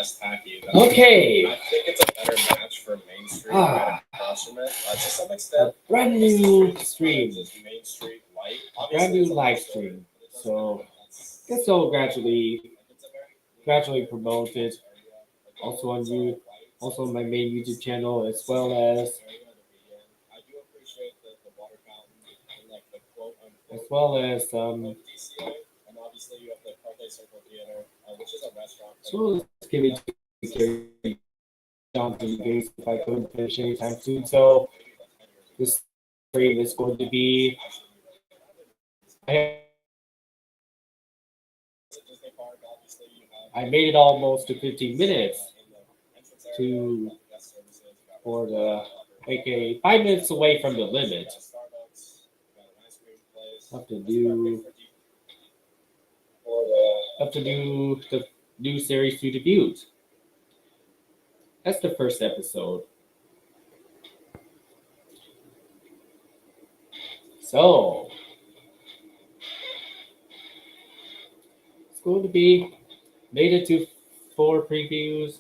less tacky. Okay. I think it's a better match for mainstream instrument. To some extent, brand new stream, Main Street Light. brand new live stream. So it's all gradually promoted. Also on you, also on my main YouTube channel, as well as And obviously you have the Carthay Circle Theater, which is a restaurant. so let's give it to Tuki-Harry down to you guys if I couldn't finish anytime soon. So this stream is going to be I made it almost to 15 minutes to for the aka 5 minutes away from the limit. Have to do the new series to debut. That's the first episode. So it's going to be made it to 4 previews.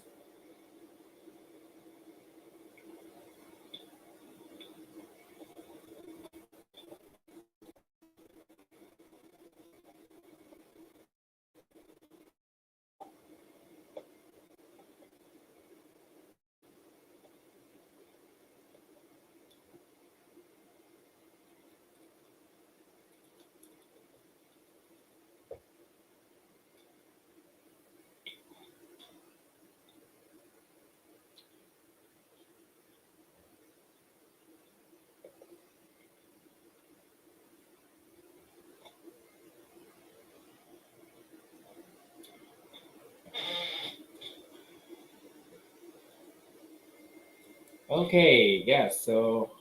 Okay, yes, so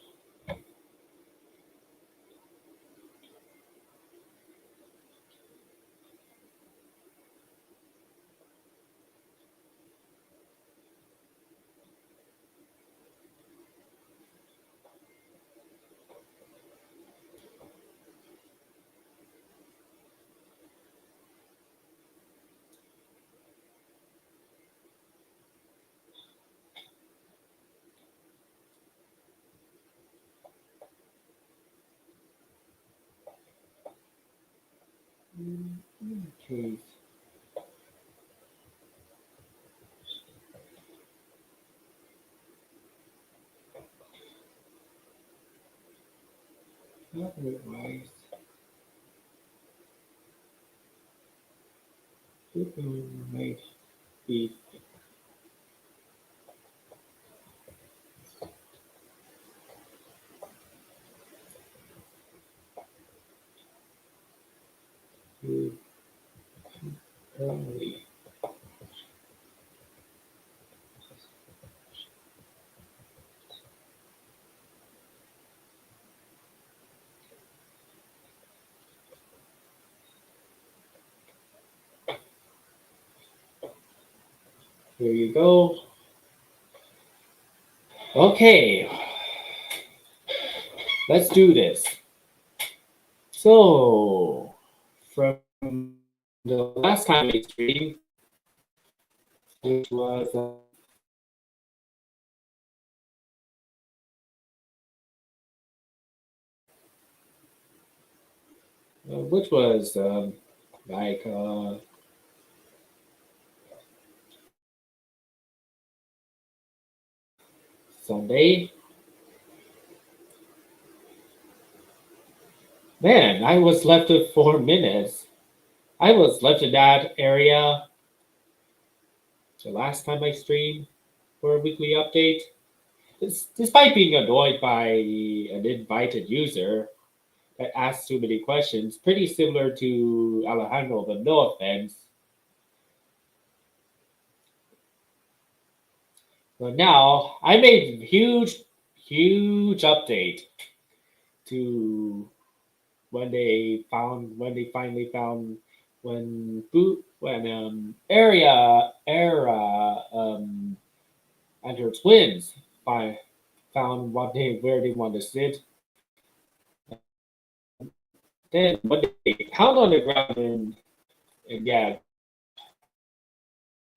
okay. Otherwise, people might be. Early. Here you go. Okay, let's do this. So, from the last time I streamed, which was like Sunday. Man, I was left with 4 minutes. I was left in that area the last time I streamed for a weekly update. Despite being annoyed by an invited user that asked too many questions, pretty similar to Alejandro, but no offense. But now I made huge update to when they finally found when era and her twins found where they want to sit. Then when they pound on the ground and yeah,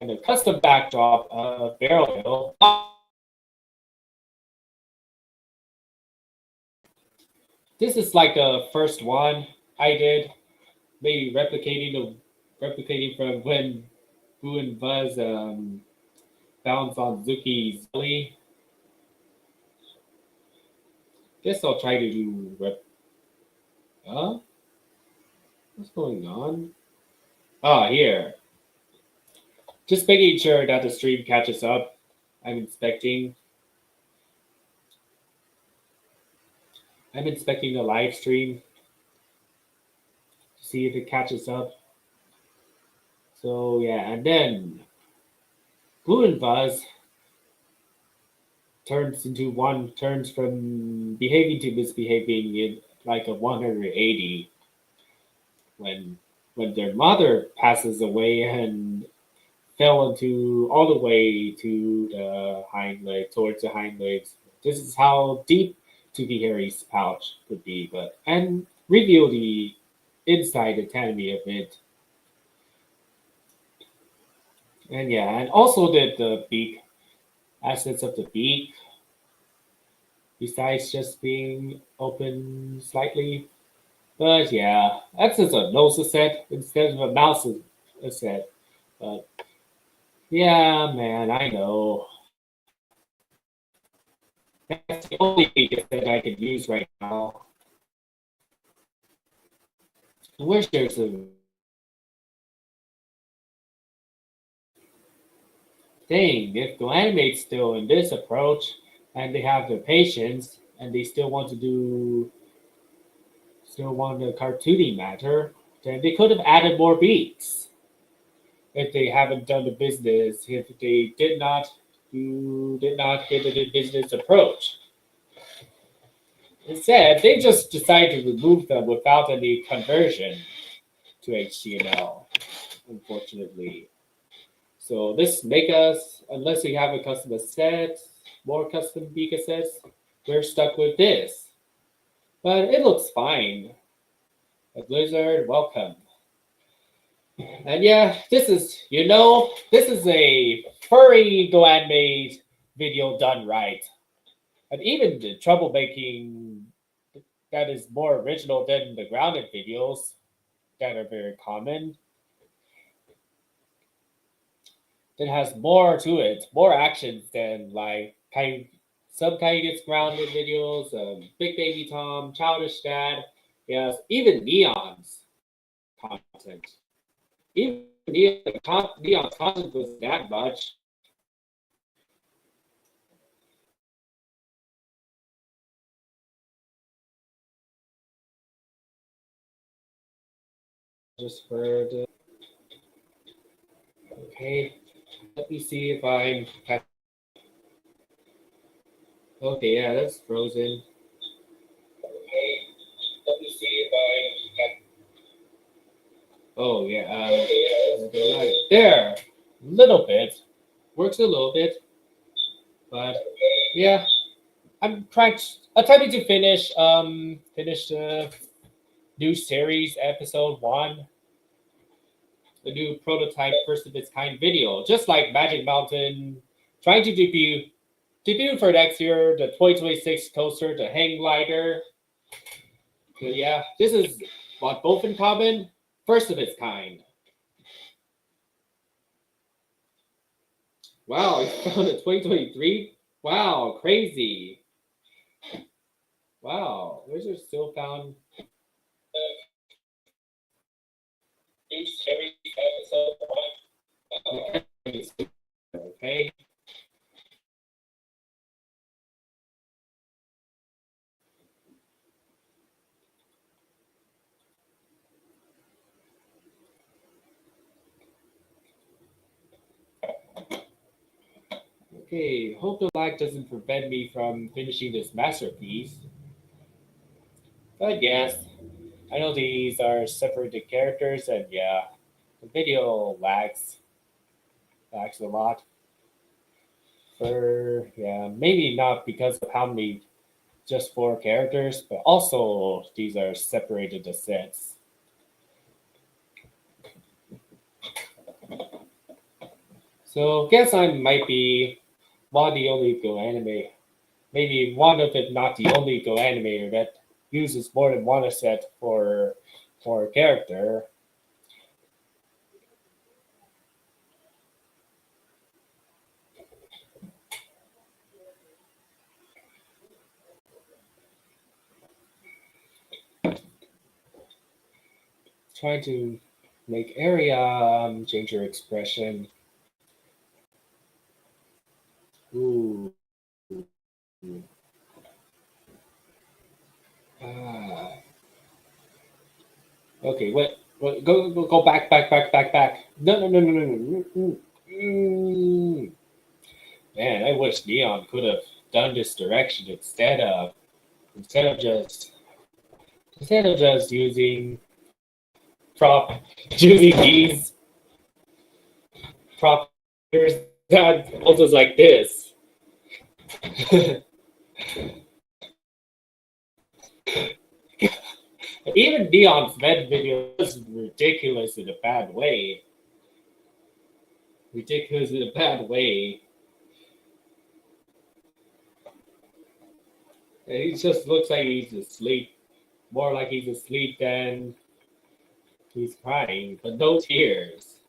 and a custom backdrop of Burial. This is like the first one I did, maybe replicating from when Boo and Buzz bounce on Zuki's belly. Guess I'll try to do what's going on? Ah, here. Just making sure that the stream catches up. I'm inspecting. I'm inspecting the live stream to see if it catches up. So yeah, and then Blue and Buzz turns from behaving to misbehaving in like a 180 when their mother passes away and fell into all the way to the hind leg towards the hind legs. This is how deep Tuki-Harry's pouch could be, and reveal the inside anatomy of it. And yeah, and also the beak, assets of the beak, besides just being open slightly. But yeah, that's just a nose set instead of a mouse set. But yeah, man, I know. That's the only beak that I can use right now. I wish there's a thing. If the animate's still in this approach and they have the patience and they still want the cartoony matter, then they could have added more beats. If they haven't done the business, if they did not get the business approach. Instead, they just decided to remove them without any conversion to HTML, unfortunately. So this make us, unless we have a custom set, more custom beak sets, we're stuck with this. But it looks fine. A Blizzard, welcome. And yeah, this is a furry Doan made video done right. And even the troublemaking that is more original than the grounded videos that are very common. It has more to it, more actions than like some kind gets grounded videos, Big Baby Tom, Childish Dad, yes, even Neon's content. Even Neon's content was that much. Just for the okay. Let me see if I'm okay. Yeah, that's frozen. Okay, let me see if I oh yeah. There, little bit works a little bit, but yeah, I'm attempting to finish the new series episode 1, the new prototype first of its kind video, just like Magic Mountain, trying to debut for next year, the 2026 coaster, the hang glider. So yeah, this is what both in common, first of its kind. Wow, I found a 2023. Wow, crazy. Wow, Wizard still found new series episode 1. Okay. Okay, hope the lag doesn't prevent me from finishing this masterpiece. But yes, I know these are separated characters, and yeah, the video lags a lot. For yeah, maybe not because of how many just 4 characters, but also these are separated sets. So guess I might be one of the only Go anime, maybe one of, if not the only Go animator that uses more than one asset for a character. Trying to make area change your expression. Ooh. Ah. Okay, wait. Go back. No. Man, I wish Neon could have done this direction instead of just using prop using these prop that also is like this. Even Neon's med video was ridiculous in a bad way. Ridiculous in a bad way. And he just looks like he's asleep. More like he's asleep than he's crying, but no tears.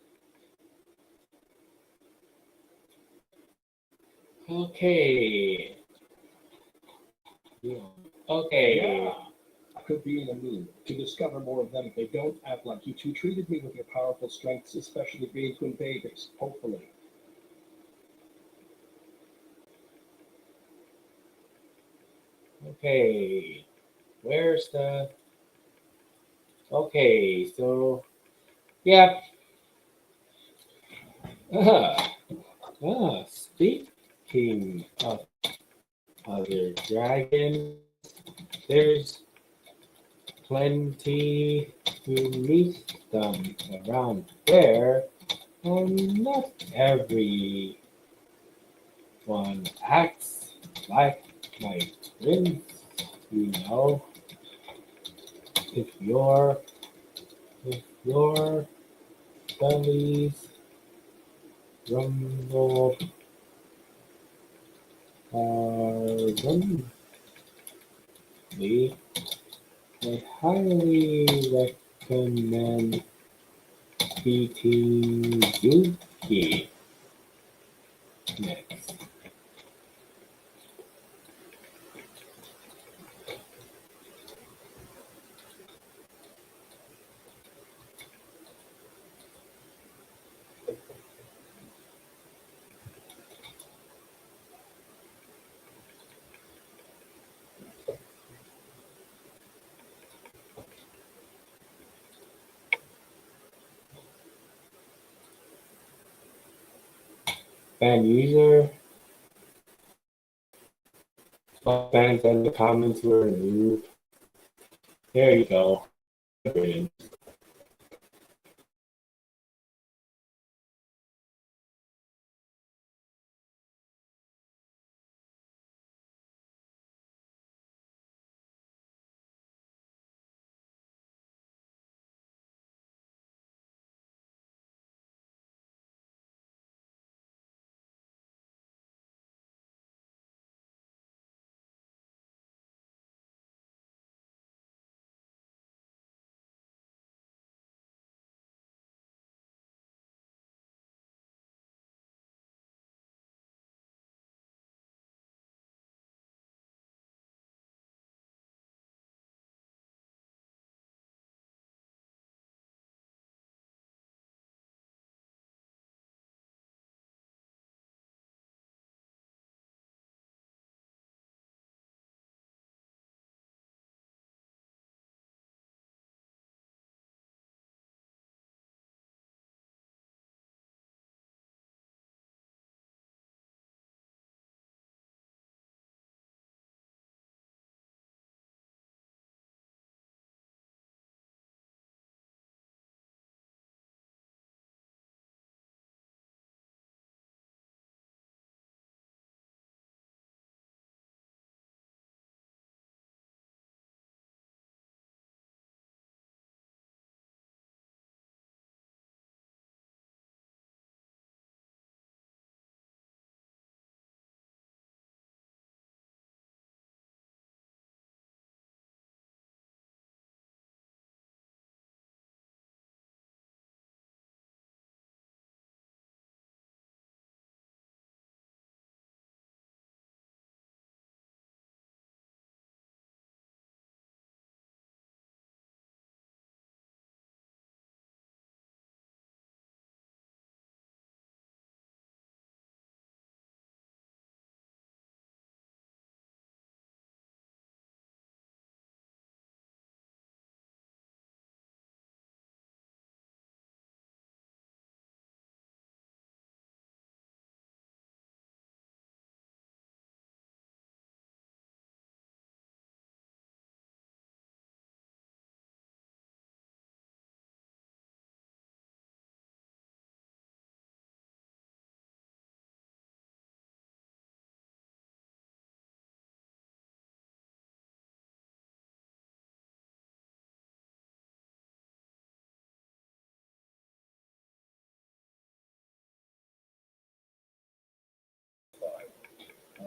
Okay. Okay. Yeah. I could be in a mood to discover more of them if they don't act like you two treated me with your powerful strengths, especially being twin babies, hopefully. Okay. Where's the. Okay, so. Yeah. Ah. Speaking of other dragons, there's plenty to meet them around there, and not everyone acts like my twins, you know. If your if your bellies rumble ardently, I highly recommend beating Yuki next. Fan user, fans and the comments were removed. There you go. Brilliant.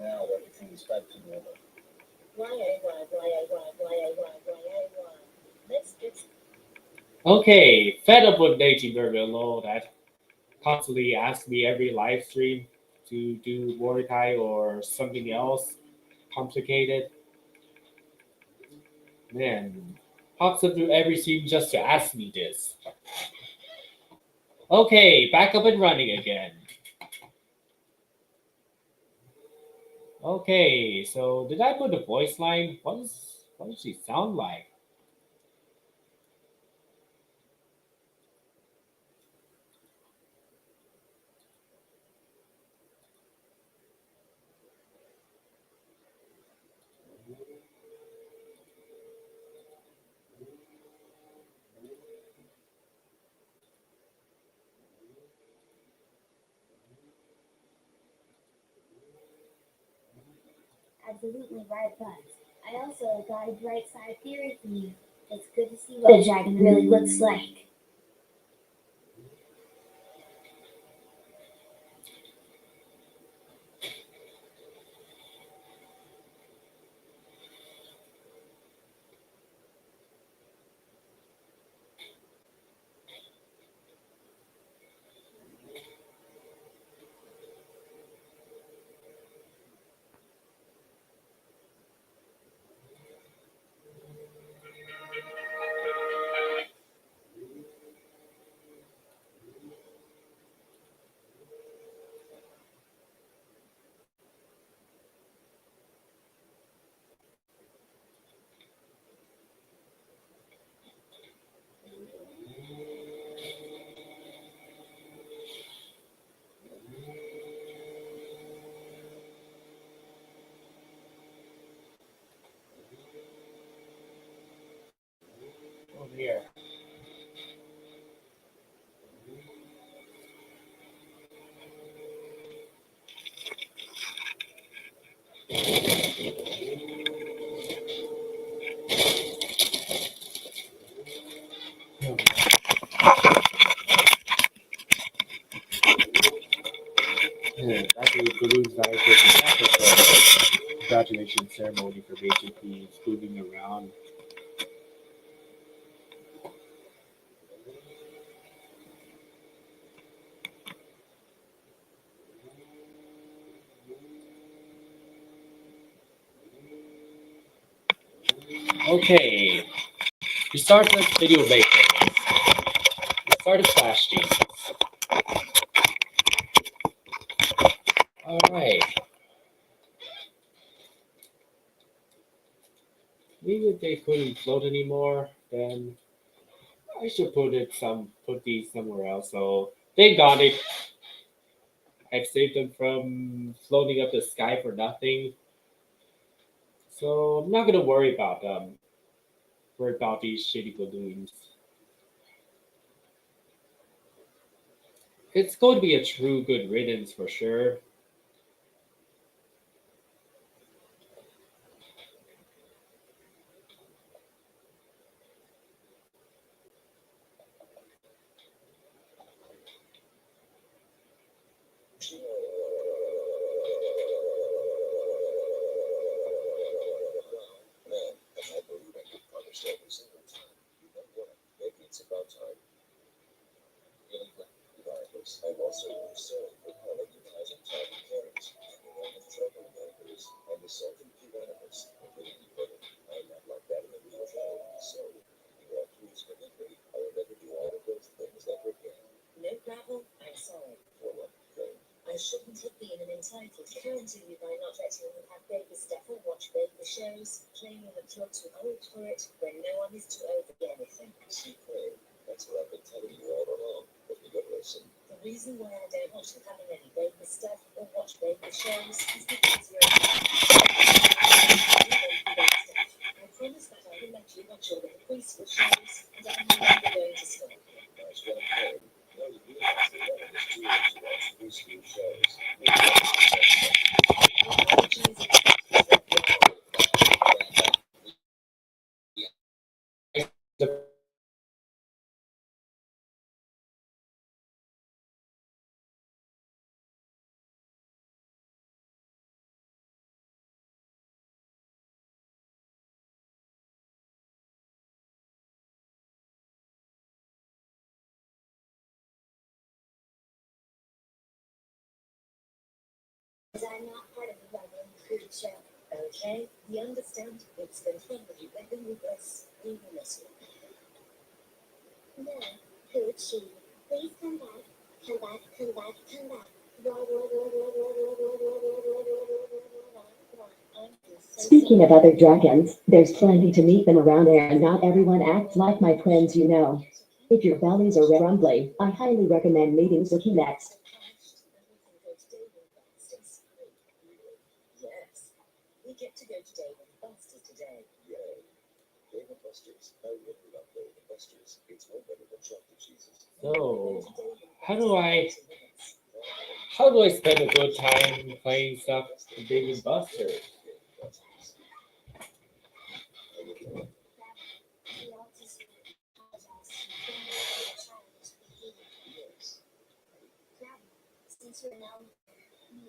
Now everything is back to normal. Let's get Okay, fed up with Nate Merville that constantly asks me every live stream to do Mordecai or something else complicated. Man, pops up to every stream just to ask me this. Okay, back up and running again. Okay, so did I put a voice line? What does she sound like? absolutely right, but I also got a bright side theory for you. It's good to see what a dragon really looks like. Oh dear. Yeah, that's a balloons that I take the graduation ceremony for basically moving around. Okay, we start the video maker. We started Flash Team. Alright. Maybe if they couldn't float anymore, then I should put these somewhere else. So they got it. I've saved them from floating up the sky for nothing. So I'm not gonna worry about them. Worry about these shitty balloons. It's going to be a true good riddance for sure. I'm also concerned with how recognizing tiny parents, troublemakers, and the self-impute animals, including equipment. I'm not like that in the real world, so you are please forgive me. I will never do all of those things ever again. No gravel, I'm sorry. For what thing? I shouldn't have been an entitled parent to you by not letting you have baby stuff or watch baby shows, claiming that you're too old for it when no one is too old for anything. See, Clay, that's what I've been telling you all along, but you don't listen. The reason why I don't want you having any baby stuff or watch baby shows is because you're a I promise that I will let you watch your little preschool shows, and I'm no longer going to stop. That's what I'm saying. Now you realize that one of us too old to watch preschool shows. Apologies The I'm not part of the Rubble Crew show. Okay, we understand. It's been fun with you, but we will miss you. No, Poochie, please come back. Come back, come back, come back. Speaking of other dragons, there's plenty to meet them around there and not everyone acts like my friends you know. If your bellies are rumbly, I highly recommend meeting Tuki next. Yes, we get to go to Dave and Buster's today. Yay. Dave and Buster's. I really love Dave and Buster's. It's way better than chocolate cheeses. So, how do I spend a good time playing stuff in Dave and Buster's?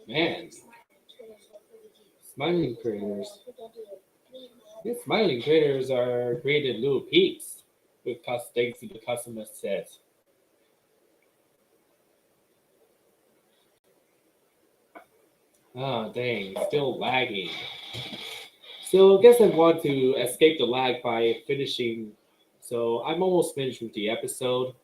Man, smiling critters. These smiling critters are created little peeps with thanks to the customer says. Ah, dang, still lagging. So I guess I want to escape the lag by finishing. So I'm almost finished with the episode.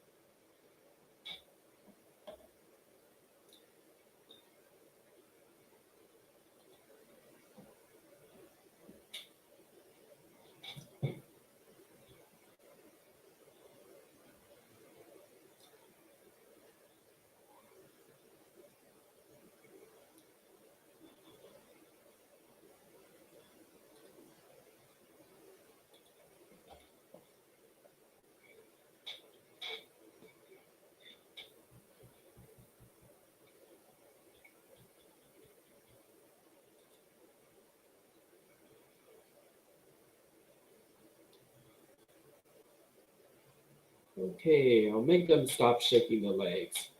Okay, I'll make them stop shaking the legs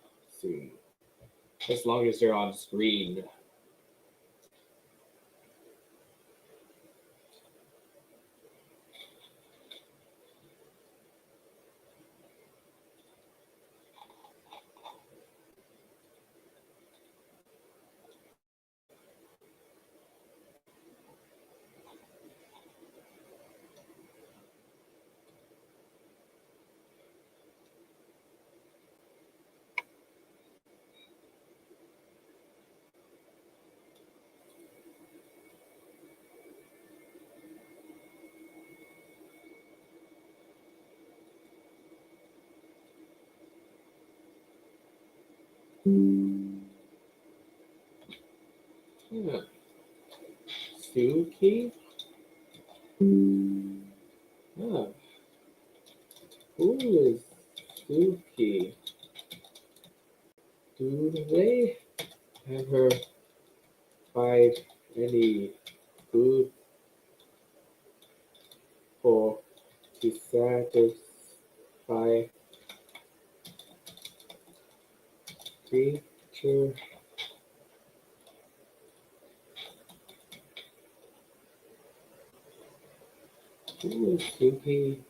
soon. As long as they're on screen. Yeah. Tuki? Oh, who is Tuki? Do they ever find any food for to satisfy creature? Who is Tuki?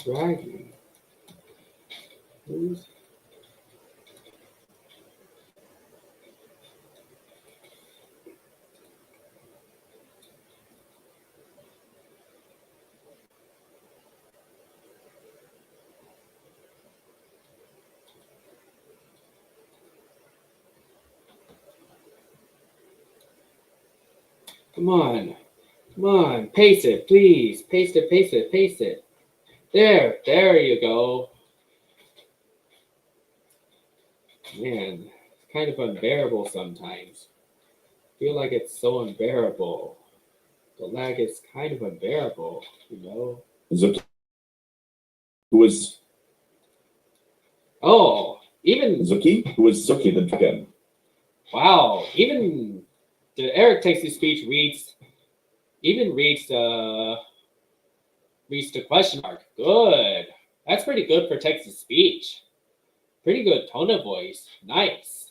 Dragon? Who's Come on. Come on. Paste it, please. Paste it, paste it, paste it. There you go. Man, it's kind of unbearable sometimes. I feel like it's so unbearable. The lag is kind of unbearable, you know? Zuki was Zuki? Who was Zuki the dragon? Wow, even the Eric Takes His Speech reads the question mark. Good. That's pretty good for text to speech. Pretty good tone of voice. Nice.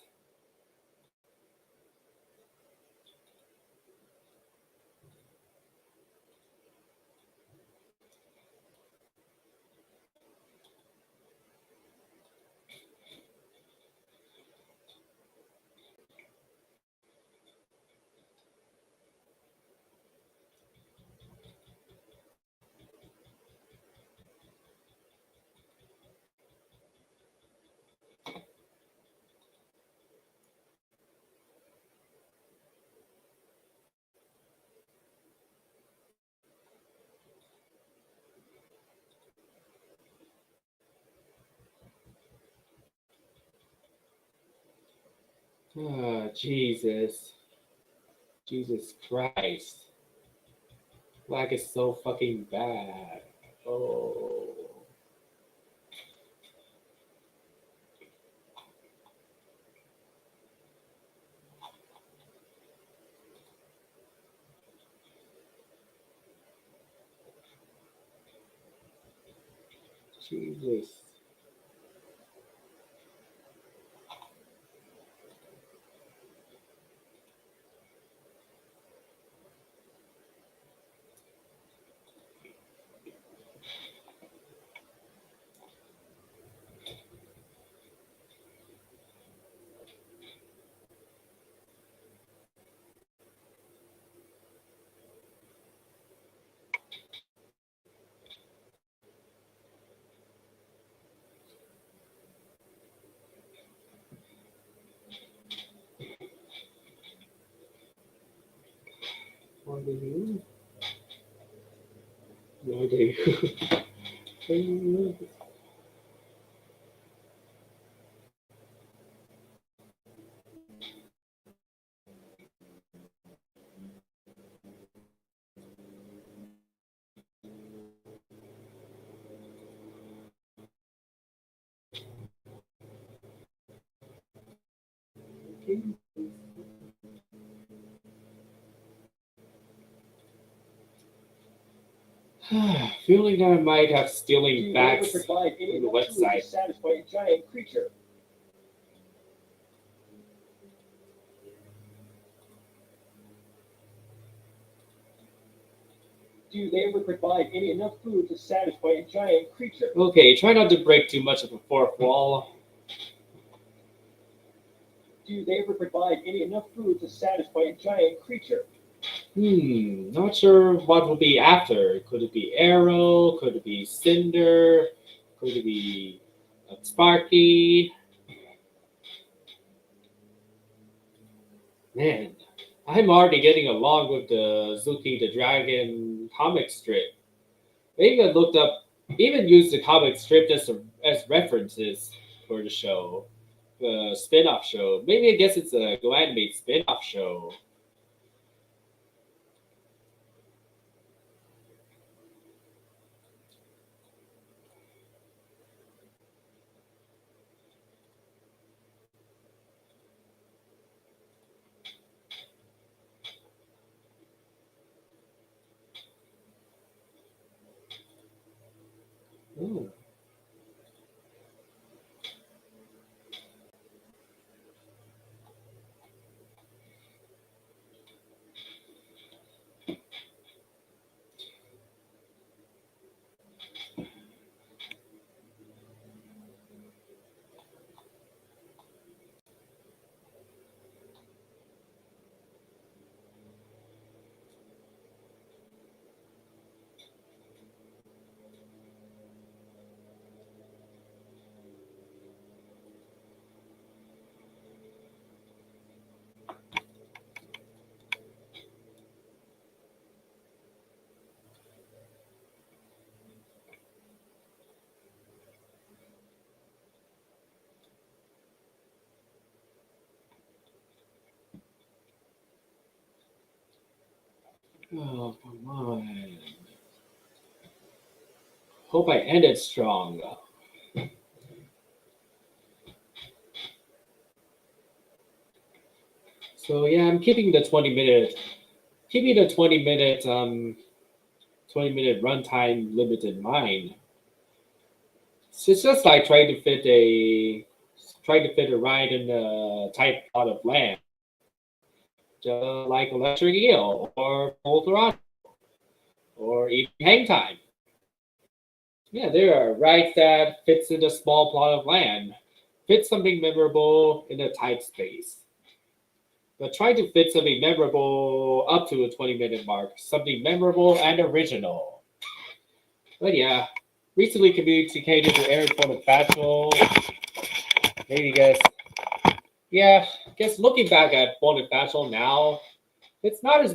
Ah, Jesus. Jesus Christ. Lag is so fucking bad. Oh. Jesus. What do you? What do you? Feeling that I might have Do stealing you ever backs provide any from the enough food to website. satisfy a giant creature? Do they ever provide any enough food to satisfy a giant creature? Okay, try not to break too much of a fourth wall. Do they ever provide any enough food to satisfy a giant creature? Not sure what will be after. Could it be Arrow? Could it be Cinder? Could it be Sparky? Man, I'm already getting along with the Zuki the Dragon comic strip. I even looked up, even used the comic strip as references for the show, the spin-off show. Maybe I guess it's a Go Animate spin-off show. Ooh. Oh, come on. Hope I ended strong. So yeah, I'm keeping the 20-minute runtime limit in mind. So it's just like trying to fit a ride in a tight plot of land, just like Electric Eel or Full Throttle or even Hang Time. Yeah, there are rides that fits in a small plot of land, fit something memorable in a tight space. But try to fit something memorable up to a 20-minute mark, something memorable and original. But yeah, recently communicated to Aaron for the Bachelor. Maybe guess. Yeah, I guess looking back at Bonifacio now, it's not as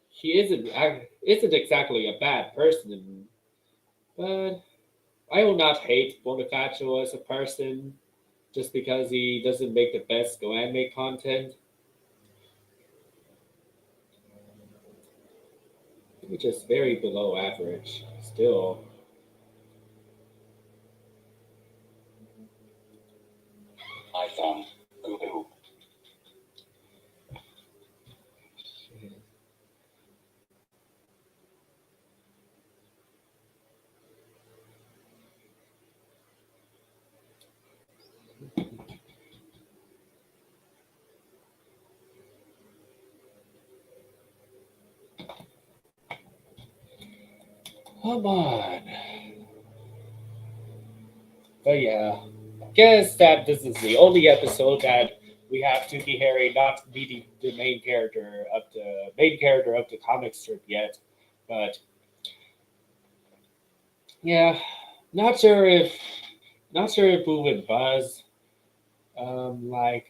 he isn't exactly a bad person, but I will not hate Bonifacio as a person just because he doesn't make the best Go anime content. He's just very below average. Still, iPhone. Boo-boo. come on. But yeah, guess that this is the only episode that we have Tuki-Harry not meeting the main character of the comic strip yet. But yeah, not sure if Boo and Buzz like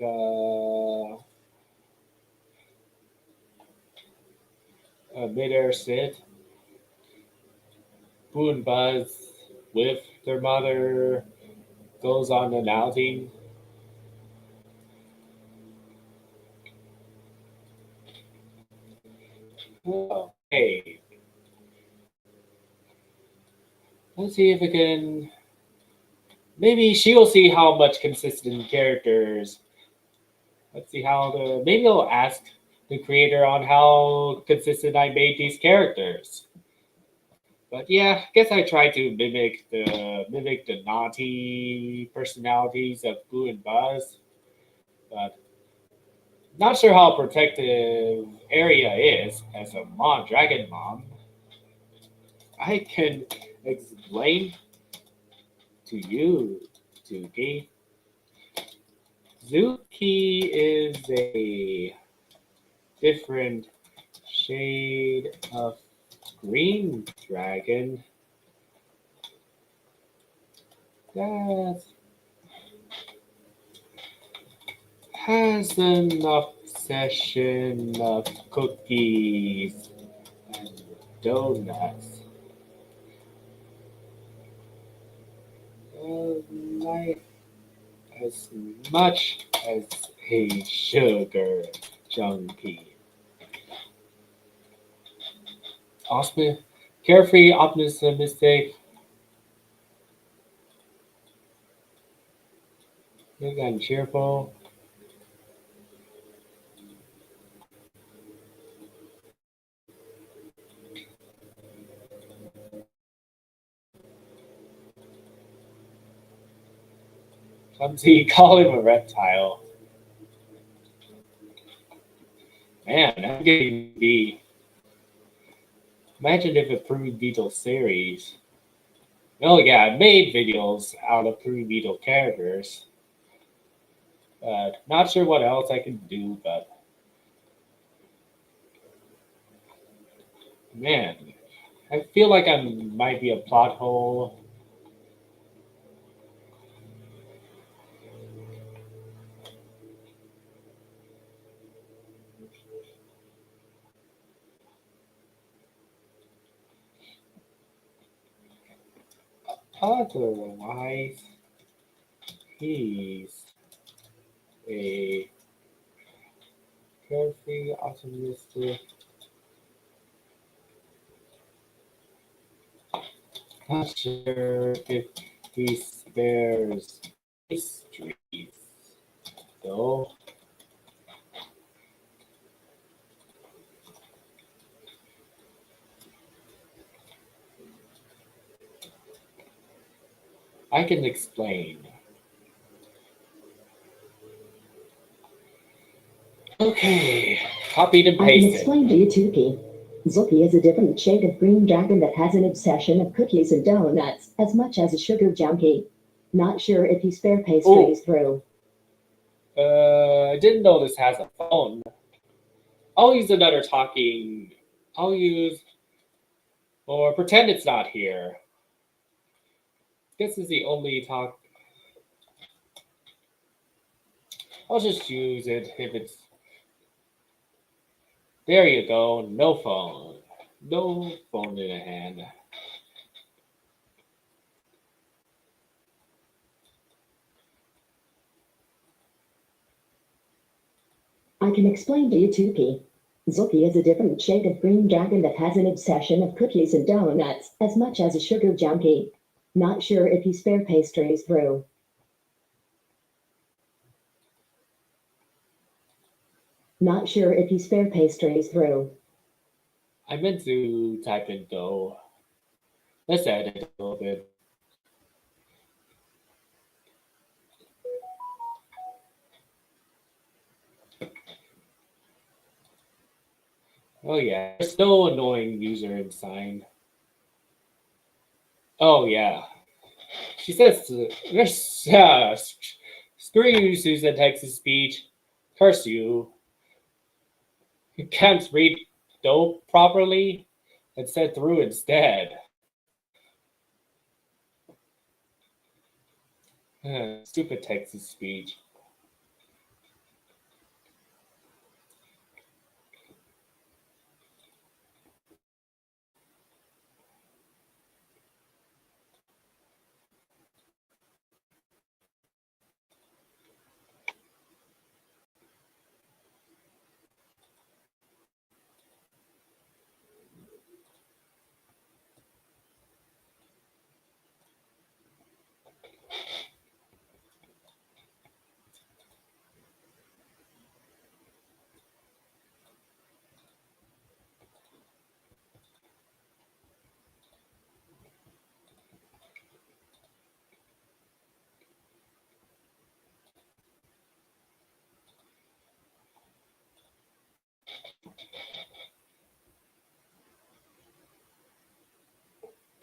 midair sit. Boo and Buzz with their mother goes on an outing. Okay, let's see if we can. Maybe she'll see how much consistent characters. Let's see how the. Maybe I'll ask the creator on how consistent I made these characters. But yeah, I guess I tried to mimic the naughty personalities of Boo and Buzz, but not sure how protective Area is as a dragon mom. I can explain to you, Tuki. Zuki is a different shade of green dragon that has an obsession of cookies and donuts. Like as much as a sugar junkie. Carefree, optimistic, big and cheerful. Clumsy, call him a reptile. Man, I'm getting the. Imagine if a Prune Beetle series. Oh yeah, I made videos out of Prune Beetle characters. Not sure what else I can do, but man, I feel like I might be a plot hole. Otherwise, he's a carefree, optimistic. Not sure if he spares pastries, though. I can explain. Okay, copied and I can pasted. explain to you, Tuki. Zuki is a different shade of green dragon that has an obsession of cookies and donuts, as much as a sugar junkie. Not sure if you spare pastries through. I didn't know this has a phone. I'll use another talking. I'll use or pretend it's not here. This is the only talk. I'll just use it if it's. There you go. No phone. No phone in a hand. I can explain to you, Tuki. Zuki is a different shade of green dragon that has an obsession of cookies and donuts as much as a sugar junkie. Not sure if you spare pastries, bro. Not sure if you spare pastries, bro. I meant to type in though. Let's edit it a little bit. Oh yeah, there's no annoying user in sign. Oh yeah. She says there's screw you, Susan Texas speech. Curse you. You can't read dope properly and said through instead. Stupid Texas speech.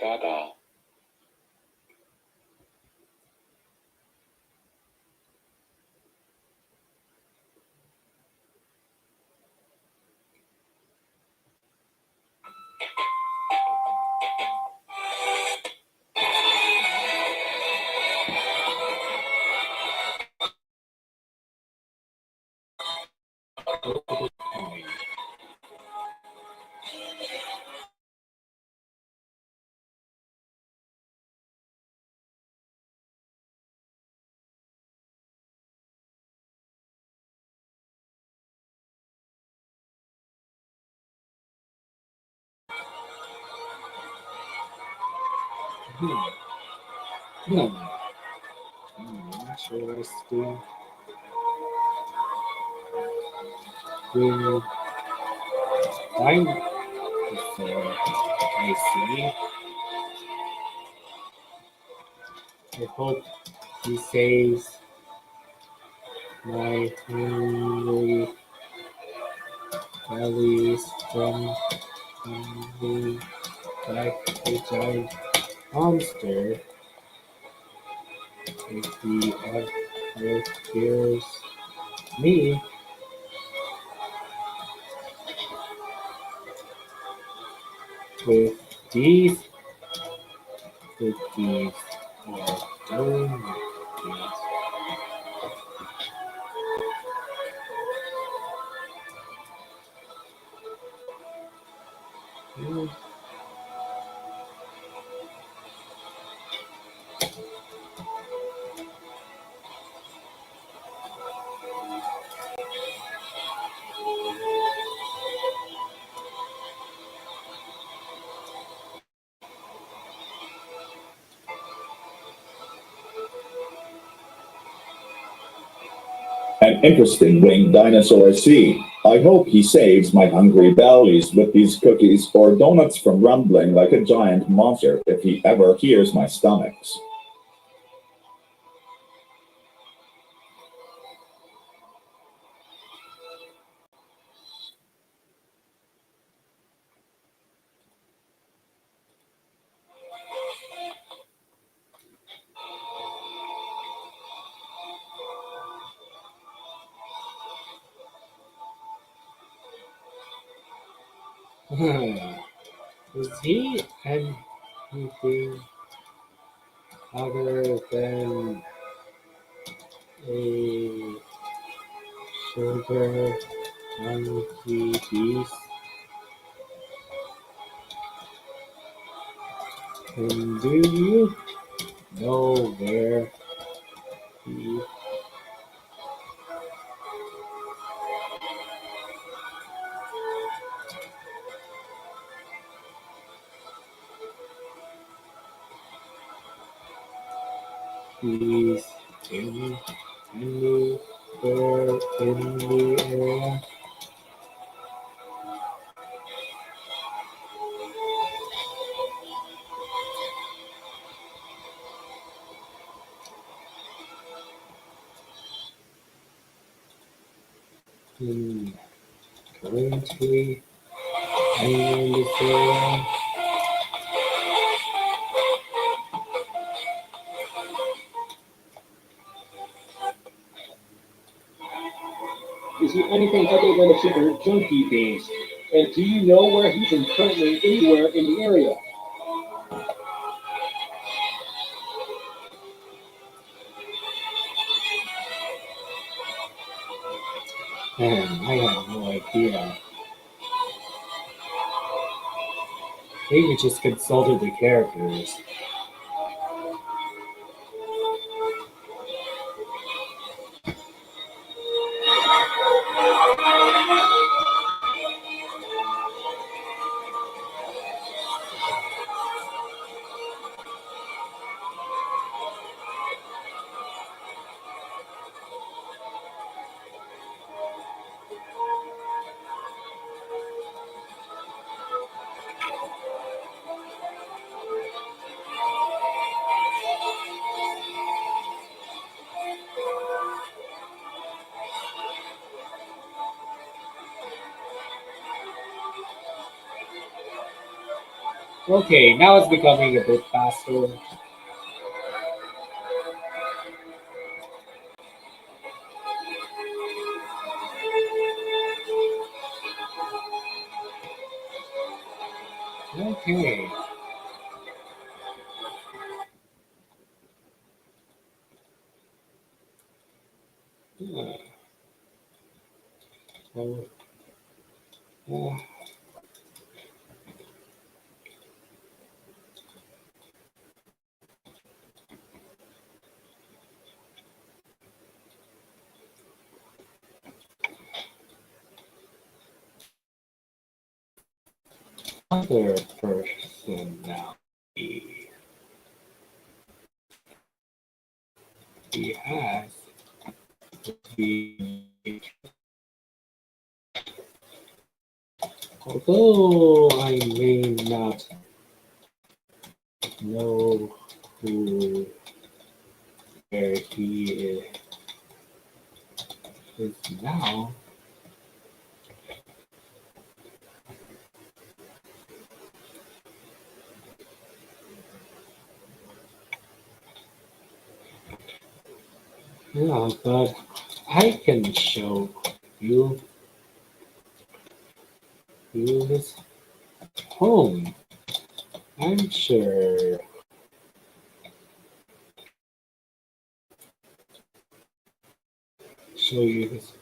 Gaga. I'm not sure what it's doing. Fine. I see. I hope he saves my hungry bellies from hungry like a giant monster. If he ever hears me, with these cookies or donuts. An interesting winged dinosaur C. I hope he saves my hungry bellies with these cookies or donuts from rumbling like a giant monster if he ever hears my stomachs. Is he anything other than a sugar monkey beast? And do you know where he Please any anywhere in the area. Currently anywhere in this area. Is he anything other than a super junkie beast? And do you know where he's currently anywhere in the area? Man, I have no idea. Maybe just consulted the characters. Okay, now it's becoming a bit faster. Okay. So, other personality. He has been, although I may not know who where he is now. Yeah, but I can show you his home. I'm sure. Show you his.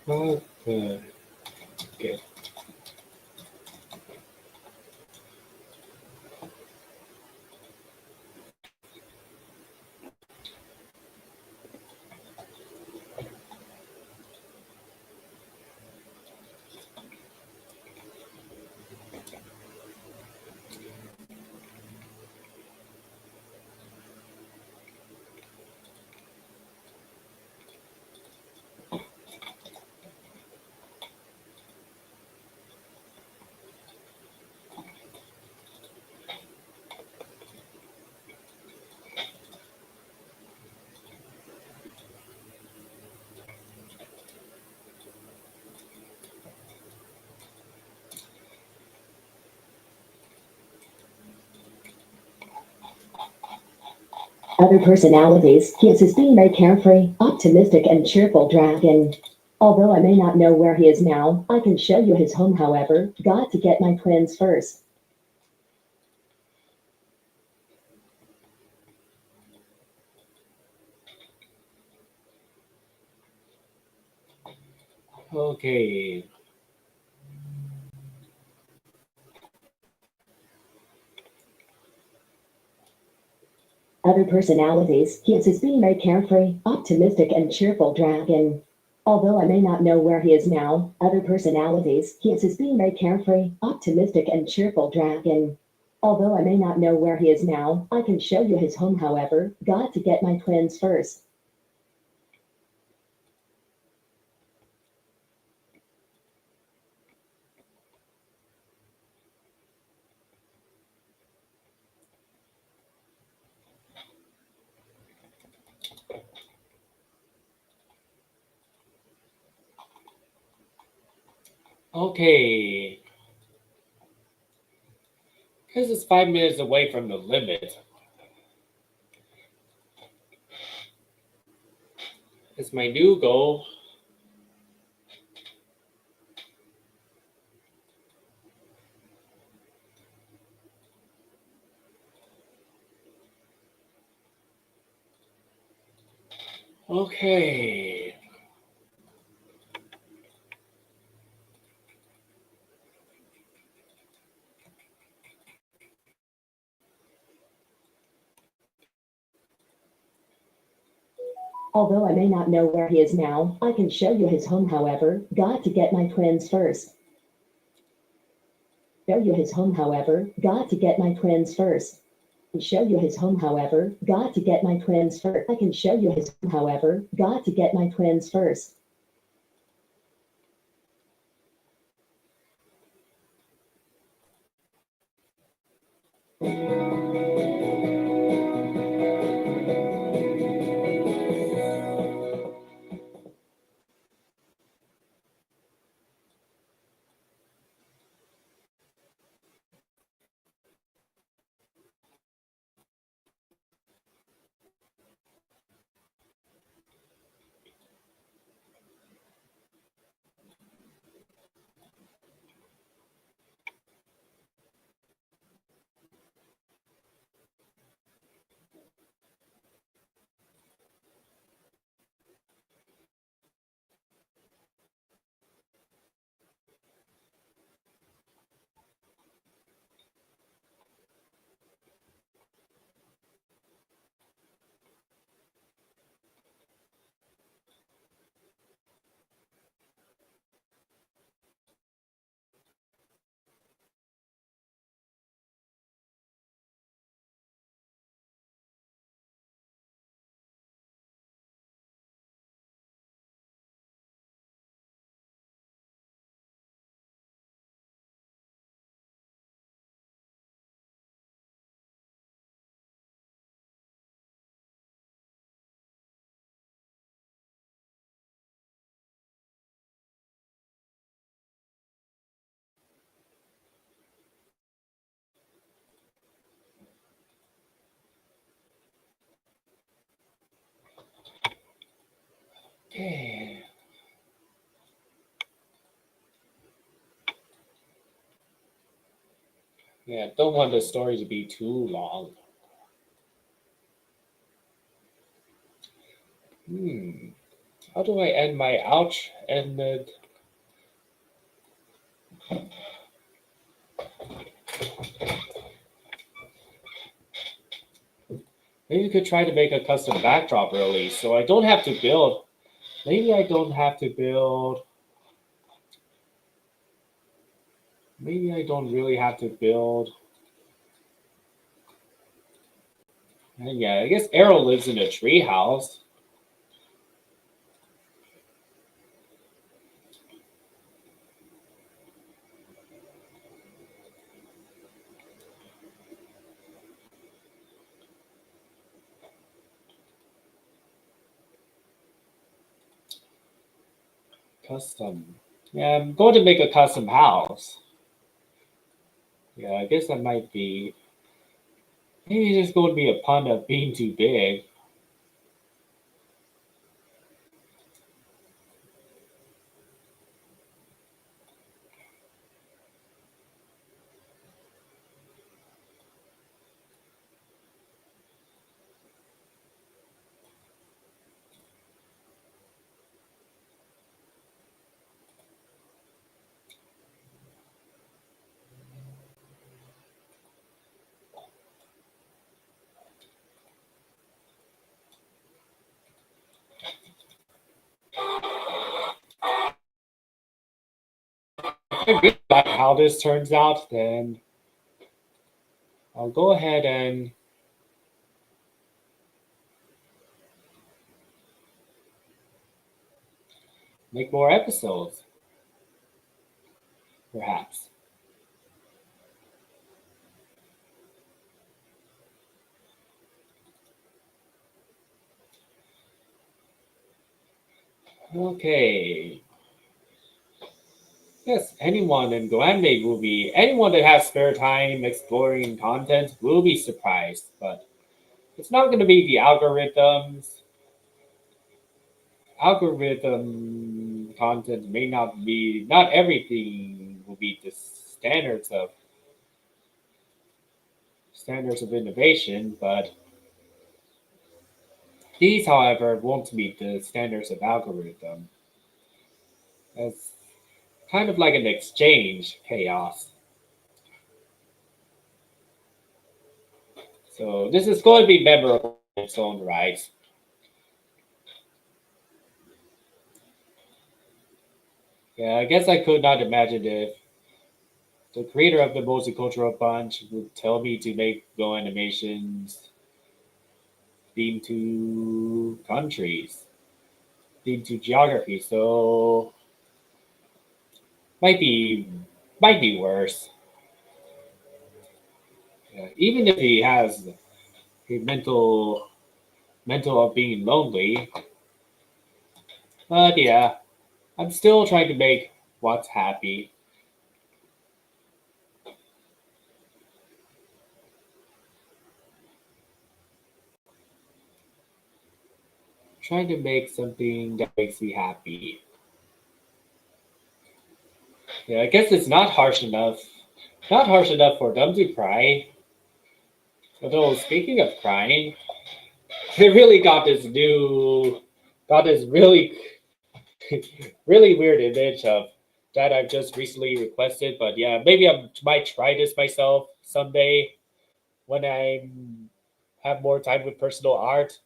Okay. Other personalities, he is his being a carefree, optimistic, and cheerful dragon. Although I may not know where he is now, I can show you his home, however. Got to get my twins first. Okay. Other personalities, he is his being a carefree, optimistic, and cheerful dragon. Although I may not know where he is now, other personalities, he is being a carefree, optimistic, and cheerful dragon. Although I may not know where he is now, I can show you his home, however. Got to get my twins first. Okay. Because it's 5 minutes away from the limit. It's my new goal. Okay. Although I may not know where he is now, I can show you his home, however. Got to get my twins first. Show you his home, however. Got to get my twins first. Show you his home, however. Got to get my twins first. I can show you his home, however. Got to get my twins first. Okay. Yeah, don't want the story to be too long. How do I end my ouch ended? Maybe you could try to make a custom backdrop early so I don't have to build. Maybe I don't have to build. Maybe I don't really have to build. And yeah, I guess Arrow lives in a tree house. Custom. Yeah, I'm going to make a custom house. Yeah, I guess that might be. Maybe it's going to be a pun of being too big. I really like how this turns out, then I'll go ahead and make more episodes, perhaps. Okay. Yes, anyone in Glenmade movie, anyone that has spare time exploring content will be surprised, but it's not going to be the algorithms. Algorithm content may not be, not everything will be the standards of innovation, but these, however, won't meet the standards of algorithm. As kind of like an exchange chaos. So this is going to be memorable in its own right. Yeah, I guess I could not imagine if the creator of the multicultural bunch would tell me to make Go animations themed to countries, themed to geography. So might be might be worse. Yeah, even if he has a mental of being lonely. But yeah, I'm still trying to make what's happy. Trying to make something that makes me happy. Yeah, I guess it's not harsh enough. Not harsh enough for them to cry. Although speaking of crying, they really got this really really weird image of that I've just recently requested. But yeah, maybe I might try this myself someday when I have more time with personal art.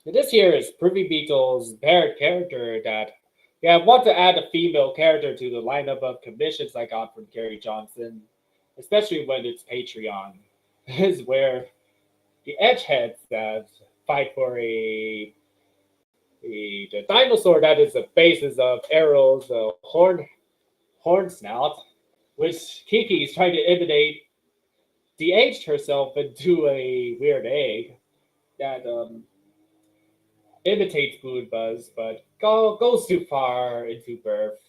And this here is Privy Beetle's parent character that, yeah, I want to add a female character to the lineup of commissions I got from Gary Johnson, especially when it's Patreon, is where the Edgeheads that fight for the dinosaur that is the basis of Arrow's horn snout, which Kiki is trying to imitate, de-aged herself into a weird egg that imitates food buzz, but goes too far into birth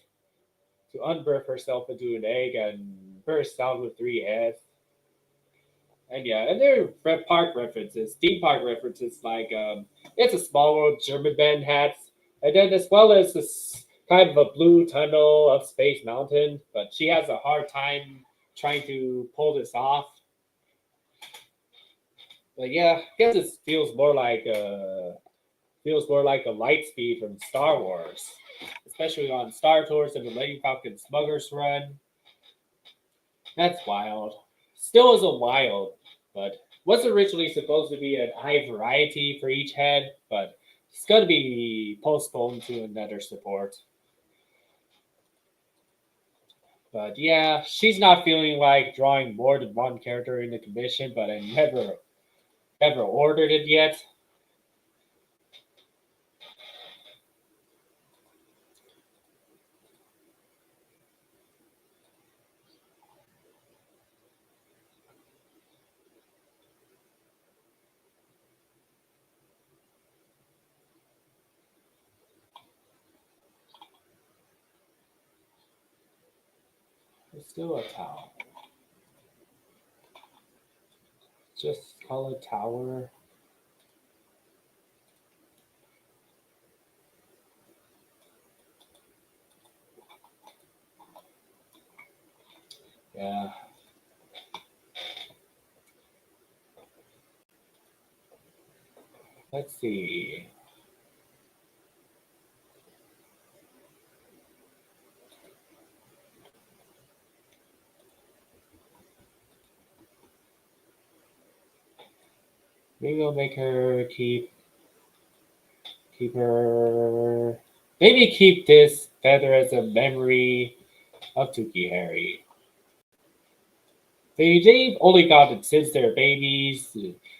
to unbirth herself into an egg and burst out with three heads. And yeah, and there are park references, theme park references like it's a Small World German band hats, and then as well as this kind of a blue tunnel of Space Mountain, but she has a hard time trying to pull this off. But yeah, I guess it feels more like a light speed from Star Wars, especially on Star Tours and the Millennium Falcon Smuggler's Run. That's wild. Still isn't wild, but was originally supposed to be an eye variety for each head, but it's going to be postponed to another support. But yeah, she's not feeling like drawing more than one character in the commission, but I never ordered it yet. It's still a tower. Just call it tower. Yeah. Let's see. Maybe I'll make her keep her maybe keep this feather as a memory of Tuki-Harry. They've only got it since they're babies,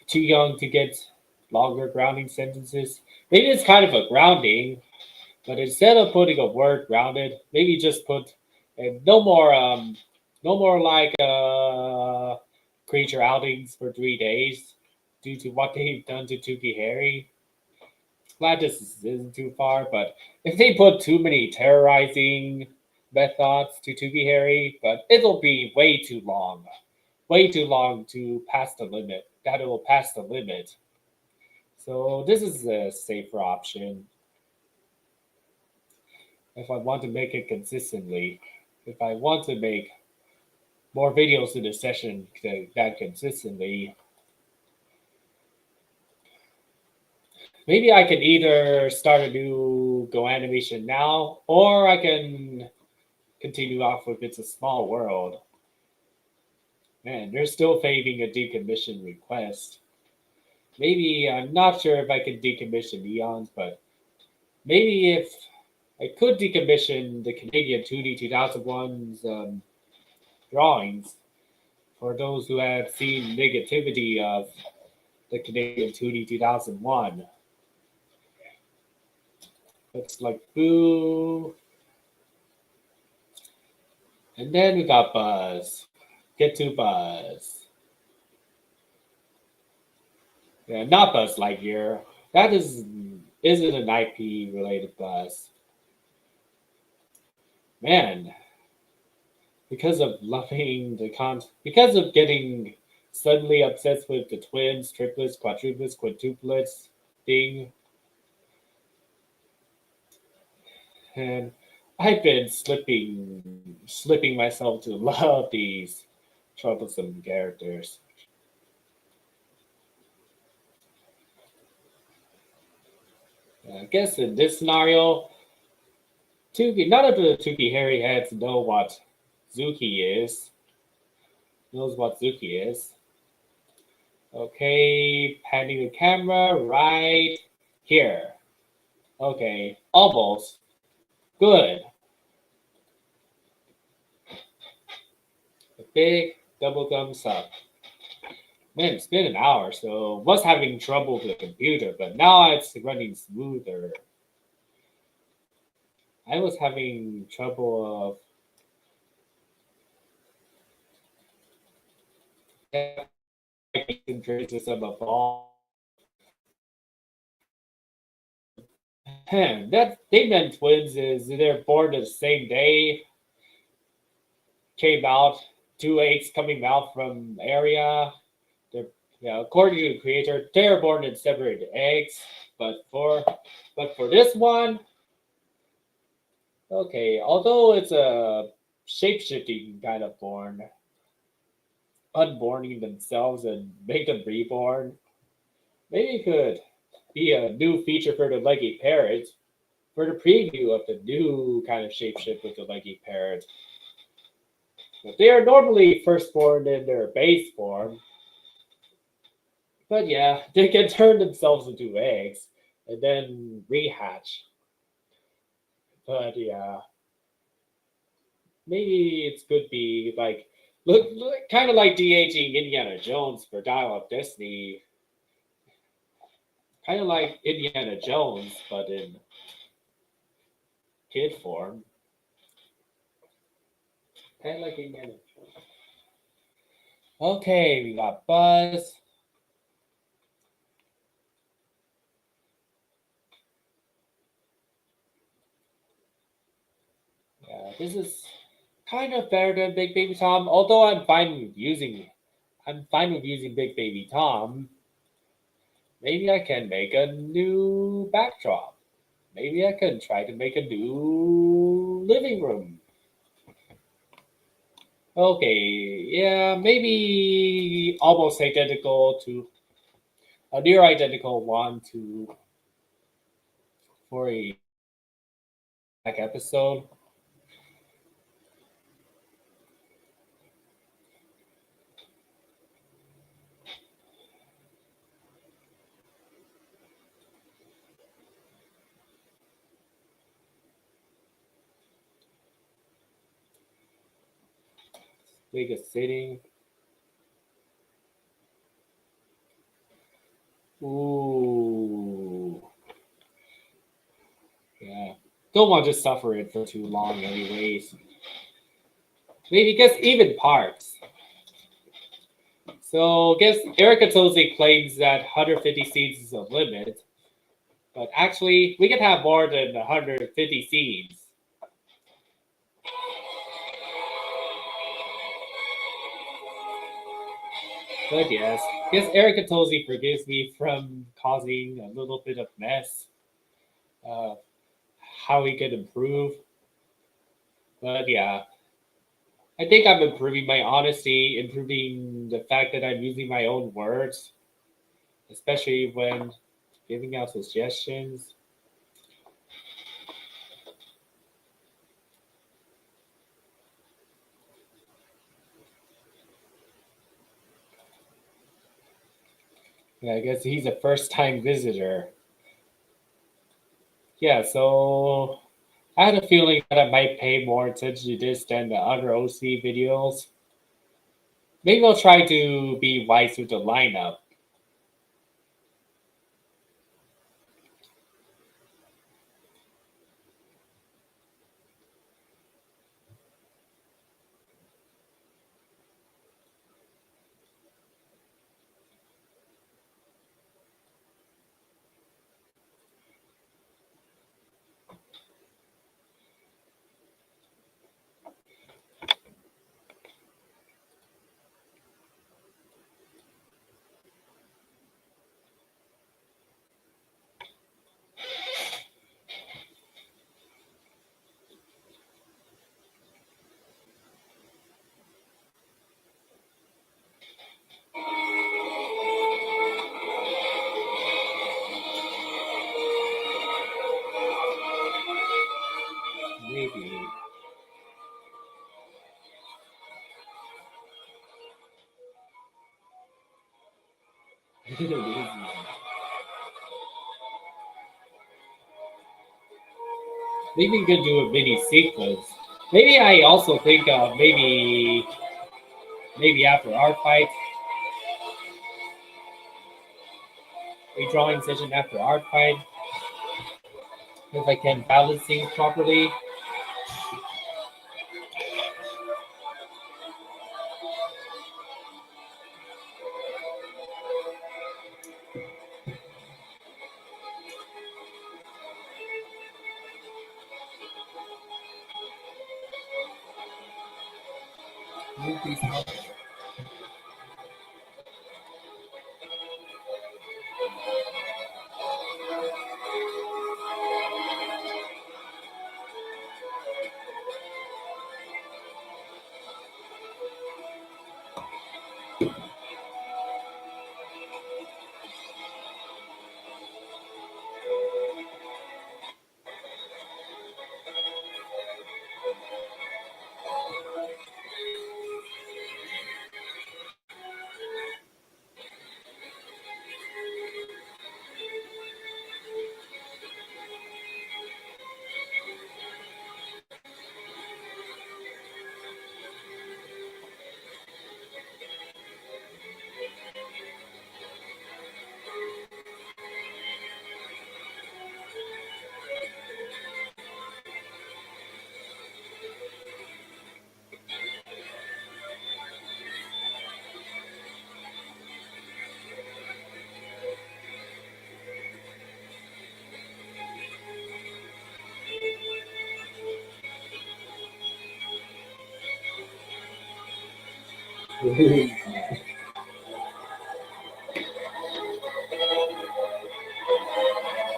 too young to get longer grounding sentences. Maybe it's kind of a grounding, but instead of putting a word grounded, maybe just put no more like creature outings for 3 days due to what they've done to Tuki-Harry. Glad this isn't too far, but if they put too many terrorizing methods to Tuki-Harry, but it'll be way too long to pass the limit. That it will pass the limit. So this is a safer option if I want to make it consistently. If I want to make more videos in the session that consistently, maybe I can either start a new Go animation now, or I can continue off with It's a Small World. Man, they're still fading a decommission request. Maybe I'm not sure if I can decommission Eons, but maybe if I could decommission the Canadian 2D 2001's drawings for those who have seen negativity of the Canadian 2D 2001. Looks like Boo. And then we got Buzz. Get to Buzz. Yeah, not Buzz Lightyear. That isn't an IP related Buzz. Man, because of because of getting suddenly obsessed with the twins, triplets, quadruplets, quintuplets thing, and I've been slipping myself to love these troublesome characters. I guess in this scenario, none of the Tuki-Harry heads knows what Zuki is. Okay, panning the camera right here. Okay, almost. Good. A big double thumbs up. Man, it's been an hour, so was having trouble with the computer, but now it's running smoother. I was having trouble of criticism of all. That they meant twins is they're born the same day. Came out, two eggs coming out from area. They're according to the creator, they're born in separate eggs. But for this one, okay, although it's a shape-shifting kind of born, unborning themselves and make them reborn, maybe it could be a new feature for the leggy parrot for the preview of the new kind of shapeshift with the leggy parrot. But they are normally firstborn in their base form. But yeah, they can turn themselves into eggs and then rehatch. But yeah, maybe it could be like look kind of like de-aging Indiana Jones for Dial Up Destiny. Kind of like Indiana Jones, but in kid form. Kind of like Indiana Jones. Okay, we got Buzz. Yeah, this is kind of better than Big Baby Tom, although I'm fine with using Big Baby Tom. Maybe I can make a new backdrop. Maybe I can try to make a new living room. Okay, yeah, maybe almost identical to a near identical one to for a back episode. Make a sitting. Ooh. Yeah. Don't want to suffer it for too long anyways. Maybe just even parts. So I guess Erica Tosi claims that 150 seeds is a limit. But actually, we can have more than 150 seeds. But yes, Erica Tosi forgives me from causing a little bit of mess. How he could improve. But yeah, I think I'm improving my honesty, improving the fact that I'm using my own words, especially when giving out suggestions. Yeah, I guess he's a first-time visitor. Yeah, so I had a feeling that I might pay more attention to this than the other OC videos. Maybe I'll try to be wise with the lineup. Maybe. Maybe we could do a mini sequence. Maybe I also think of maybe after our fight, a drawing session after our fight, if I can balance things properly.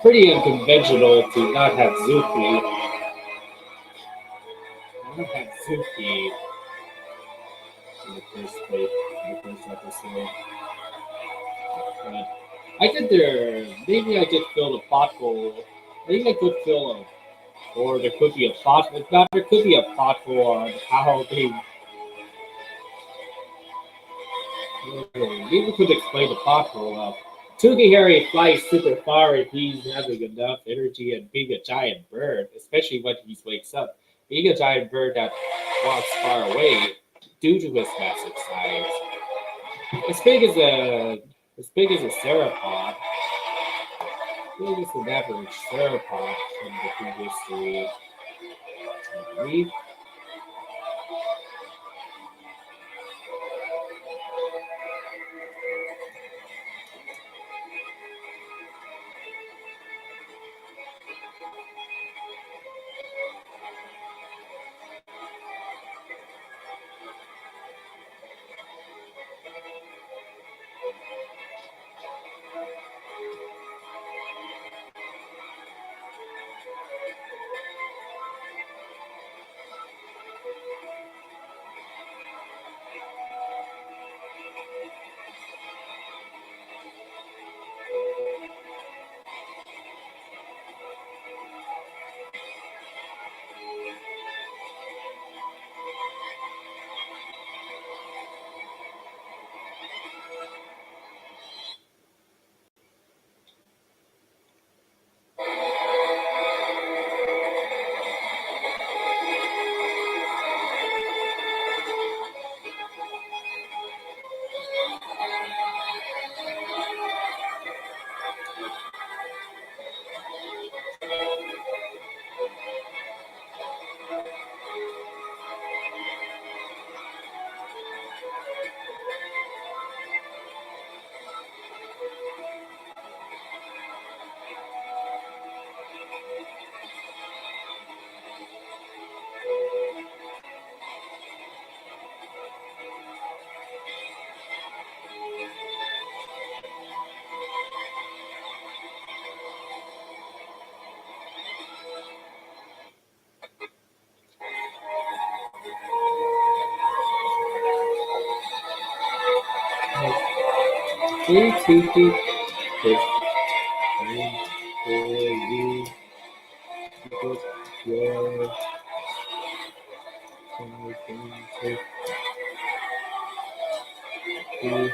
Pretty unconventional to not have Zuki. Not have Zuki in the first place, in the first episode. But I could maybe I could fill the pothole. Maybe I could fill a, or there could be a plot. If not, there could be a pothole on how they. Maybe we could explain the pothole of Tuki-Harry flies super far if he's having enough energy and being a giant bird, especially when he wakes up. Being a giant bird that walks far away, due to his massive size. As big as a theropod, big as an average theropod from the prehistory. I believe. Tuki, this time for you because you're something to do.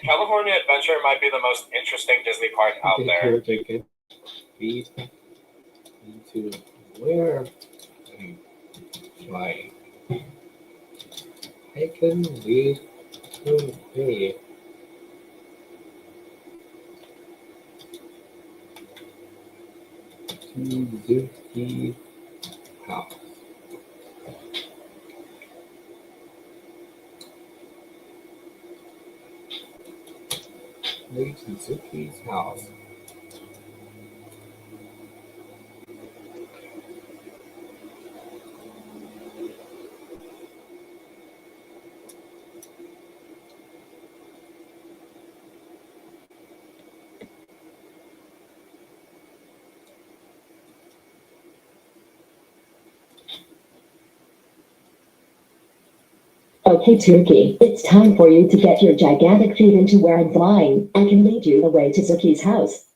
California Adventure might be the most interesting Disney park out there. Ticket. Feed into where I'm flying. I can lead to pay. Suzuki House. Lead to Suzuki's house. Okay, Tuki, it's time for you to get your gigantic feet into where I'm flying. I can lead you the way to Suki's house.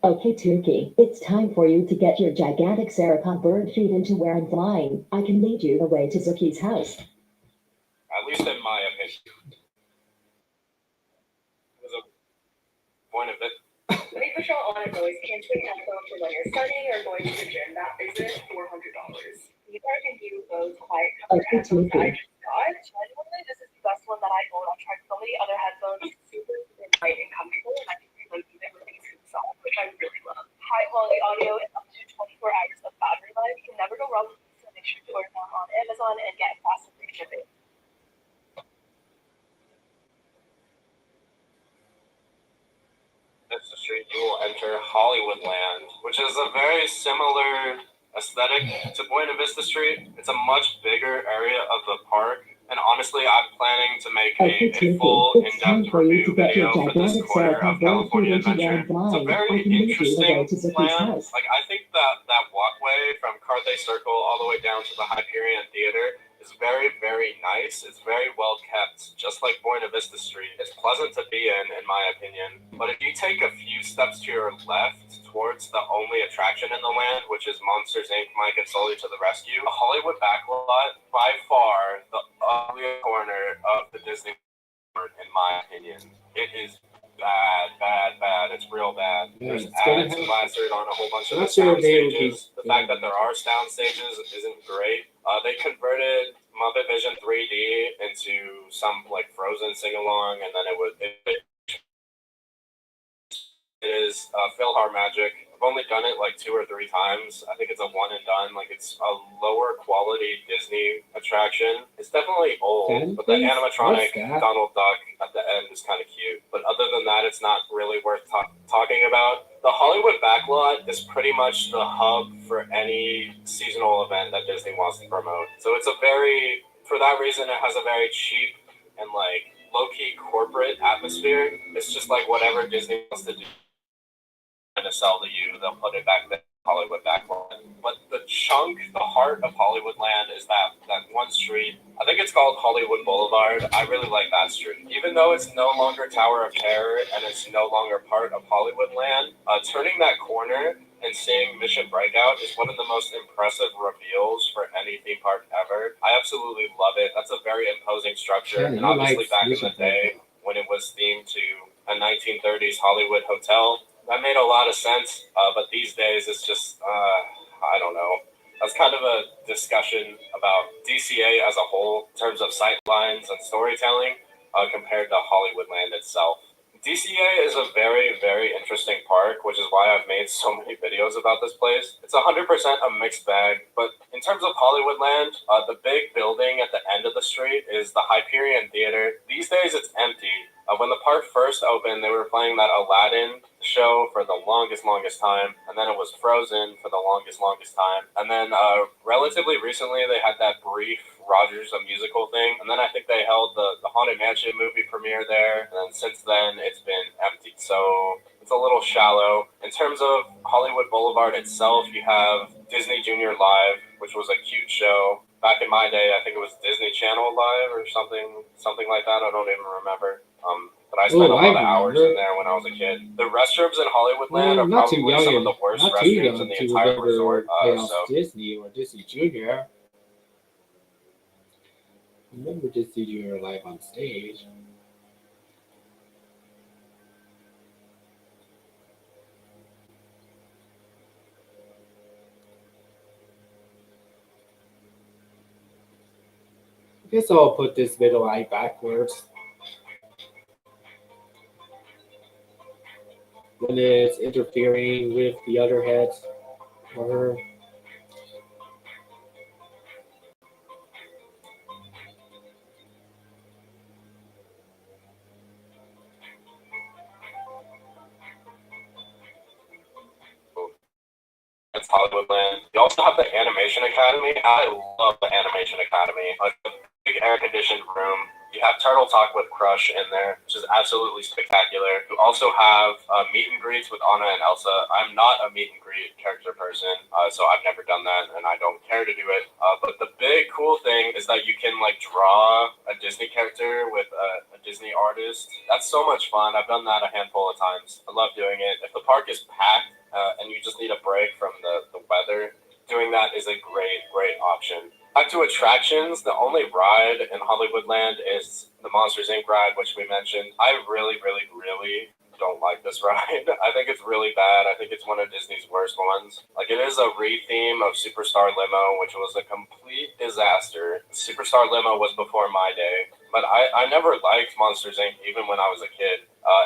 Okay, Tuki, it's time for you to get your gigantic Serapon bird feet into where I'm flying. I can lead you the way to Suki's house. At least in my opinion. There's a point of it. Make the show on a noise canceling headphone for when you're studying or going to the gym. That is it, $400. These are the new Bose quiet comfort Okay, headphones that I Tuki. just got. Genuinely, this is the best one that I own. I've tried so many other headphones, super light and comfortable, and I can reload even with these himself, which I really love. High quality audio and up to 24 hours of battery life. You can never go wrong with these, so make sure to order them on Amazon and get fast and free shipping. It's the street you will enter Hollywoodland, which is a very similar aesthetic to Buena Vista Street. It's a much bigger area of the park, and honestly, I'm planning to make Okay, a Tuki, full it's time in-depth for you to review get your video for this gigantic corner Serapon of bird feet California into where Adventure. I'm It's a flying. very I can lead you the way interesting to Suki's plan. house. Like, I think that walkway from Carthay Circle all the way down to the Hyperion Theater is very, very nice. It's very well kept, just like Buena Vista Street. It's pleasant to be in my opinion. But if you take a few steps to your left towards the only attraction in the land, which is Monsters Inc. Mike and Sully to the Rescue, the Hollywood backlot, by far the ugliest corner of the Disney World, in my opinion. It is bad, bad, bad. It's real bad. Yeah, There's it's gonna ads have- plastered on a whole bunch of the Not sure sound they will be- stages. The fact that there are sound stages isn't great. They converted Muppet Vision 3D into some like Frozen sing-along, and then it is Philhar Magic. I've only done it like 2 or 3 times. I think it's a one and done. Like, it's a lower quality Disney attraction. It's definitely old, Fan but the base? animatronic What's that? Donald Duck at the end is kind of cute. But other than that, it's not really worth talking about. The Hollywood backlot is pretty much the hub for any seasonal event that Disney wants to promote. So it's for that reason, it has a very cheap and like low-key corporate atmosphere. It's just like whatever Disney wants to do to sell to you, they'll put it back there. Hollywood backlot. But the chunk, the heart of Hollywoodland is that one street. I think it's called Hollywood Boulevard. I really like that street. Even though it's no longer Tower of Terror and it's no longer part of Hollywoodland, turning that corner and seeing Mission Breakout is one of the most impressive reveals for any theme park ever. I absolutely love it. That's a very imposing structure. Yeah, And you obviously like back in Mission the day when it was themed to a 1930s Hollywood hotel, that made a lot of sense, but these days it's just, I don't know. That's kind of a discussion about DCA as a whole in terms of sightlines and storytelling compared to Hollywoodland itself. DCA is a very, very interesting park, which is why I've made so many videos about this place. It's 100% a mixed bag, but in terms of Hollywoodland, the big building at the end of the street is the Hyperion Theater. These days it's empty. When the park first opened, they were playing that Aladdin show for the longest time, and then it was Frozen for the longest time, and then relatively recently they had that brief Rogers a Musical thing, and then I think they held the Haunted Mansion movie premiere there, and then since then it's been empty. So the It's a little shallow. In terms of Hollywood Boulevard itself, you have Disney Junior Live, which was a cute show. Back in my day, I think it was Disney Channel Live or something like that. I don't even remember. But I spent a lot of hours in there when I was a kid. The restrooms in Hollywoodland are not too probably young some of the worst not too restrooms young in the to entire remember resort. Chaos So Disney or Disney Junior. I remember Disney Junior live on stage. I guess I'll put this middle eye backwards. When it's interfering with the other head or it's Hollywoodland. You also have the Animation Academy. I love the Animation Academy. Like the big air-conditioned room. You have Turtle Talk with Crush in there, which is absolutely spectacular. You also have meet and greets with Anna and Elsa. I'm not a meet and greet character person, so I've never done that, and I don't care to do it. But the big cool thing is that you can like draw a Disney character with a Disney artist. That's so much fun. I've done that a handful of times. I love doing it. If the park is packed and you just need a break from the weather, doing that is a great option. Back to attractions, the only ride in Hollywoodland is the Monsters Inc. ride, which we mentioned. I really don't like this ride. I think it's really bad. I think it's one of Disney's worst ones. Like, it is a re-theme of Superstar Limo, which was a complete disaster. Superstar Limo was before my day, but I never liked Monsters Inc. even when I was a kid.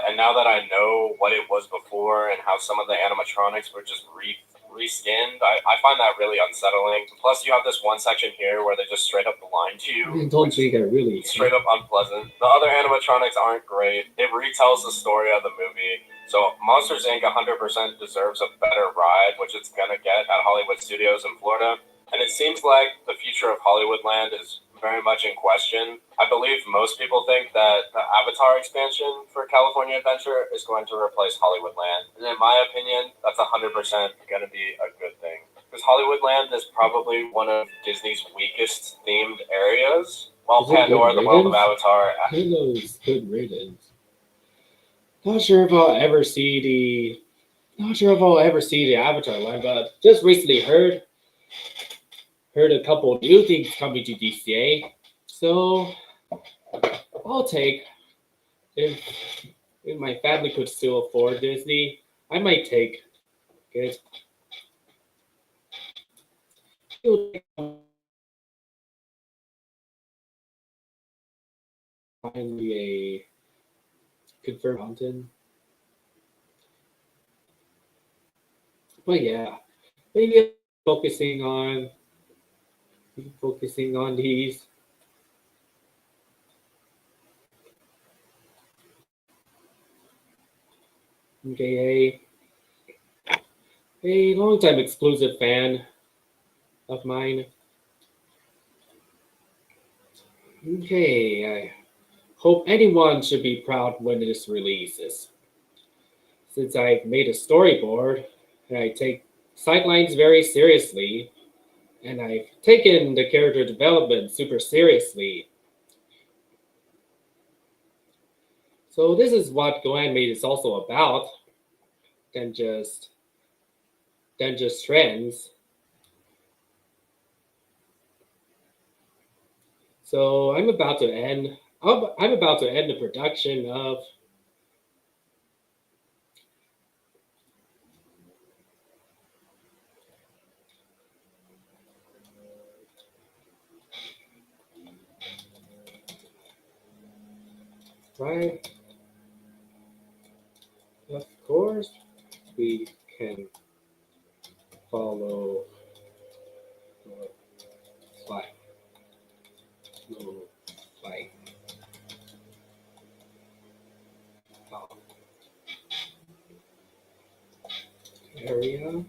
And now that I know what it was before and how some of the animatronics were just reskinned, I find that really unsettling. Plus, you have this one section here where they just straight up lie to you. I don't think they're really Straight up unpleasant. The other animatronics aren't great. It retells the story of the movie. So Monsters Inc. 100% deserves a better ride, which it's gonna get at Hollywood Studios in Florida. And it seems like the future of Hollywoodland is very much in question. I believe most people think that the Avatar expansion for California Adventure is going to replace Hollywoodland. And in my opinion, that's 100% going to be a good thing. Because Hollywoodland is probably one of Disney's weakest themed areas. While Is it Pandora, good the world of riddance? Avatar, Halo's good riddance. Not sure if I'll ever see the Avatar line, but just recently heard a couple new things coming to DCA. So I'll take if my family could still afford Disney, I might take it. Finally, a confirmed mountain. But yeah, maybe focusing on these. Okay, a longtime exclusive fan of mine. Okay, I hope anyone should be proud when this releases. Since I've made a storyboard and I take sidelines very seriously, and I've taken the character development super seriously. So this is what GoAnimate is also about, than just trends. So I'm about to end the production of right. Of course, we can follow slide. Slide. Area.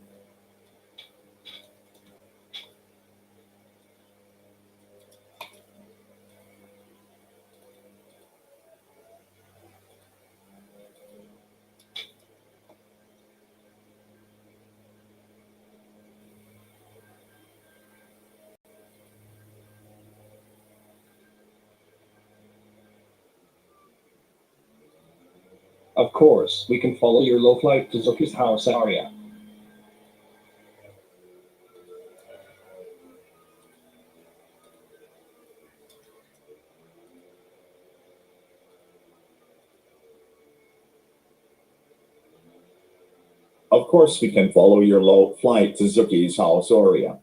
Of course, we can follow your low flight to Zuki's house area. Of course, we can follow your low flight to Zuki's house area.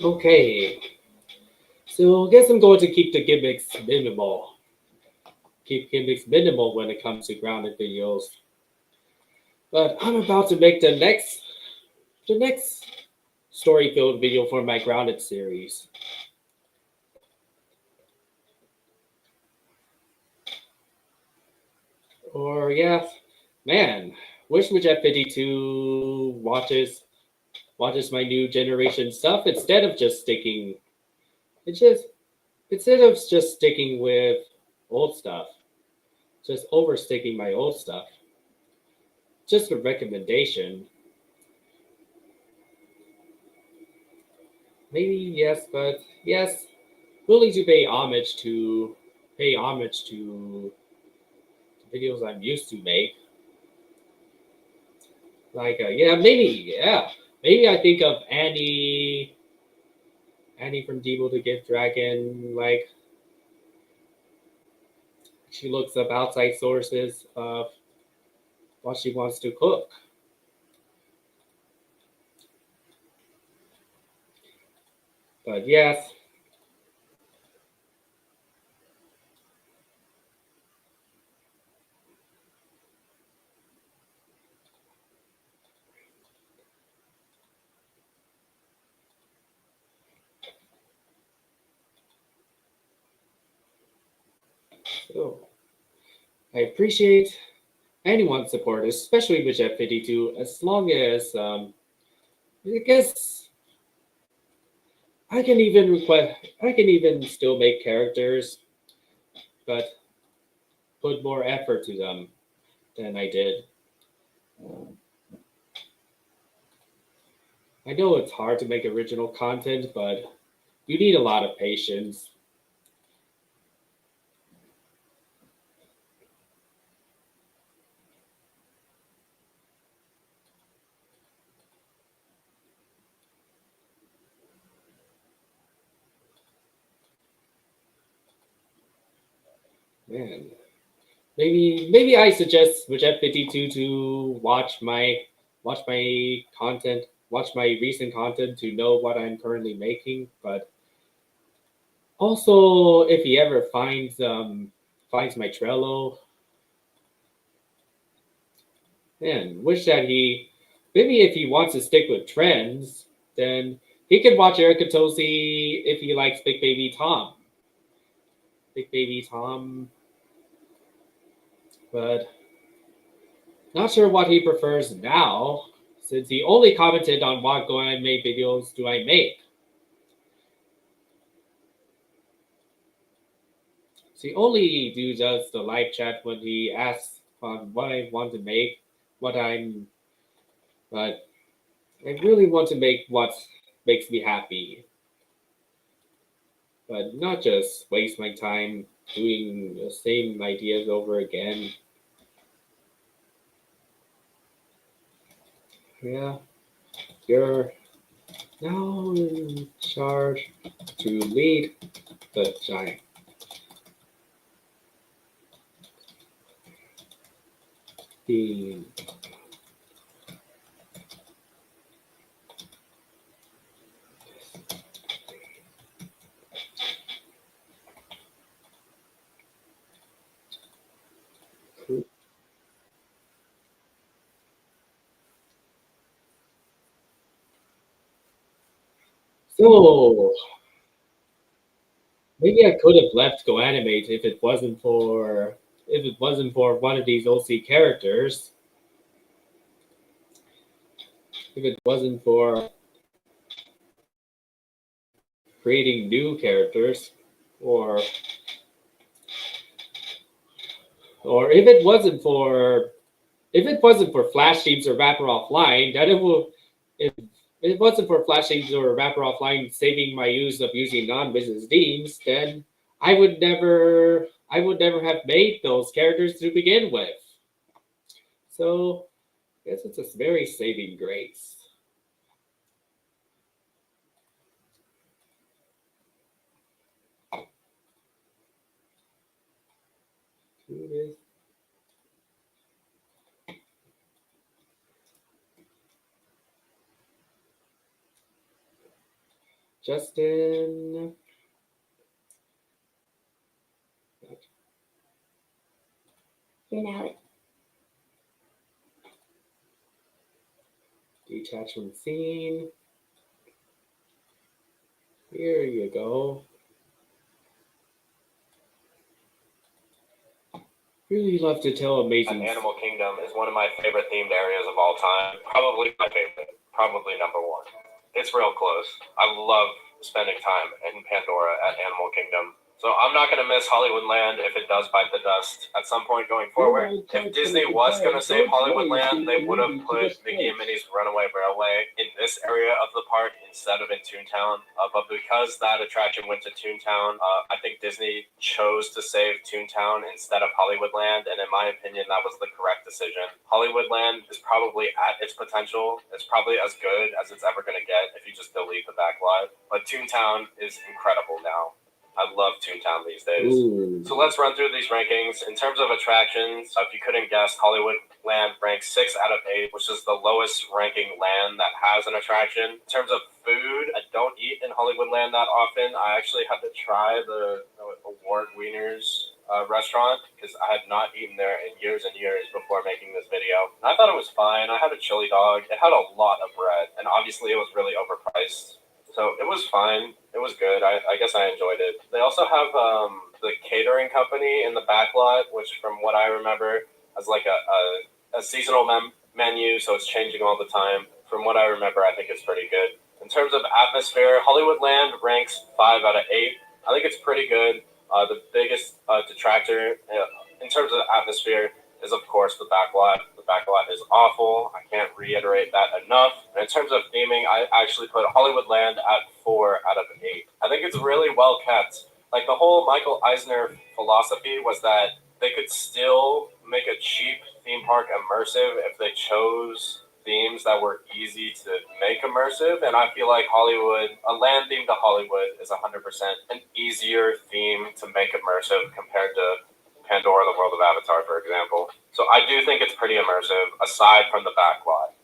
Okay, so I guess I'm going to keep the gimmicks minimal. Keep gimmicks minimal when it comes to grounded videos. But I'm about to make the next story-filled video for my grounded series. Or yeah, man, wish F52 watches my new generation stuff instead of just sticking with old stuff, just oversticking my old stuff. Just a recommendation. Maybe yes, but yes, willing to pay homage to videos I'm used to make. Like maybe I think of Annie from Devil to Gift Dragon. Like she looks up outside sources of what she wants to cook. But yes. So I appreciate anyone's support, especially with F52, as long as I guess I can even still make characters, but put more effort to them than I did. I know it's hard to make original content, but you need a lot of patience. Man, maybe I suggest with F52 to watch my content, watch my recent content to know what I'm currently making. But also, if he ever finds my Trello, man, wish that maybe if he wants to stick with trends, then he could watch Erica Tosi if he likes Big Baby Tom. Big Baby Tom. But not sure what he prefers now, since he only commented on what Go Anime videos do I make. So he only does the live chat when he asks on what I want to make. but I really want to make what makes me happy, but not just waste my time doing the same ideas over again. Yeah, you're now in charge to lead the giant team. So maybe I could have left Go Animate if it wasn't for one of these OC characters. If it wasn't for creating new characters, or if it wasn't for Flash Teams or Wrapper Offline, that it will if it wasn't for Flash Teams or Wrapper Offline saving my use of using non-business themes, then I would never have made those characters to begin with. So I guess it's a very saving grace. Do this. Justin. You're now Detachment scene. Here you go. Really love to tell amazing. Animal Kingdom is one of my favorite themed areas of all time. Probably my favorite. Probably number one. It's real close. I love spending time in Pandora at Animal Kingdom. So I'm not going to miss Hollywood Land if it does bite the dust at some point going forward. If Disney was going to save Hollywood Land, they would have put Mickey and Minnie's Runaway Railway in this area of the park instead of in Toontown. But because that attraction went to Toontown, I think Disney chose to save Toontown instead of Hollywood Land, and in my opinion, that was the correct decision. Hollywood Land is probably at its potential. It's probably as good as it's ever going to get if you just delete the backlot. But Toontown is incredible now. I love Toontown these days. Ooh. So let's run through these rankings. In terms of attractions, if you couldn't guess, Hollywood Land ranks 6 out of 8, which is the lowest ranking land that has an attraction. In terms of food, I don't eat in Hollywood Land that often. I actually had to try the Award Wieners restaurant because I had not eaten there in years and years before making this video. And I thought it was fine. I had a chili dog. It had a lot of bread, and obviously it was really overpriced. So it was fine. It was good. I guess I enjoyed it. They also have the catering company in the back lot, which from what I remember has like a seasonal menu, so it's changing all the time. From what I remember, I think it's pretty good. In terms of atmosphere, Hollywood Land ranks 5 out of 8. I think it's pretty good. The biggest detractor in terms of atmosphere is, of course, the backlot. The backlot is awful. I can't reiterate that enough. And in terms of theming, I actually put Hollywood Land at 4 out of 8. I think it's really well kept. Like, the whole Michael Eisner philosophy was that they could still make a cheap theme park immersive if they chose themes that were easy to make immersive. And I feel like Hollywood, a land theme to Hollywood, is 100% an easier theme to make immersive compared to Pandora, the World of Avatar, for example. So I do think it's pretty immersive, aside from the backlot.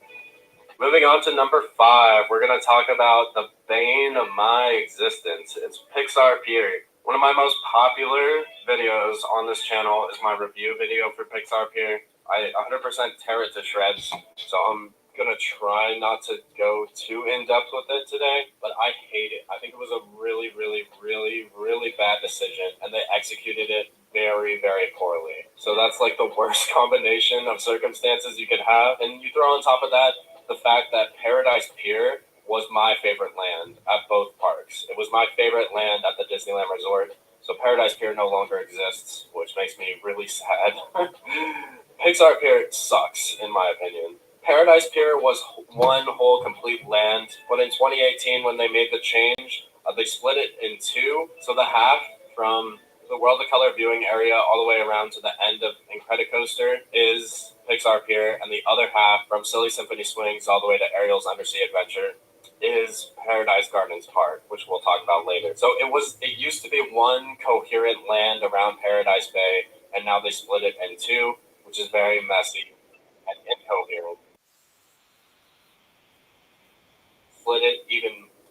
Moving on to number 5, we're going to talk about the bane of my existence. It's Pixar Pier. One of my most popular videos on this channel is my review video for Pixar Pier. I 100% tear it to shreds, so I'm going to try not to go too in-depth with it today, but I hate it. I think it was a really, really, really, really bad decision, and they executed it very, very poorly. So that's like the worst combination of circumstances you could have. And you throw on top of that the fact that Paradise Pier was my favorite land at both parks. It was my favorite land at the Disneyland Resort. So Paradise Pier no longer exists, which makes me really sad. Pixar Pier sucks, in my opinion. Paradise Pier was one whole complete land, but in 2018, when they made the change, they split it in two. So the half from the World of Color viewing area all the way around to the end of Incredicoaster is Pixar Pier, and the other half from Silly Symphony Swings all the way to Ariel's Undersea Adventure is Paradise Gardens Park, which we'll talk about later. So it used to be one coherent land around Paradise Bay, and now they split it in two, which is very messy and incoherent.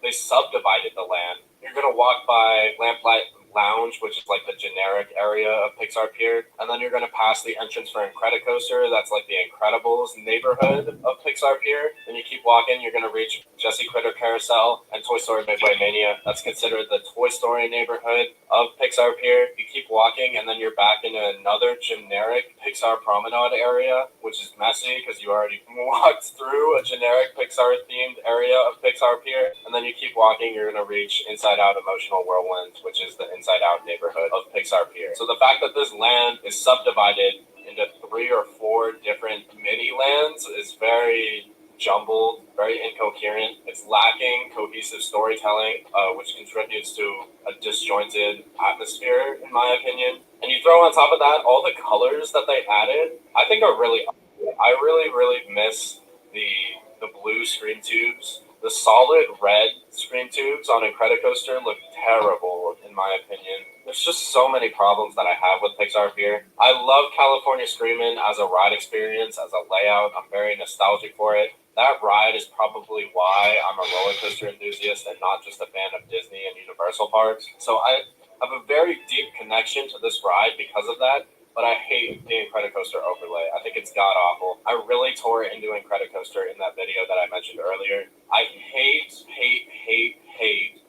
They subdivided the land. You're gonna walk by Lamplight Lounge, which is like the generic area of Pixar Pier, and then you're gonna pass the entrance for Incredicoaster. That's like the Incredibles neighborhood of Pixar Pier. Then you keep walking, you're gonna reach Jessie Critter Carousel and Toy Story Midway Mania. That's considered the Toy Story neighborhood of Pixar Pier. You keep walking, and then you're back into another generic Pixar Promenade area, which is messy because you already walked through a generic Pixar-themed area of Pixar Pier. And then you keep walking, you're going to reach Inside Out Emotional Whirlwind, which is the Inside Out neighborhood of Pixar Pier. So the fact that this land is subdivided into 3 or 4 different mini lands is very jumbled, very incoherent. It's lacking cohesive storytelling, which contributes to a disjointed atmosphere, in my opinion. And you throw on top of that all the colors that they added, I think are really ugly. I really miss the blue screen tubes. The solid red screen tubes on Incredicoaster look terrible, in my opinion. There's just so many problems that I have with Pixar Pier. I love California Screamin' as a ride experience, as a layout. I'm very nostalgic for it. That ride is probably why I'm a roller coaster enthusiast and not just a fan of Disney and Universal parks. So I have a very deep connection to this ride because of that. But I hate the Incredicoaster overlay. I think it's god-awful. I really tore into Incredicoaster in that video that I mentioned earlier. I hate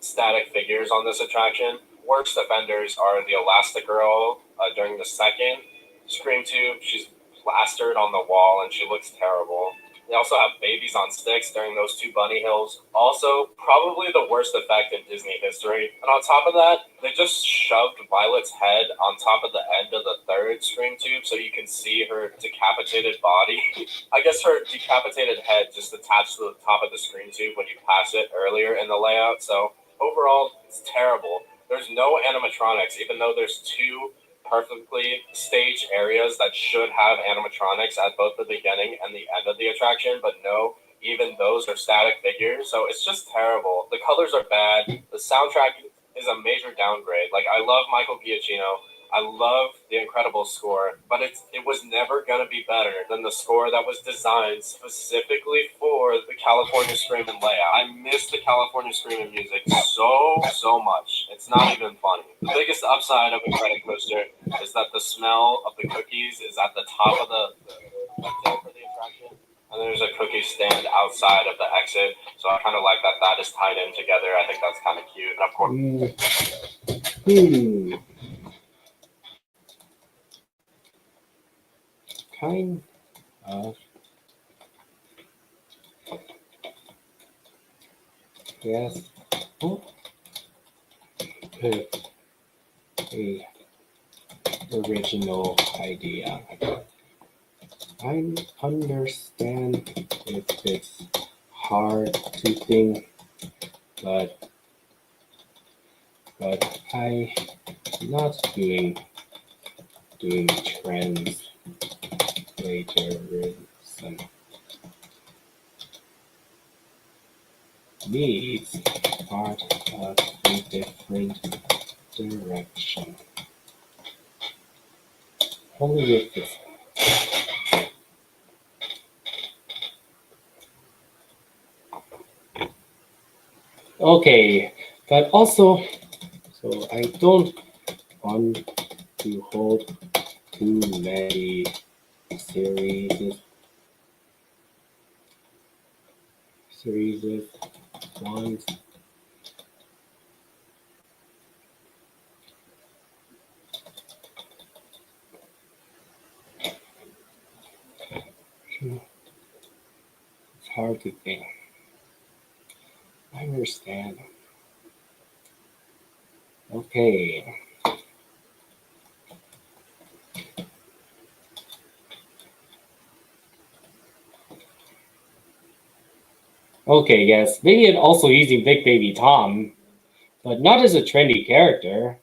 static figures on this attraction. Worst offenders are the Elastigirl during the second Scream Tube. She's plastered on the wall and she looks terrible. They also have babies on sticks during those 2 bunny hills. Also, probably the worst effect in Disney history. And on top of that, they just shoved Violet's head on top of the end of the 3rd Scream Tube so you can see her decapitated body. I guess her decapitated head just attached to the top of the Scream Tube when you pass it earlier in the layout. So overall, it's terrible. There's no animatronics, even though there's 2 perfectly staged areas that should have animatronics at both the beginning and the end of the attraction, but no, even those are static figures, so it's just terrible. The colors are bad. The soundtrack is a major downgrade. Like, I love Michael Giacchino. I love the incredible score, but it was never going to be better than the score that was designed specifically for the California Screamin' layout. I miss the California Screamin' music so much. It's not even funny. The biggest upside of Incredicoaster is that the smell of the cookies is at the top of the exit for the attraction. And there's a cookie stand outside of the exit, so I kind of like that is tied in together. I think that's kind of cute. And of course, Kind of. Yes. Oh. A original idea. I understand if it's hard to think, but I'm not doing trends. Plagiarism needs part of a different direction. Only with this. Okay, but also, so I don't want to hold too many series ones. It's hard to think. I understand. Okay. Okay, yes, maybe and also using Big Baby Tom, but not as a trendy character.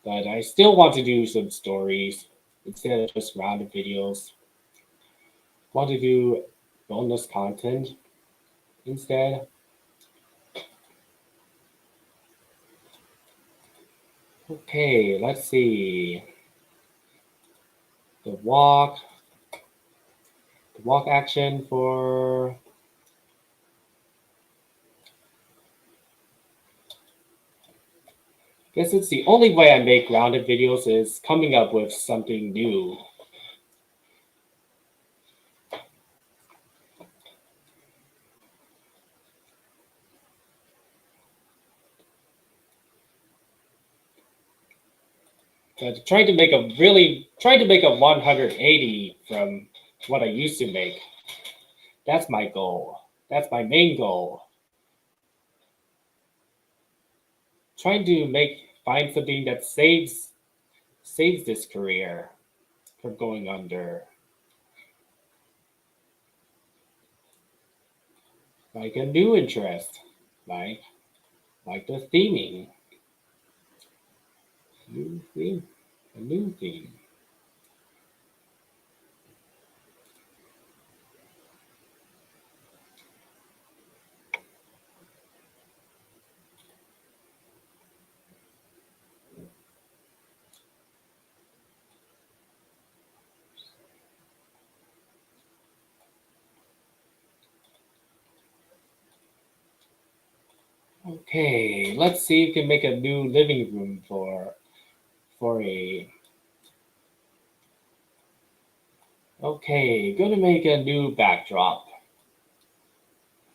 But I still want to do some stories instead of just random videos. Want to do bonus content instead. Okay, let's see. The walk action for guess it's the only way I make rounded videos is coming up with something new. But trying to make a 180 from what I used to make. That's my goal. That's my main goal. Trying to find something that saves this career from going under. Like a new interest, like the theming. A new theme. Okay, let's see if we can make a new living room for a. Okay, gonna make a new backdrop.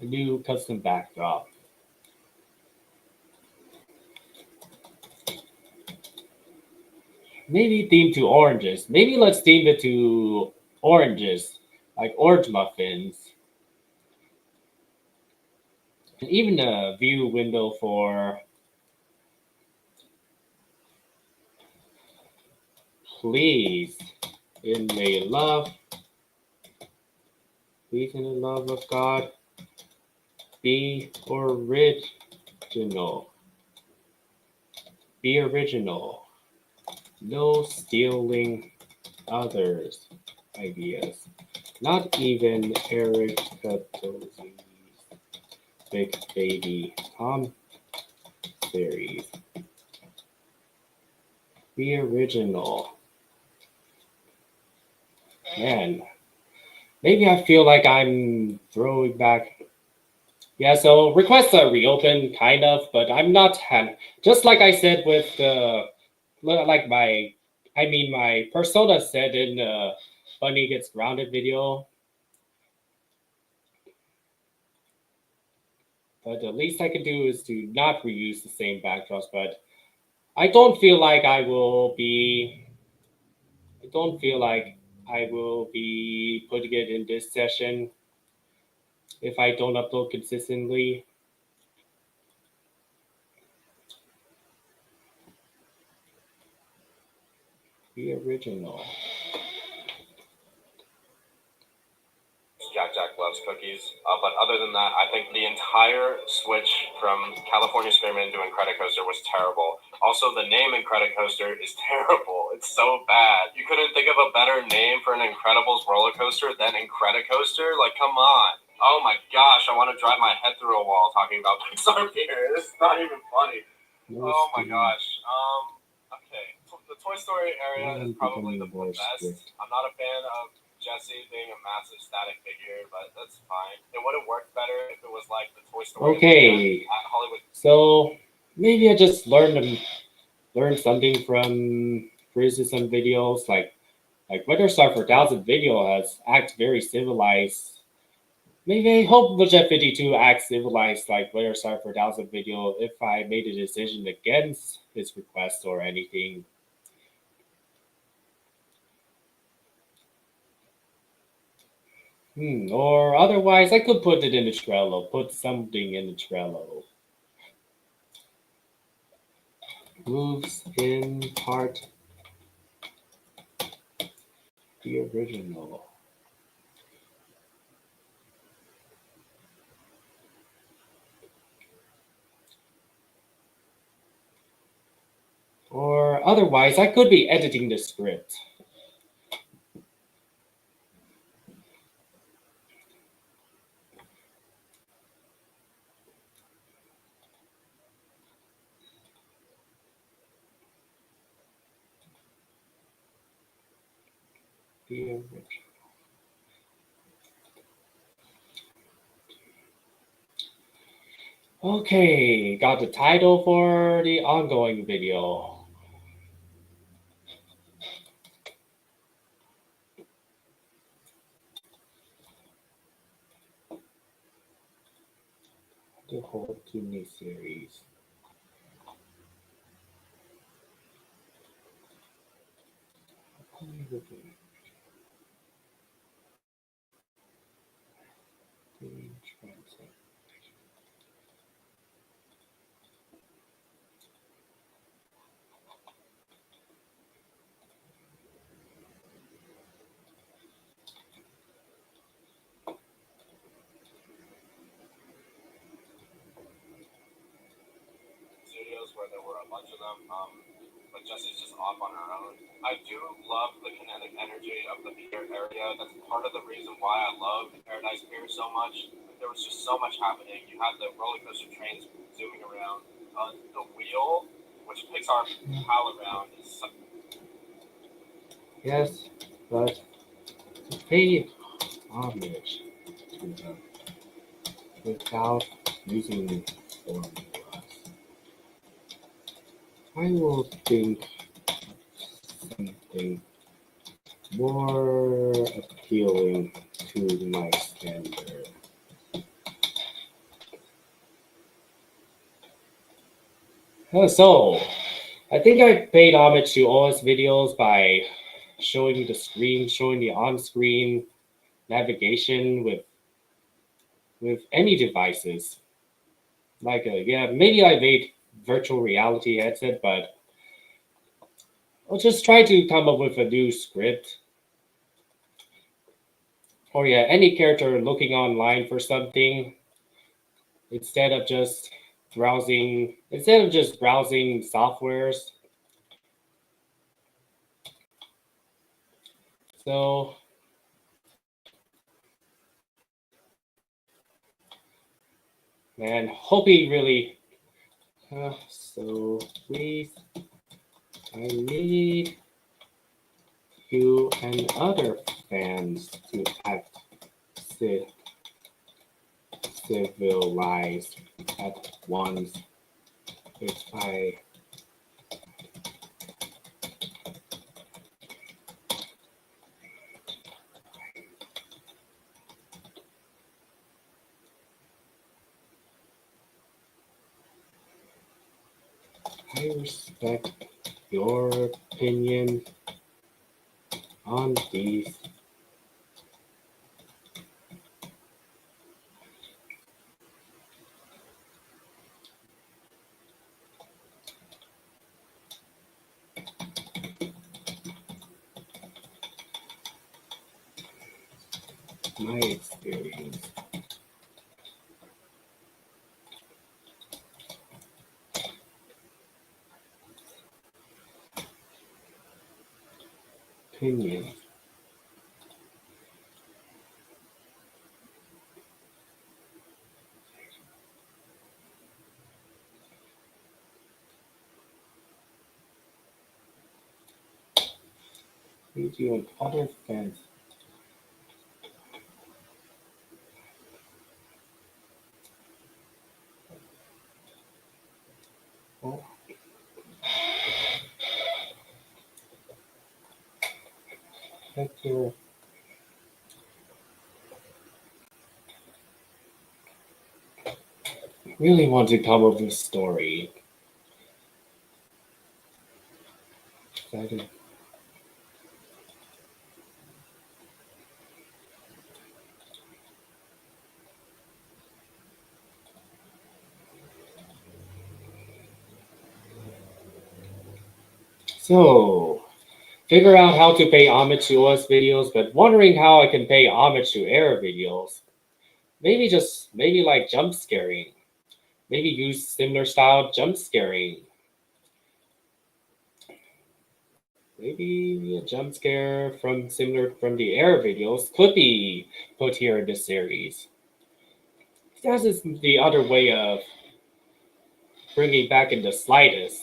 A new custom backdrop. Maybe theme to oranges. Maybe let's theme it to oranges, like orange muffins. And even a view window for please in the love of God, be original. Be original. No stealing others' ideas. Not even Eric Catozi's Big Baby Tom series. Be original. Man, maybe I feel like I'm throwing back. Yeah, so requests are reopened, kind of, but I'm not. Just like I said with like my persona said in Bunny Gets Grounded video. But the least I can do is to not reuse the same backdrops. But I don't feel like I will be. I don't feel like I will be putting it in this session if I don't upload consistently. Be original. Jack loves cookies. But other than that, I think the entire switch from California Spearmint to Incredicoaster was terrible. Also, the name Incredicoaster is terrible. It's so bad. You couldn't think of a better name for an Incredibles roller coaster than Incredicoaster? Like, come on. Oh my gosh, I want to drive my head through a wall talking about Pixar beer. This is not even funny. Oh my gosh. Okay. The Toy Story area is probably the best. I'm not a fan of Jesse being a massive static figure, but that's fine. It would have worked better if it was like the Toy Story Okay, at Hollywood. so maybe I just learned something from criticism videos, like Weather Star 4000 video has act very civilized. Maybe I hope Legit 52 acts civilized like Weather Star 4000 video if I made a decision against his request or anything. Or otherwise, I could put it in the Trello. Put something in the Trello. Moves in part. The original. otherwise, I could be editing the script. The original. Okay, got the title for the ongoing video. The whole Tuki-Harry series. Studios where there were a bunch of them, but Jessie's just off on her own. I do love the kinetic energy of the pier area. That's part of the reason why I love Paradise Pier so much. There was just so much happening. You had the roller coaster trains zooming around. The wheel, which picks our pal around, is so... Yes, but to pay homage to them without using formulas, I will think something more appealing to my standard. So, I think I paid homage to OS videos by showing the screen, showing the on-screen navigation with any devices. Like, yeah, maybe I made virtual reality headset, but I'll just try to come up with a new script. Or yeah, any character looking online for something instead of just browsing softwares. So man, hope he really so please, I need you and other fans to act civilized at once. If I respect your opinion on these. My experience. Opinion. You and other fans. Oh. Thank you. Really want to come up with a story. So, figure out how to pay homage to OS videos, but wondering how I can pay homage to Air videos. Maybe like jump scaring. Maybe use similar style jump scaring. Maybe a jump scare from similar from the air videos could be put here in this series. That is the other way of bringing back in the slightest.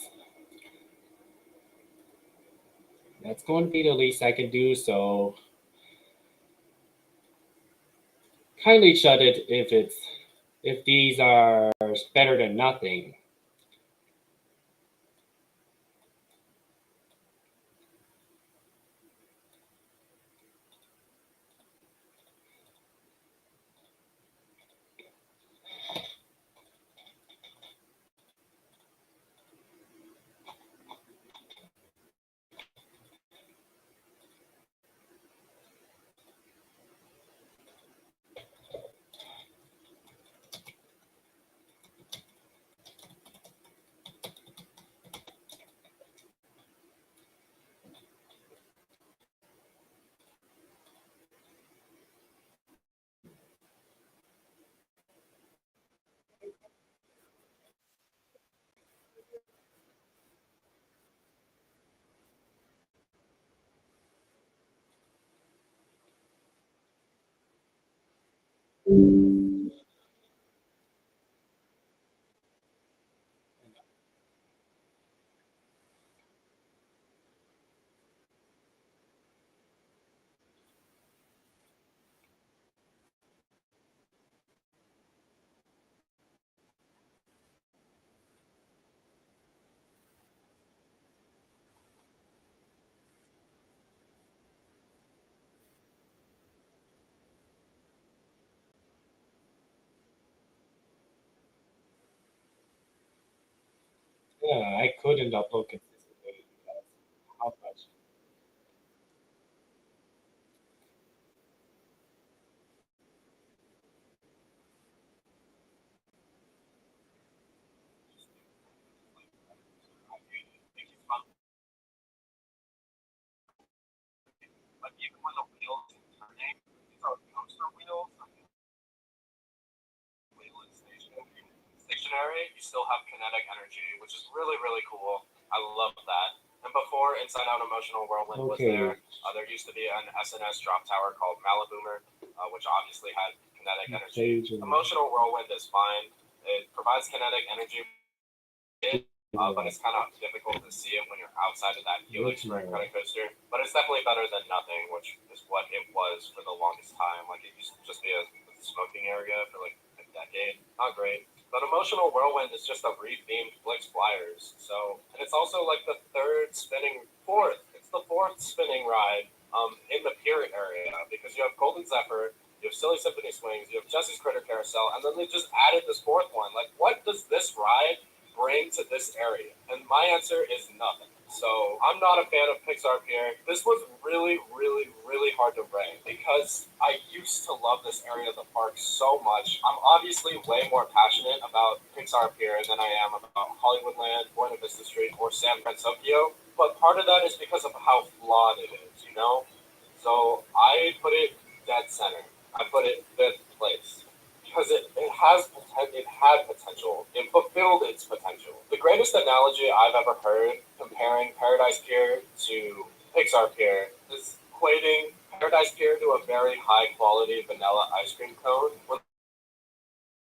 That's going to be the least I can do, so kindly shut it if these are better than nothing. Yeah, I couldn't upload consistently because how much? But even when the wheels are turning, these are coaster wheels. Wheel is stationary, you still have kinetic energy, which is really, really cool. I love that. And before Inside Out Emotional Whirlwind was there, there used to be an SNS drop tower called Maliboomer, which obviously had kinetic energy. Emotional Whirlwind is fine. It provides kinetic energy, but it's kind of difficult to see it when you're outside of that Helix Sprint credit coaster. But it's definitely better than nothing, which is what it was for the longest time. Like, it used to just be a smoking area for like a decade. Not great. But Emotional Whirlwind is just a rethemed Flix Flyers. So, and it's also like the fourth. It's the fourth spinning ride in the pier area, because you have Golden Zephyr, you have Silly Symphony Swings, you have Jesse's Critter Carousel, and then they just added this fourth one. Like, what does this ride bring to this area? And my answer is nothing. So I'm not a fan of Pixar Pier. This was really, really, really hard to rank because I used to love this area of the park so much. I'm obviously way more passionate about Pixar Pier than I am about Hollywoodland, Buena Vista Street, or San Francisco. But part of that is because of how flawed it is, you know? So I put it dead center. I put it fifth place because it had potential. It fulfilled its potential. The greatest analogy I've ever heard comparing Paradise Pier to Pixar Pier is equating Paradise Pier to a very high quality vanilla ice cream cone. When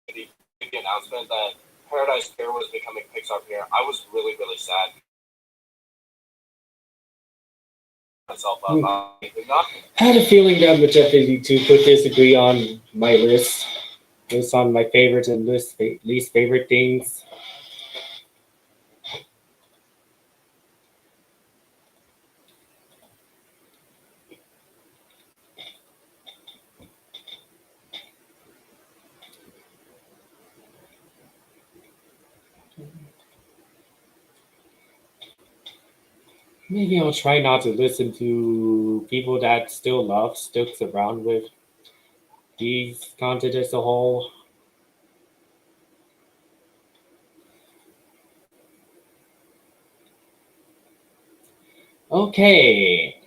the announcement that Paradise Pier was becoming Pixar Pier, I was really, really sad. Myself up. I had a feeling that Majestic 2 could disagree on my list. It's on my favorites and least favorite things. Maybe I'll try not to listen to people that sticks around with these content as a whole. Okay.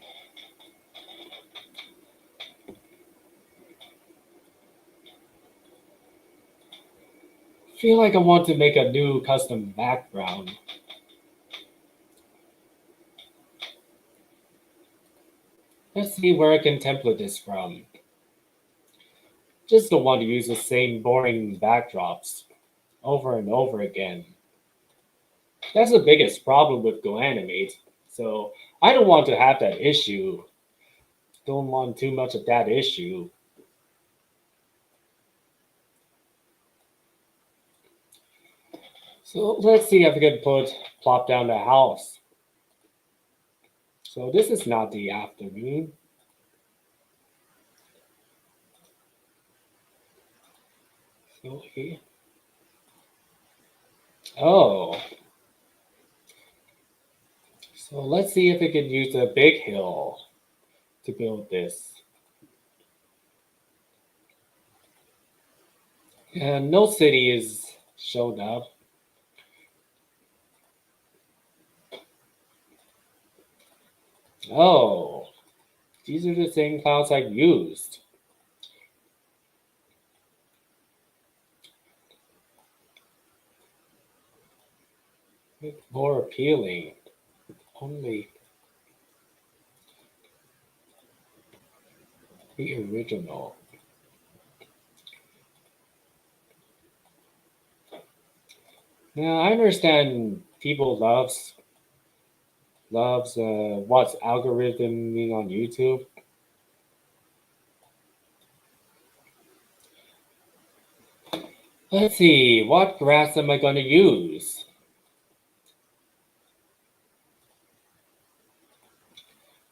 Feel like I want to make a new custom background. Let's see where I can template this from. Just don't want to use the same boring backdrops over and over again. That's the biggest problem with GoAnimate. So I don't want to have that issue. Don't want too much of that issue. So let's see if I can plop down the house. So this is not the afternoon. So here. Oh. So let's see if we can use a big hill to build this. And no city is shown up. Oh, these are the same clouds I've used. More appealing. Only the original. Now I understand people loves what's algorithming on YouTube. Let's see, what grass am I going to use?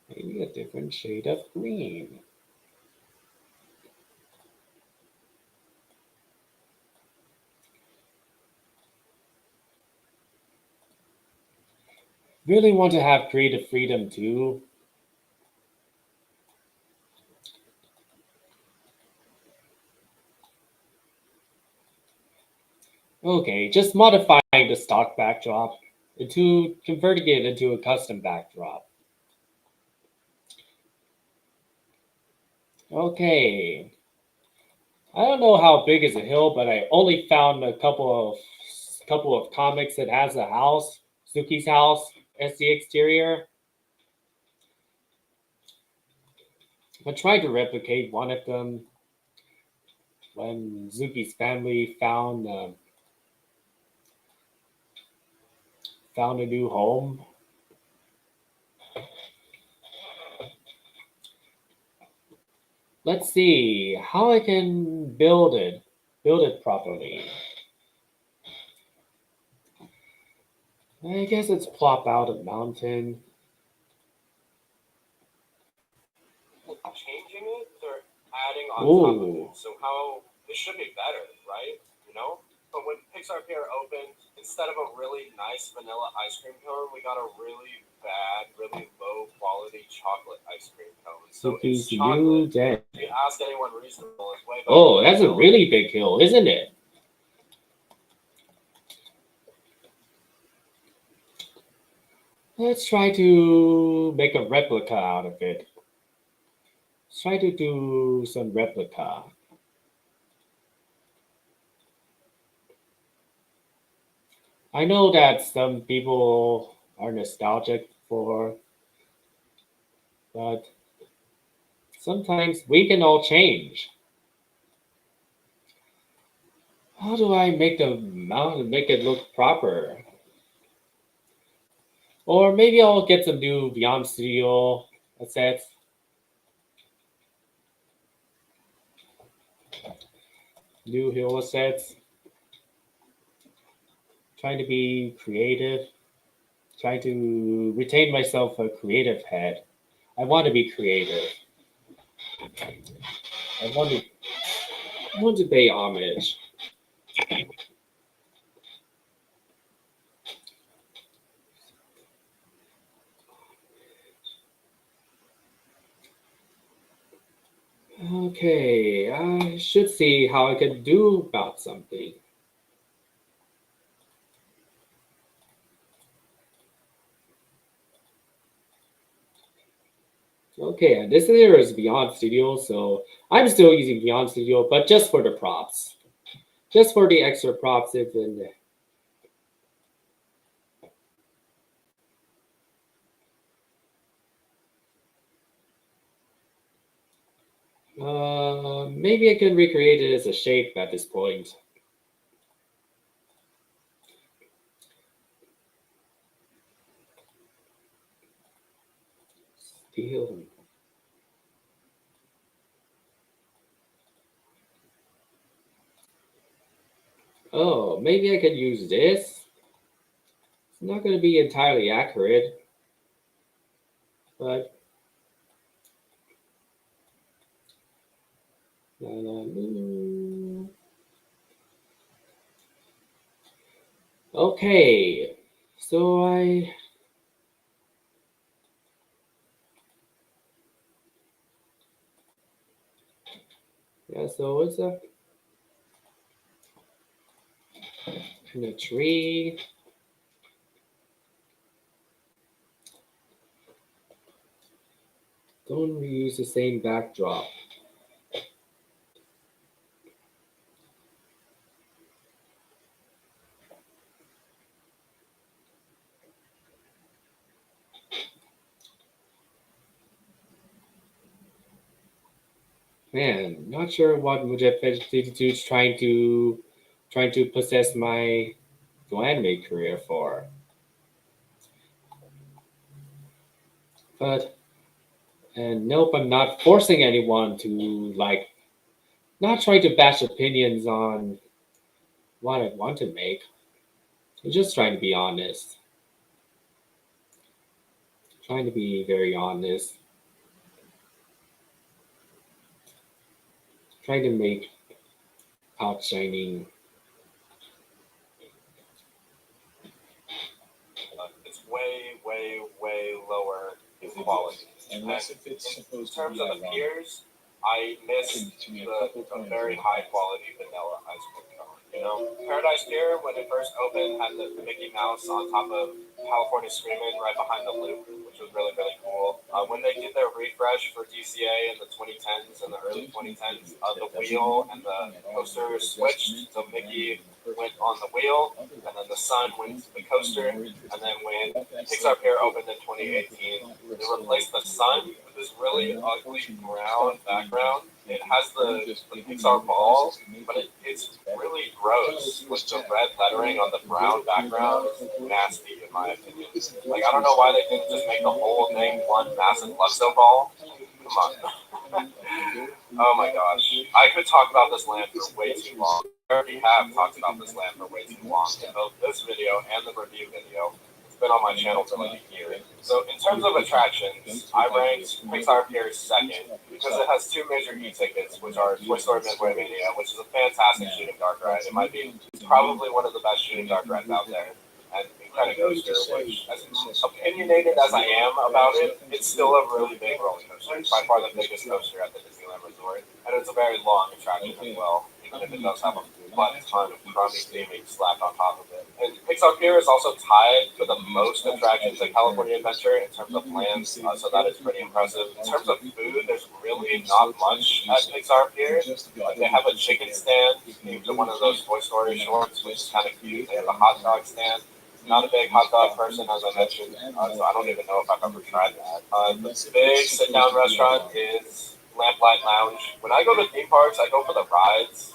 Maybe a different shade of green. Really want to have creative freedom too. Okay, just modifying the stock backdrop into converting it into a custom backdrop. Okay. I don't know how big is a hill, but I only found a couple of comics that has a house, Suki's house, as the exterior. I tried to replicate one of them when Zuki's family found a new home. Let's see how I can build it properly. I guess it's plop out a mountain. Changing it or adding on top of Ooh. it. So how this should be better, right? You know? But when Pixar Pier opened, instead of a really nice vanilla ice cream cone, we got a really bad, really low quality chocolate ice cream cone. So it's Suki's new chocolate. day. If you ask anyone reasonable, it's way better. Oh, that's a really big hill, isn't it? Let's try to make a replica out of it. Let's try to do some replica. I know that some people are nostalgic for, but sometimes we can all change. How do I make the mountain make it look proper? Or maybe I'll get some new Beyond Studio assets. New hill assets. Trying to be creative. Trying to retain myself a creative head. I want to be creative. I want to pay homage. Okay, I should see how I can do about something. Okay, and this here is Beyond Studio, so I'm still using Beyond Studio, but just for the props. Just for the extra props if in there. Maybe I can recreate it as a shape at this point. Steel. Oh, maybe I could use this. It's not going to be entirely accurate, but okay. So so it's a in a tree. Don't reuse the same backdrop. Man, not sure what Mujib is trying to possess my anime career for. But and nope, I'm not forcing anyone to like not trying to bash opinions on what I want to make. I'm just trying to be honest. Trying to be very honest. Trying to make outshining. It's way lower in quality. Unless if it's In supposed to terms be of the ironic. peers, I miss To me, a the couple times very in high quality vanilla ice cream cone. You know, Paradise Pier when it first opened had the Mickey Mouse on top of California Screaming right behind the loop, which was really cool. When they did their refresh for DCA in the 2010s and the early 2010s, the wheel and the coaster switched, so Mickey went on the wheel, and then the sun went to the coaster, and then when Pixar Pier opened in 2018, they replaced the sun with this really ugly brown background. It has the Pixar ball, but it's really gross with the red lettering on the brown background. It's nasty in my opinion. Like I don't know why they didn't just make the whole thing one massive Luxo ball. Come on. Oh my gosh. I could talk about this land for way too long. I already have talked about this land for way too long in both this video and the review video. It's been on my channel for like a year. So in terms of attractions, I ranked Pixar Pier second because it has two major e-tickets, which are Toy Story Midway Mania, which is a fantastic shooting dark ride. It might be probably one of the best shooting dark rides out there. And Incredicoaster, which, as opinionated as I am about it, it's still a really big roller coaster. It's by far the biggest coaster at the Disneyland Resort, and it's a very long attraction as well, even if it does have a ton of crummy theming slapped on top of it. And Pixar Pier is also tied for the most attractions at California Adventure in terms of lands, so that is pretty impressive. In terms of food, there's really not much at Pixar Pier. Like they have a chicken stand themed to one of those Toy Story shorts, which is kind of cute. They have a hot dog stand. Not a big hot dog person, as I mentioned, so I don't even know if I've ever tried that. The big sit-down restaurant is Lamplight Lounge. When I go to theme parks, I go for the rides.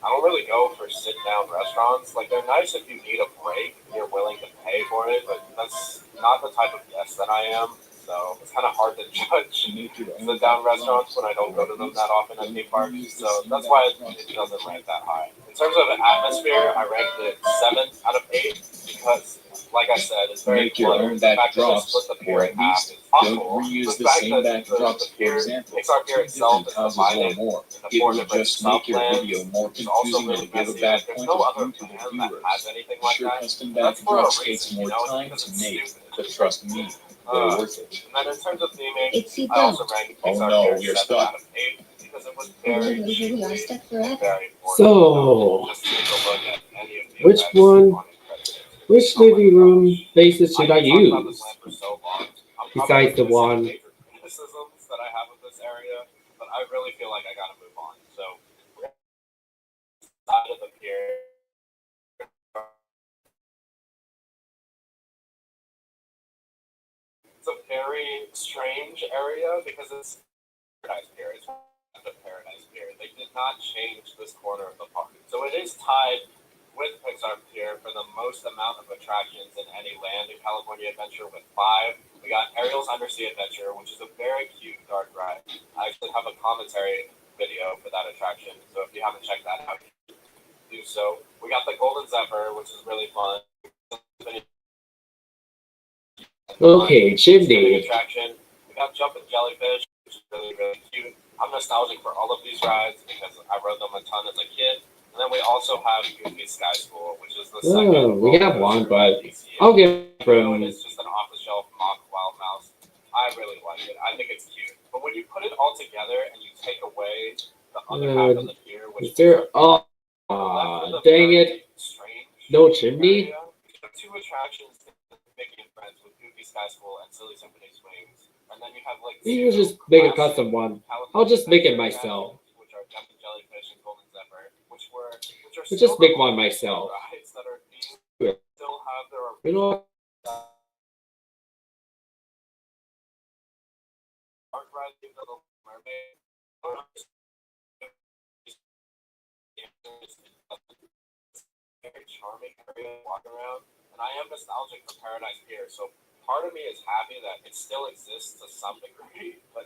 I don't really go for sit-down restaurants. Like, they're nice if you need a break and you're willing to pay for it, but that's not the type of guest that I am. So it's kind of hard to judge sit-down restaurants when I don't go to them that often at theme parks. So that's why it doesn't rank that high. In terms of atmosphere, I ranked it 7 out of 8 because, like I said, it's very cluttered. The fact that they split the pier in half is awful. Reuse The the fact same that backdrops, the pier, for example. Pixar Pier itself is divided more. into 4 different Just make your sub-lands, video more which is also confusing really and give a messy. bad Like, there's point no of other view to the land that viewers. has anything like Sure, that. custom That's for a backdrops takes reason, you more know? It's time because to it's make, stupid. but trust me, they're worth it. And then in terms of theming, It's I also seatbelt. ranked Oh Pixar no, Pier you're 7 stuck. out of 8 because it was very cheaply I'm stuck and forever. very affordable. So, Just take a look at any of the which effects one, on Incredicoaster. which Oh my living room gosh. faces should I could talk about this use land for so long. I'm besides the probably missing one? major criticisms that I have of this area, but I really feel like I gotta move on. So we're side of the pier. It's a very strange area because it's Paradise Pier. It's at the cannot change this corner of the park. So it is tied with Pixar Pier for the most amount of attractions in any land in California Adventure with 5. We got Ariel's Undersea Adventure, which is a very cute dark ride. I actually have a commentary video for that attraction, so if you haven't checked that out, do so. We got the Golden Zephyr, which is really fun. Okay, Chimney. Attraction. We got Jumpin' Jellyfish, which is really, really cute. I'm nostalgic for all of these rides because I rode them a ton as a kid. And then we also have Goofy Sky School, which is the second. Oh, we have one, but I'll give it from. It's just an off-the-shelf mock Wild Mouse. I really like it. I think it's cute. But when you put it all together and you take away the other half of the pier, which is there? Oh, dang it! No chimney. Two attractions, Mickey and Friends with Goofy Sky School and Silly Symphony Swings, and then you have like. You just make a custom one. I'll just make it myself. Which are Jumpin' Jellyfish and Golden Zephyr, which are just make one myself. Rides that are still have their You know. Dark Ride, The Little Mermaid. Very charming area to walk around, and I am nostalgic for Paradise Pier, so part of me is happy that it still exists to some degree, but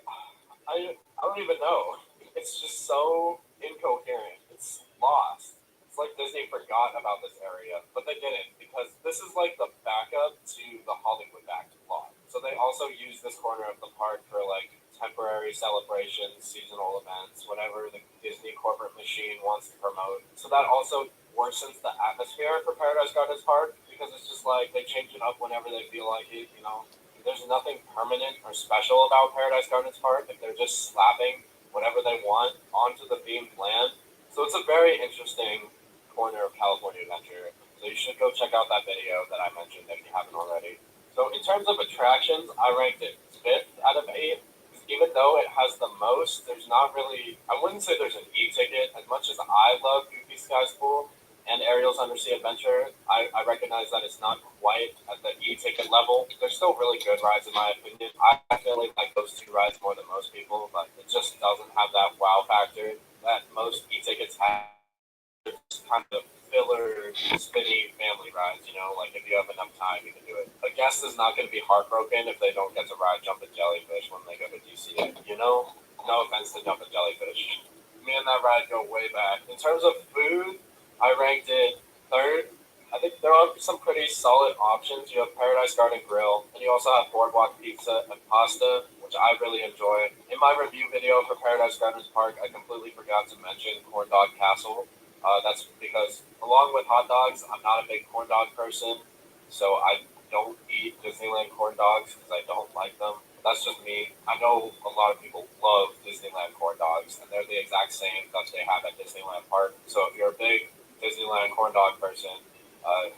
I don't even know. It's just so incoherent. It's lost. It's like Disney forgot about this area, but they didn't, because this is like the backup to the Hollywood backlot. So they also use this corner of the park for like temporary celebrations, seasonal events, whatever the Disney corporate machine wants to promote. So that also worsens the atmosphere for Paradise Gardens Park, because it's just like they change it up whenever they feel like it, you know. There's nothing permanent or special about Paradise Gardens Park if they're just slapping whatever they want onto the themed land. So it's a very interesting corner of California Adventure. So you should go check out that video that I mentioned if you haven't already. So in terms of attractions, I ranked it 5th out of 8. Even though it has the most, there's not really, I wouldn't say there's an e-ticket. As much as I love Goofy Sky School and Ariel's Undersea Adventure, I recognize that it's not quite at the e-ticket level. They're still really good rides in my opinion. I feel like those two rides more than most people, but it just doesn't have that wow factor that most e-tickets have. It's kind of filler, spinny family rides, you know, like if you have enough time, you can do it. A guest is not going to be heartbroken if they don't get to ride Jumpin' Jellyfish when they go to DCA, you know? No offense to Jumpin' Jellyfish. Me and that ride go way back. In terms of food, I ranked it 3rd. I think there are some pretty solid options. You have Paradise Garden Grill, and you also have Boardwalk Pizza and Pasta, which I really enjoy. In my review video for Paradise Gardens Park, I completely forgot to mention Corn Dog Castle. That's because, along with hot dogs, I'm not a big corn dog person, so I don't eat Disneyland corn dogs because I don't like them. That's just me. I know a lot of people love Disneyland corn dogs, and they're the exact same that they have at Disneyland Park. So if you're a big Disneyland corn dog person,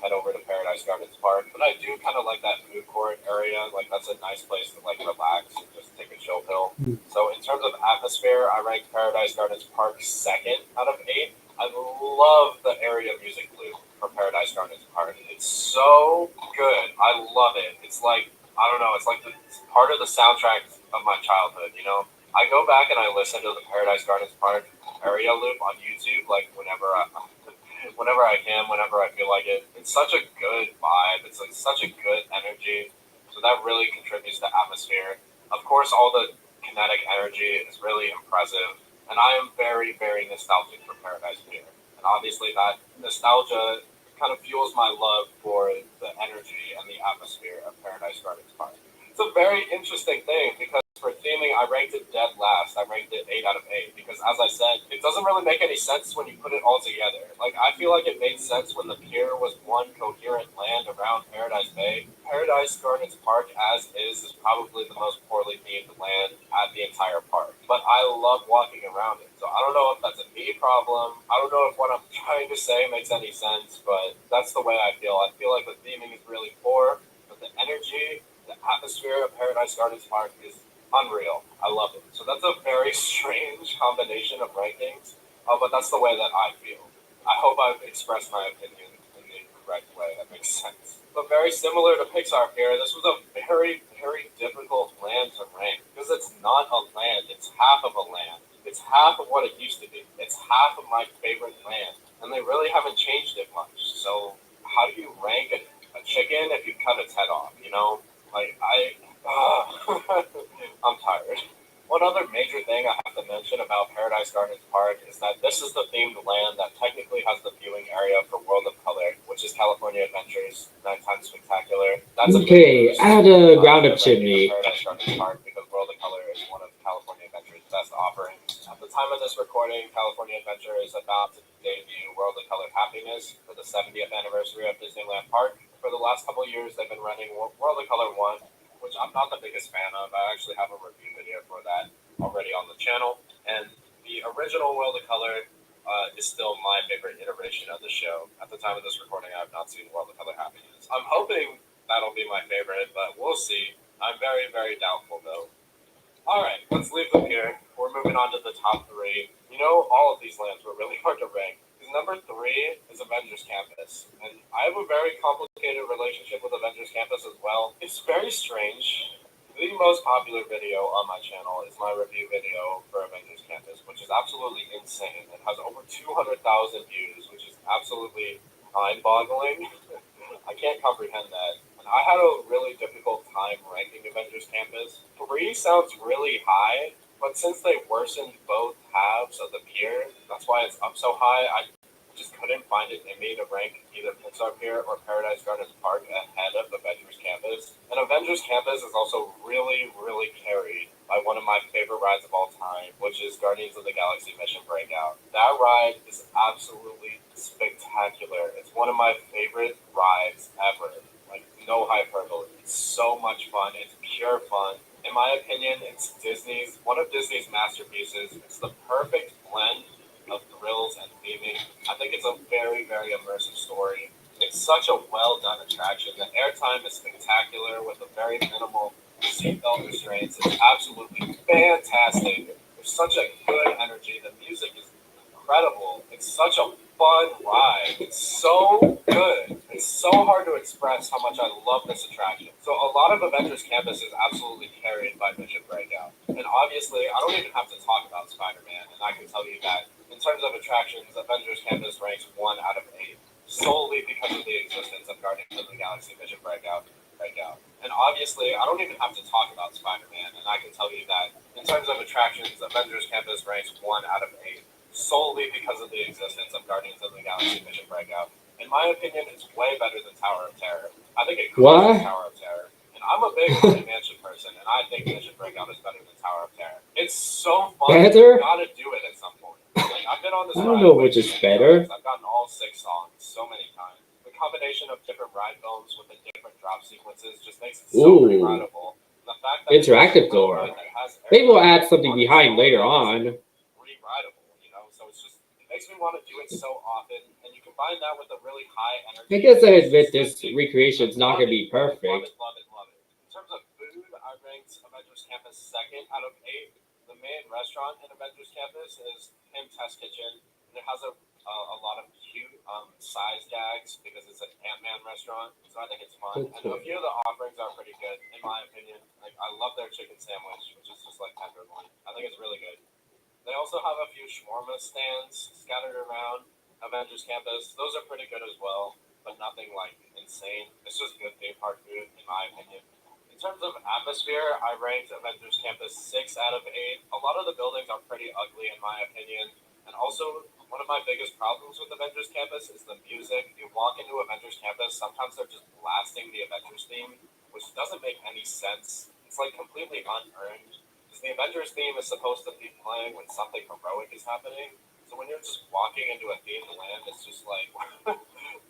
head over to Paradise Gardens Park. But I do kind of like that food court area. Like, that's a nice place to, like, relax and just take a chill pill. So in terms of atmosphere, I ranked Paradise Gardens Park 2nd out of 8. I love the area music loop for Paradise Gardens Park. It's so good. I love it. It's like, I don't know, it's like it's part of the soundtrack of my childhood, you know? I go back and I listen to the Paradise Gardens Park area loop on YouTube, like whenever I can, whenever I feel like it. It's such a good vibe. It's like such a good energy. So that really contributes to atmosphere. Of course, all the kinetic energy is really impressive. And I am very, very nostalgic for Paradise Pier. And obviously that nostalgia kind of fuels my love for the energy and the atmosphere of Paradise Gardens Park. It's a very interesting thing because for theming, I ranked it dead last. I ranked it 8 out of 8 because, as I said, it doesn't really make any sense when you put it all together. Like, I feel like it made sense when the pier was one coherent land around Paradise Bay. Paradise Gardens Park, as is probably the most poorly themed land at the entire park. But I love walking around it. So I don't know if that's a me problem. I don't know if what I'm trying to say makes any sense, but that's the way I feel. I feel like the theming is really poor, but the energy, the atmosphere of Paradise Gardens Park is unreal. I love it. So that's a very strange combination of rankings, but that's the way that I feel. I hope I've expressed my opinion in the correct way. That makes sense. But very similar to Pixar Pier, this was a very, very difficult land to rank because it's not a land. It's half of a land. It's It's half of what it used to be. It's half of my favorite land, and they really haven't changed it much. So how do you rank a chicken if you cut its head off? You know, like I'm tired. One other major thing I have to mention about Paradise Gardens Park is that this is the themed land that technically has the viewing area for World of Color, which is California Adventures Nighttime Spectacular. That's a Okay, big boost, add a ground to up the ranking of chimney. Paradise Gardens Park because World of Color is one of California Adventures' best offerings. At the time of this recording, California Adventure is about to debut World of Color Happiness for the 70th anniversary of Disneyland Park. For the last couple of years, they've been running World of Color 1, which I'm not the biggest fan of. I actually have a review video for that already on the channel. And the original World of Color is still my favorite iteration of the show. At the time of this recording, I have not seen World of Color Happiness. I'm hoping that'll be my favorite, but we'll see. I'm very, very doubtful, though. Alright, let's leave them here. We're moving on to the top 3. You know, all of these lands were really hard to rank. Number 3 is Avengers Campus, and I have a very complicated relationship with Avengers Campus as well. It's very strange. The most popular video on my channel is my review video for Avengers Campus, which is absolutely insane. It has over 200,000 views, which is absolutely mind-boggling. I can't comprehend that. And I had a really difficult time ranking Avengers Campus. 3 sounds really high, but since they worsened both halves of the pier, that's why it's up so high. I just couldn't find it in me to rank either Pixar Pier or Paradise Gardens Park ahead of Avengers Campus. And Avengers Campus is also really, really carried by one of my favorite rides of all time, which is Guardians of the Galaxy Mission Breakout. That ride is absolutely spectacular. It's one of my favorite rides ever. Like, no hyperbole. It's so much fun. It's pure fun. In my opinion, it's one of Disney's masterpieces. It's the perfect blend of thrills and theming. I think it's a very, very immersive story. It's such a well-done attraction. The airtime is spectacular with a very minimal seatbelt restraints. It's absolutely fantastic. There's such a good energy. The music is incredible. It's such a fun ride. It's so good. It's so hard to express how much I love this attraction. So a lot of Avengers Campus is absolutely carried by Mission Breakout. And obviously, I don't even have to talk about Spider-Man, and I can tell you that in terms of attractions, Avengers Campus ranks 1 out of 8, solely because of the existence of Guardians of the Galaxy Mission Breakout. And obviously, I don't even have to talk about Spider-Man, and I can tell you that in terms of attractions, Avengers Campus ranks 1 out of 8, solely because of the existence of Guardians of the Galaxy Mission Breakout. In my opinion, it's way better than Tower of Terror. I think it crushes Tower of Terror. And I'm a big Haunted Mansion person, and I think Mission Breakout is better than Tower of Terror. It's so fun. You gotta do it at some point. Like, I've been on this ride. I don't know which is better. I've gotten all 6 songs so many times. The combination of different ride films with the different drop sequences just makes it so rideable. The fact that interactive door. Maybe we'll add something behind later on. Re-rideable, you know? So it's just, it makes me want to do it so often. And you combine that with a really high energy. I guess I admit this recreation is not going to be perfect. Love it. In terms of food, I ranked Avengers Campus 2nd out of 8. The main restaurant in Avengers Campus is Kim Test Kitchen. And it has a lot of cute size gags because it's an Ant-Man restaurant. So I think it's fun. And a few of the offerings are pretty good, in my opinion. Like, I love their chicken sandwich, which is just like tenderloin. I think it's really good. They also have a few shawarma stands scattered around Avengers Campus. Those are pretty good as well, but nothing like insane. It's just good theme park food, in my opinion. In terms of atmosphere, I ranked Avengers Campus 6 out of 8. A lot of the buildings are pretty ugly, in my opinion. And also, one of my biggest problems with Avengers Campus is the music. You walk into Avengers Campus, sometimes they're just blasting the Avengers theme, which doesn't make any sense. It's like completely unearned. Because the Avengers theme is supposed to be playing when something heroic is happening. So when you're just walking into a themed land, it's just like,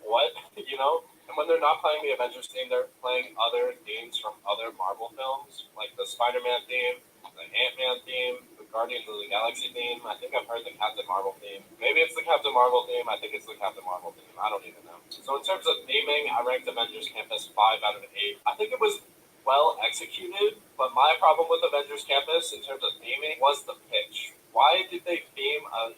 what? You know? And when they're not playing the Avengers theme, they're playing other themes from other Marvel films, like the Spider-Man theme, the Ant-Man theme, the Guardians of the Galaxy theme. I think I've heard the Captain Marvel theme. Maybe it's the Captain Marvel theme. I think it's the Captain Marvel theme. I don't even know. So in terms of theming, I ranked Avengers Campus 5 out of 8. I think it was well executed, but my problem with Avengers Campus in terms of theming was the pitch. Why did they theme a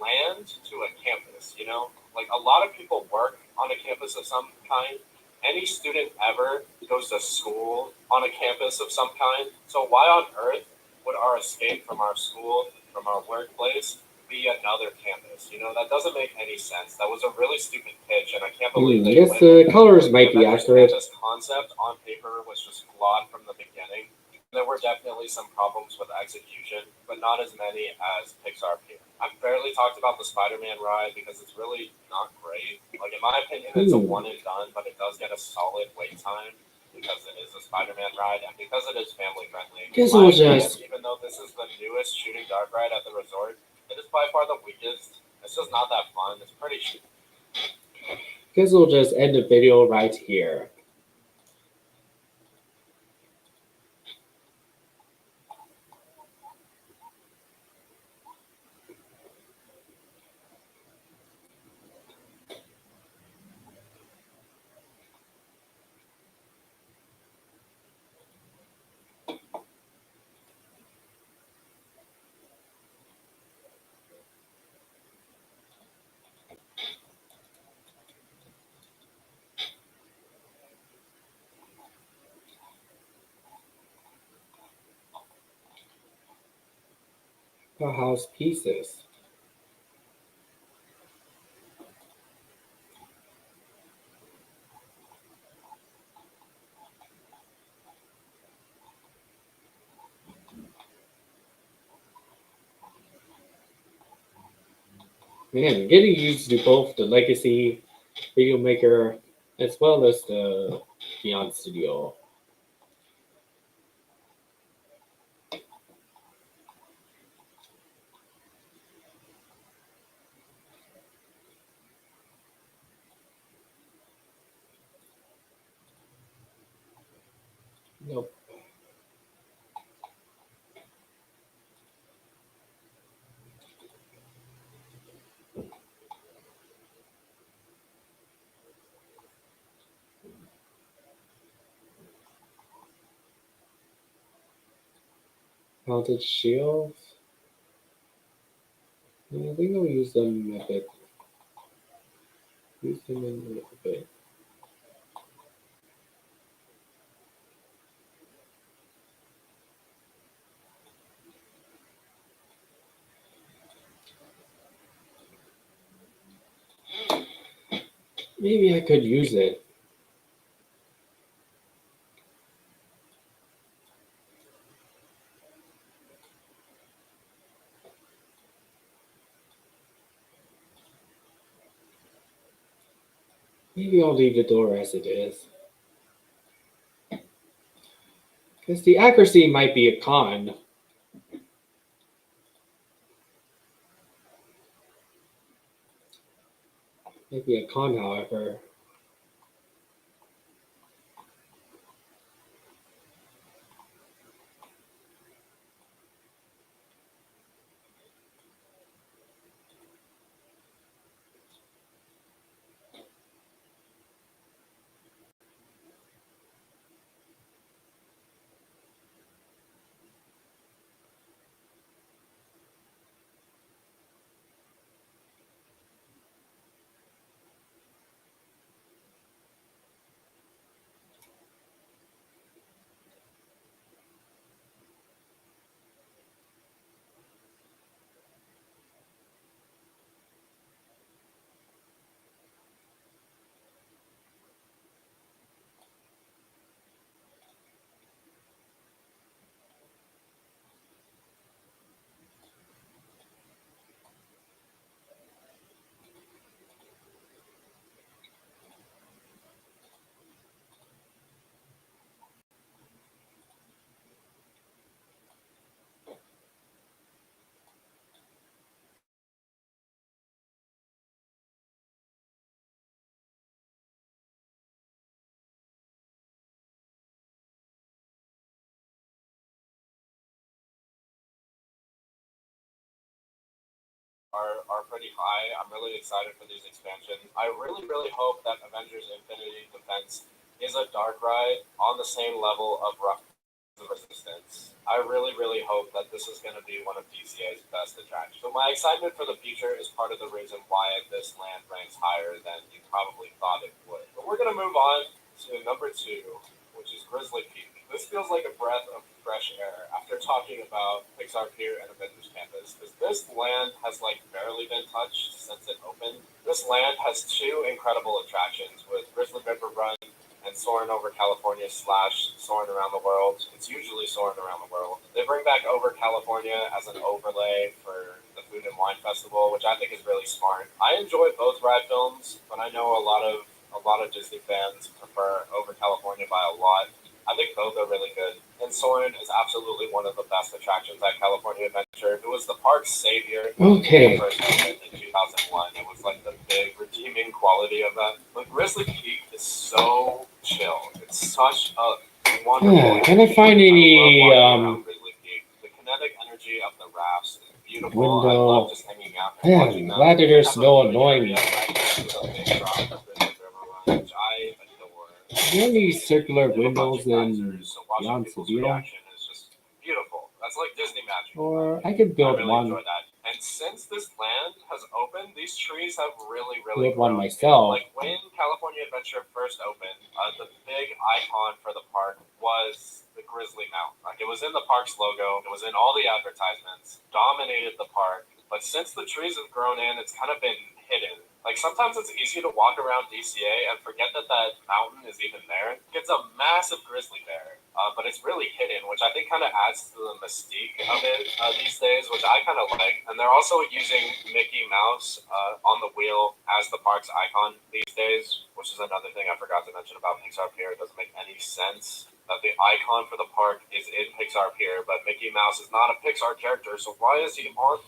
land to a campus, you know? Like, a lot of people work on a campus of some kind. Any student ever goes to school on a campus of some kind. So why on earth would our escape from our school from our workplace be another campus. You know, that doesn't make any sense. That was a really stupid pitch, and I can't believe they Yes, went the with it. colors might The be Avengers accurate. campus concept on paper was just flawed from the beginning. There were definitely some problems with execution, but not as many as Pixar appeared. I've barely talked about the Spider-Man ride because it's really not great. Like, in my opinion, it's a one and done, but it does get a solid wait time because it is a Spider-Man ride and because it is family friendly. Guess we'll just Even though this is the newest shooting dark ride at the resort, it is by far the weakest. It's just not that fun. It's pretty. Guess we'll just end the video right here. The house pieces. Man, getting used to both the Legacy Video Maker as well as the Beyond Studio. Nope. Mounted shields. Yeah, I think I'll use them a bit. Use them in a little bit. Maybe I could use it. Maybe I'll leave the door as it is. Because the accuracy might be a con. Maybe a con, however. Are pretty high. I'm really excited for these expansions. I really hope that Avengers Infinity Defense is a dark ride on the same level of Resistance. I really hope that this is going to be one of DCA's best attractions. So my excitement for the future is part of the reason why this land ranks higher than you probably thought it would. But we're going to move on to number 2, which is Grizzly Peak. This feels like a breath of fresh air after talking about Pixar Pier and Avengers Campus, because this land has like barely been touched since it opened. This land has two incredible attractions with Grizzly River Run and Soarin' Over California / Soarin' Around the World. It's usually Soarin' Around the World. They bring back Over California as an overlay for the Food and Wine Festival, which I think is really smart. I enjoy both ride films, but I know a lot of Disney fans prefer Over California by a lot. I think both are really good. And Soarin' is absolutely one of the best attractions at California Adventure. It was the park's savior Okay. first opened in 2001. It was like the big redeeming quality of that. But Grizzly Peak is so chill. It's such a wonderful. Can I find any Grizzly Peak. The kinetic energy of the rafts is beautiful. I window? love just hanging out and Yeah, watching them. glad that there's They have no a food annoying. area right next to the big drop of Grizzly River Run, which I adore. Are there any circular They have a bunch windows of in geysers, so watching Beyond people's Seville? reaction is just beautiful. That's like Disney magic. Or I could I build really one. enjoy that. And since this land has opened, these trees have really Build one grown. myself. Like when California Adventure first opened, the big icon for the park was the Grizzly Mountain. Like it was in the park's logo, it was in all the advertisements, dominated the park. But since the trees have grown in, it's kind of been hidden. Like sometimes it's easy to walk around DCA and forget that that mountain is even there. It's a massive grizzly bear, but it's really hidden, which I think kind of adds to the mystique of it these days, which I kind of like. And they're also using Mickey Mouse on the wheel as the park's icon these days, which is another thing I forgot to mention about Pixar Pier. It doesn't make any sense that the icon for the park is in Pixar Pier, but Mickey Mouse is not a Pixar character, so why is he on?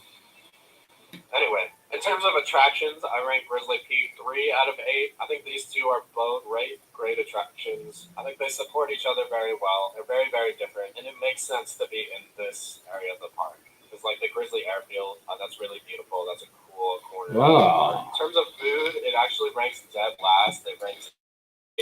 Anyway, in terms of attractions, I rank Grizzly Peak 3 out of 8. I think these two are both great attractions. I think they support each other very well. They're very, very different, and it makes sense to be in this area of the park. It's like the Grizzly Airfield. That's really beautiful. That's a cool corner. Wow. In terms of food, it actually ranks dead last. It ranks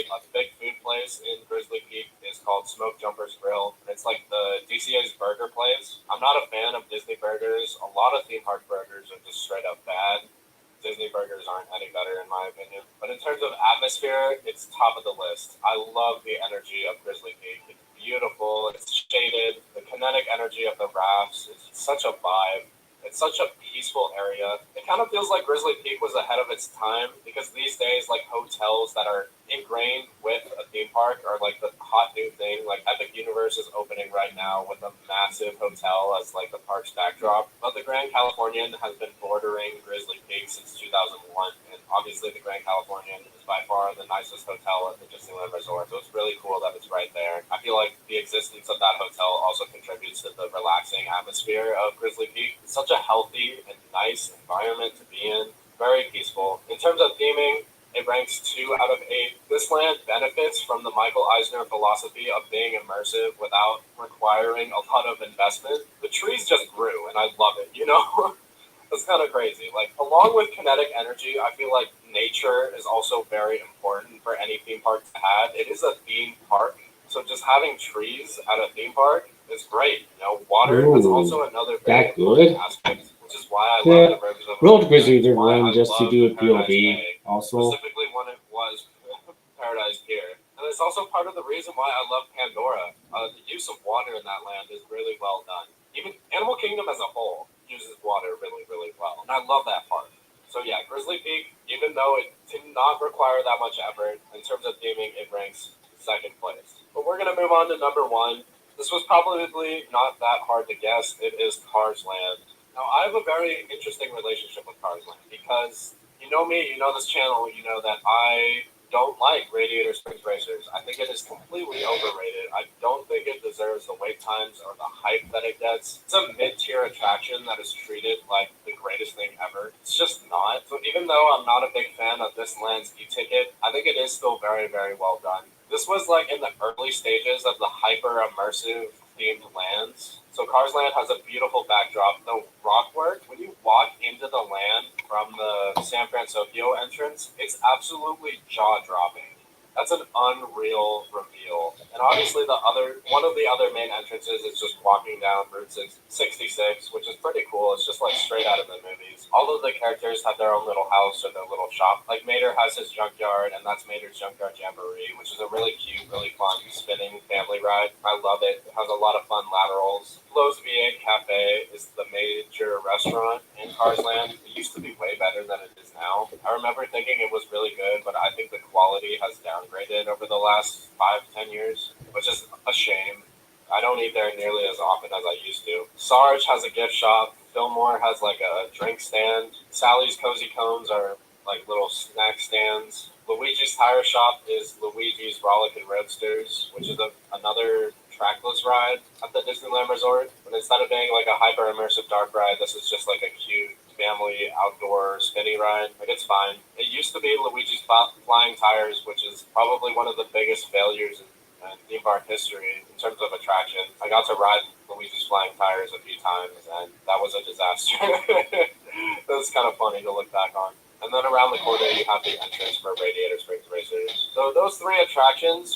a big food place in Grizzly Peak is called Smoke Jumper's Grill. It's like the DCA's burger place. I'm not a fan of Disney burgers. A lot of theme park burgers are just straight up bad. Disney burgers aren't any better in my opinion. But in terms of atmosphere, it's top of the list. I love the energy of Grizzly Peak. It's beautiful. It's shaded. The kinetic energy of the rafts. It's such a vibe. It's such a peaceful area. It kind of feels like Grizzly Peak was ahead of its time because these days, like hotels that are ingrained with a theme park are like the hot new thing. Like Epic Universe is opening right now with a massive hotel as like the park's backdrop. But the Grand Californian has been bordering Grizzly Peak since 2001, and obviously the Grand Californian is by far the nicest hotel at the Disneyland Resort. So it's really cool that it's right there. I feel like the existence of that hotel also contributes to the relaxing atmosphere of Grizzly Peak. It's such a healthy and nice environment to be in. Very peaceful. In terms of theming, it ranks 2 out of 8. This land benefits from the Michael Eisner philosophy of being immersive without requiring a lot of investment. The trees just grew, and I love it, you know? It's kind of crazy. Like, along with kinetic energy, I feel like nature is also very important for any theme park to have. It is a theme park, so just having trees at a theme park is great. You know, water is also another very important aspect, which is why I love the Rivers of Road Grizzly That's why Run I just to love do a Paradise POV Bay, also. specifically when it was Paradise Pier. And it's also part of the reason why I love Pandora. The use of water in that land is really well done. Even Animal Kingdom as a whole uses water really, really well. And I love that part. So yeah, Grizzly Peak, even though it did not require that much effort, in terms of theming, it ranks second place. But we're going to move on to number 1. This was probably not that hard to guess. It is Cars Land. Now, I have a very interesting relationship with Cars Land because you know me, you know this channel, you know that I don't like Radiator Springs Racers. I think it is completely overrated. I don't think it deserves the wait times or the hype that it gets. It's a mid-tier attraction that is treated like the greatest thing ever. It's just not. So even though I'm not a big fan of this land's e-ticket, I think it is still very, very well done. This was like in the early stages of the hyper-immersive themed lands. So Cars Land has a beautiful backdrop. The rock work, when you walk into the land from the San Francisco entrance, it's absolutely jaw-dropping. That's an unreal reveal. And And obviously one of the other main entrances is just walking down Route 66, which is pretty cool. It's just like straight out of the movies. All of the characters have their own little house or their little shop. Like Mater has his junkyard, and that's Mater's Junkyard Jamboree, which is a really cute, really fun spinning family ride. I love it. It has a lot of fun laterals. Flo's V8 Cafe is the major restaurant in Carsland. It used to be way better than it is now. I remember thinking it was really good, but I think the quality has downgraded over the last 5-10 years, which is a shame. I don't eat there nearly as often as I used to. Sarge has a gift shop. Fillmore has like a drink stand. Sally's Cozy Cones are like little snack stands. Luigi's Tire Shop is Luigi's Rollickin' Roadsters, which is another trackless ride at the Disneyland Resort. But instead of being like a hyper immersive dark ride, this is just like a cute family outdoor spinny ride. Like, it's fine. It used to be Luigi's Flying Tires, which is probably one of the biggest failures in theme park history in terms of attraction. I got to ride Luigi's Flying Tires a few times, and that was a disaster. It was kind of funny to look back on. And then around the corner, you have the entrance for Radiator Springs Racers. So those three attractions,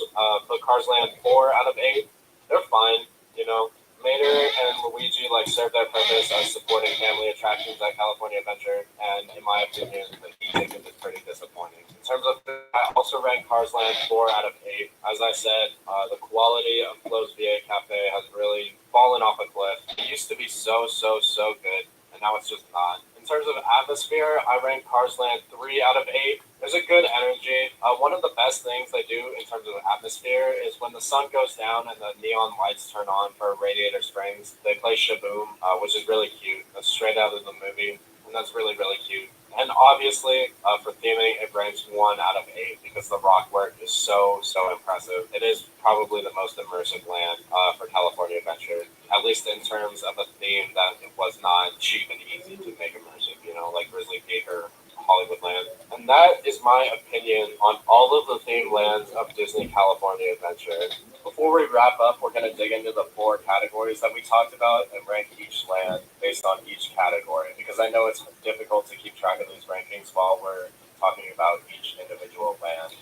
put Carsland 4 out of 8. They're fine, you know. Mater and Luigi serve their purpose as supporting family attractions at California Adventure, and in my opinion, the e-ticket is pretty disappointing. In terms of food, I also rank Carsland 4 out of 8. As I said, the quality of Flo's V8 Cafe has really fallen off a cliff. It used to be so good, and now it's just not. In terms of atmosphere, I rank Carsland 3 out of 8. There's a good energy. One of the best things they do in terms of atmosphere is when the sun goes down and the neon lights turn on for Radiator Springs, they play Shaboom, which is really cute. That's straight out of the movie, and that's really cute. And obviously, for theming, it ranks 1 out of 8 because the rock work is so impressive. It is probably the most immersive land for California Adventure, at least in terms of a theme that it was not cheap and easy to make immersive, you know, like Grizzly Peak or Hollywood Land. And that is my opinion on all of the theme lands of Disney California Adventure. Before we wrap up, we're going to dig into the 4 categories that we talked about and rank each land based on each category, because I know it's difficult to keep track of these rankings while we're talking about each individual land.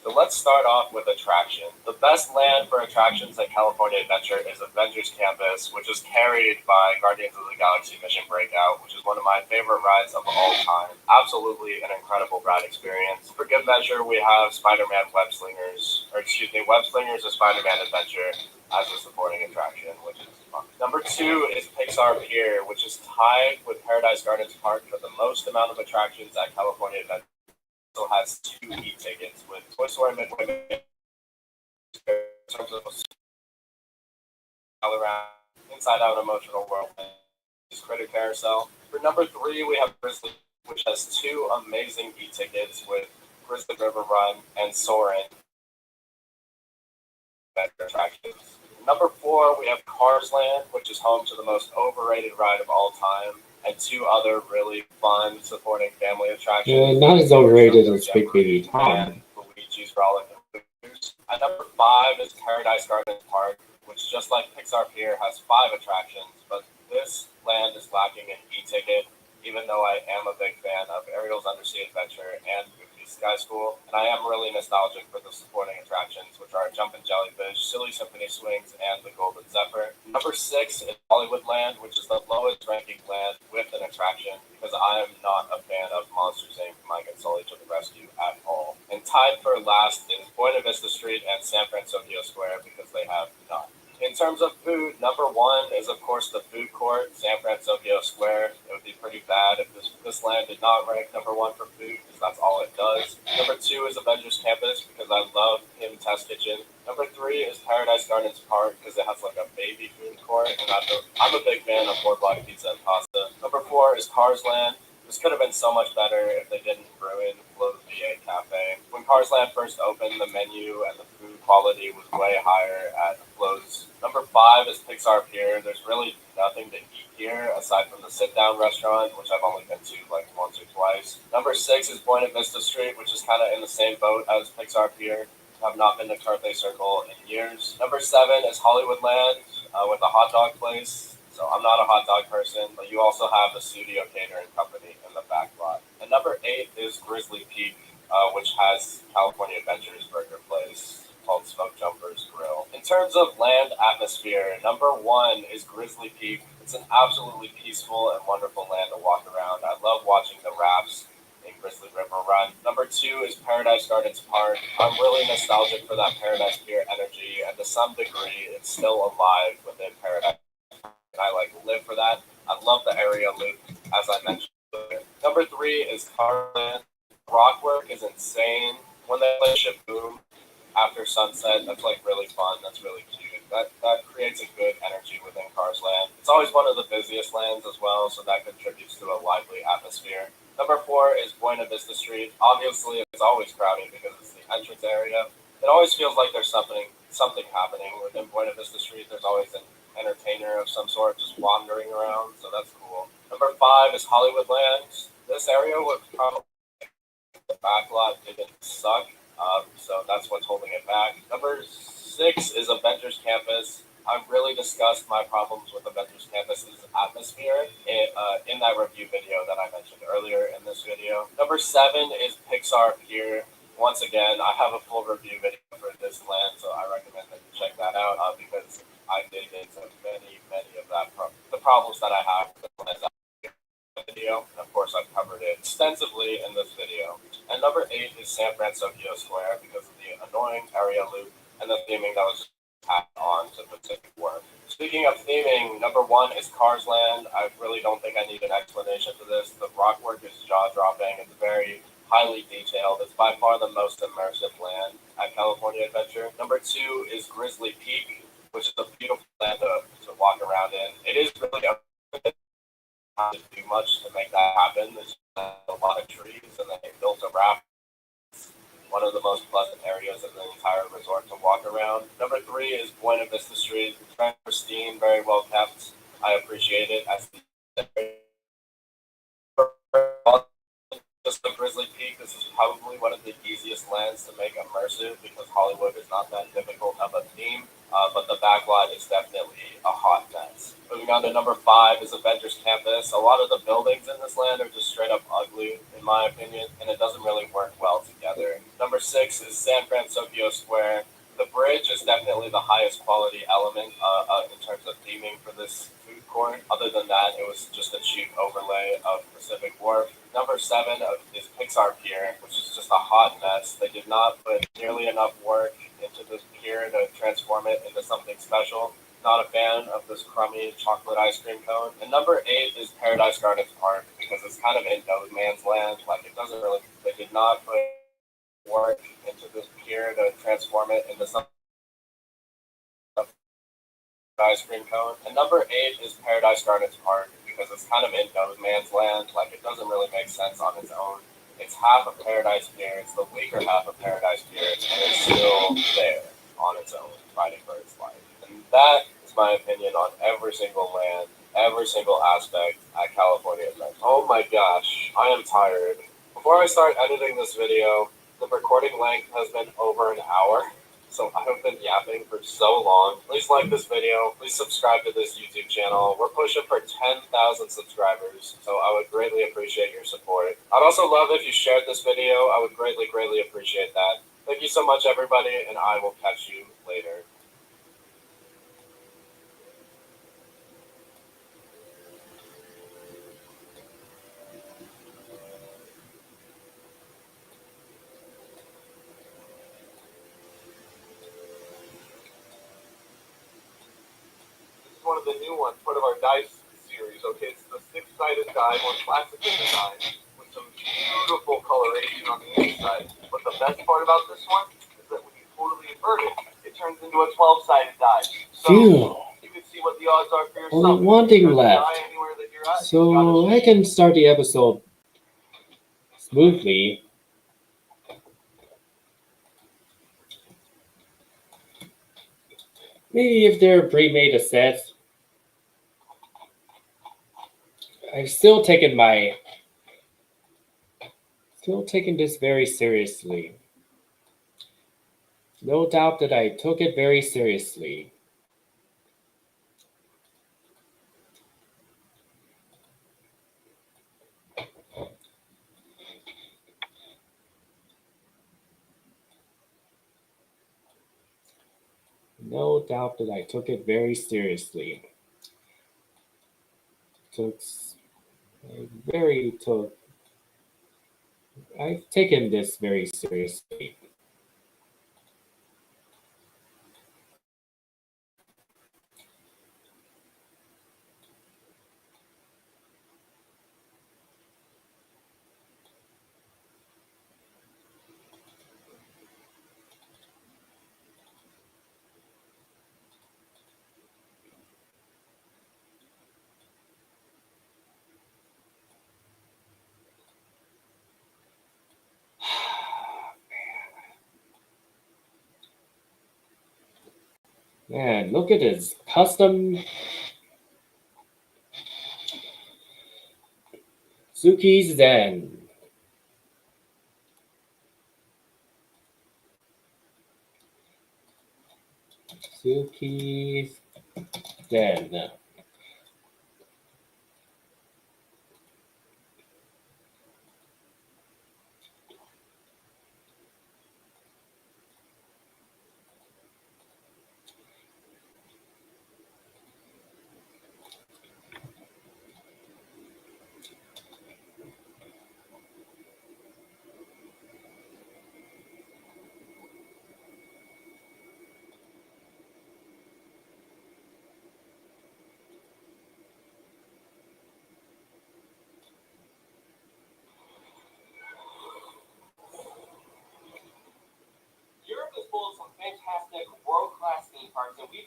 So let's start off with attraction. The best land for attractions at California Adventure is Avengers Campus, which is carried by Guardians of the Galaxy Mission Breakout, which is one of my favorite rides of all time. Absolutely an incredible ride experience. For good measure, we have Spider-Man Web Slingers of Spider-Man Adventure as a supporting attraction, which is fun. Number 2 is Pixar Pier, which is tied with Paradise Gardens Park for the most amount of attractions at California Adventure. Also has 2 e-tickets with Toy Story Midway in terms of all around Inside Out Emotional World is Critter Carousel. For number 3, we have Grizzly, which has 2 amazing e-tickets with Grizzly River Run and Soarin' attractions. Number 4, we have Carsland, which is home to the most overrated ride of all time, and 2 other really fun supporting family attractions. Not as overrated as Big Baby Tom. Luigi's Rollickin' Roadsters. At number 5 is Paradise Gardens Park, which just like Pixar Pier has 5 attractions, but this land is lacking an e-ticket, even though I am a big fan of Ariel's Undersea Adventure and Goofy's Sky School, and I am really nostalgic for the supporting attractions, which are Jumpin' Jellyfish, Silly Symphony Swings, and the Golden Zephyr. Number 6 is Hollywood Land, which is the lowest ranking land with an attraction, because I am not a fan of Monsters Inc. Mike and Sully to the Rescue at all. And tied for last is Buena Vista Street and San Francisco Square, because they have none. In terms of food, number 1 is, of course, the food court, San Francisco Square. It would be pretty bad if this land did not rank number 1 for food, because that's all it does. Number 2 is Avengers Campus, because I love Kim Test Kitchen. Number 3 is Paradise Gardens Park, because it has a baby food court, and I'm a big fan of Boardwalk Pizza and Pasta. Number 4 is Carsland. This could have been so much better if they didn't ruin Flo's V8 Cafe. When Carsland first opened, the menu and the food quality was way higher at Flo's. Number 5 is Pixar Pier. There's really nothing to eat here aside from the sit-down restaurant, which I've only been to once or twice. Number 6 is Buena Vista Street, which is kind of in the same boat as Pixar Pier. I've not been to Carthay Circle in years. Number 7 is Hollywood Land with a hot dog place. So I'm not a hot dog person, but you also have the Studio Catering Company in the back lot. And number 8 is Grizzly Peak, which has California Adventures Burger Place. called Smoke Jumper's Grill. In terms of land atmosphere, number 1 is Grizzly Peak. It's an absolutely peaceful and wonderful land to walk around. I love watching the rafts in Grizzly River run. Number 2 is Paradise Gardens Park. I'm really nostalgic for that Paradise Pier energy, and to some degree, it's still alive within Paradise. And I live for that. I love the area loop, as I mentioned earlier. Number 3 is Carland. Rock work is insane. When they play Ship Boom after sunset, that's really fun. That's really cute. That creates a good energy within Cars Land. It's always one of the busiest lands as well, so that contributes to a lively atmosphere. Number 4 is Buena Vista Street. Obviously, it's always crowded because it's the entrance area. It always feels like there's something happening within Buena Vista Street. There's always an entertainer of some sort just wandering around, so that's cool. Number 5 is Hollywood Lands. This area was probably the backlot didn't suck, so that's what's holding it back. Number 6 is Avengers Campus. I've really discussed my problems with Avengers Campus's atmosphere in that review video that I mentioned earlier in this video. Number 7 is Pixar Pier. Once again, I have a full review video for this land, so I recommend that you check that out because I dig into many of the problems that I have with the land video. And of course, I've covered it extensively in this video. And number 8 is San Francisco Square because of the annoying area loop and the theming that was tacked on to Pacific Work. Speaking of theming, number 1 is Cars Land. I really don't think I need an explanation for this. The rock work is jaw-dropping. It's very highly detailed. It's by far the most immersive land at California Adventure. Number 2 is Grizzly Peak, which is a beautiful land to walk around in. It is really not to do much to make that happen. There's a lot of trees, and they built a raft. It's one of the most pleasant areas in the entire resort to walk around. Number 3 is Buena Vista Street. It's very pristine, very well kept. I appreciate it. Just the Grizzly Peak, this is probably one of the easiest lands to make immersive because Hollywood is not that difficult of a theme, but the backlot is definitely a hot mess. Moving on to number 5 is Avengers Campus. A lot of the buildings in this land are just straight up ugly, in my opinion, and it doesn't really work well together. Number 6 is San Francisco Square. The bridge is definitely the highest quality element in terms of theming for this food court. Other than that, it was just a cheap overlay of Pacific Wharf. Number 7 is Pixar Pier, which is just a hot mess. They did not put nearly enough work into this pier to transform it into something special. Not a fan of this crummy chocolate ice cream cone. And number 8 is Paradise Gardens Park, because it's kind of in no man's land. They did not put work into this pier to transform it into something ice cream cone. And number 8 is Paradise Gardens Park, because it's kind of in no man's land. It doesn't really make sense on its own. It's half of Paradise Pier. It's the weaker half of Paradise Pier, and it's still there on its own, fighting for its life. And that is my opinion on every single land, every single aspect at California Adventure. Oh my gosh, I am tired. Before I start editing this video, the recording length has been over an hour. So I have been yapping for so long. Please like this video. Please subscribe to this YouTube channel. We're pushing for 10,000 subscribers, so I would greatly appreciate your support. I'd also love if you shared this video. I would greatly appreciate that. Thank you so much, everybody, and I will catch you later. One of the new ones, part of our dice series. Okay, it's the 6-sided die, more classic design, with some beautiful coloration on the inside. But the best part about this one is that when you totally invert it, it turns into a 12-sided die. So you can see what the odds are for yourself. Only one thing left, so I can start the episode smoothly. Maybe if they're pre-made sets. I've still taken this very seriously. No doubt that I took it very seriously. no doubt that I took it very seriously. I've taken this very seriously. Man, look at his custom Suki's Zen. Suki's Zen. Europe is full of some fantastic world-class theme parks, and we've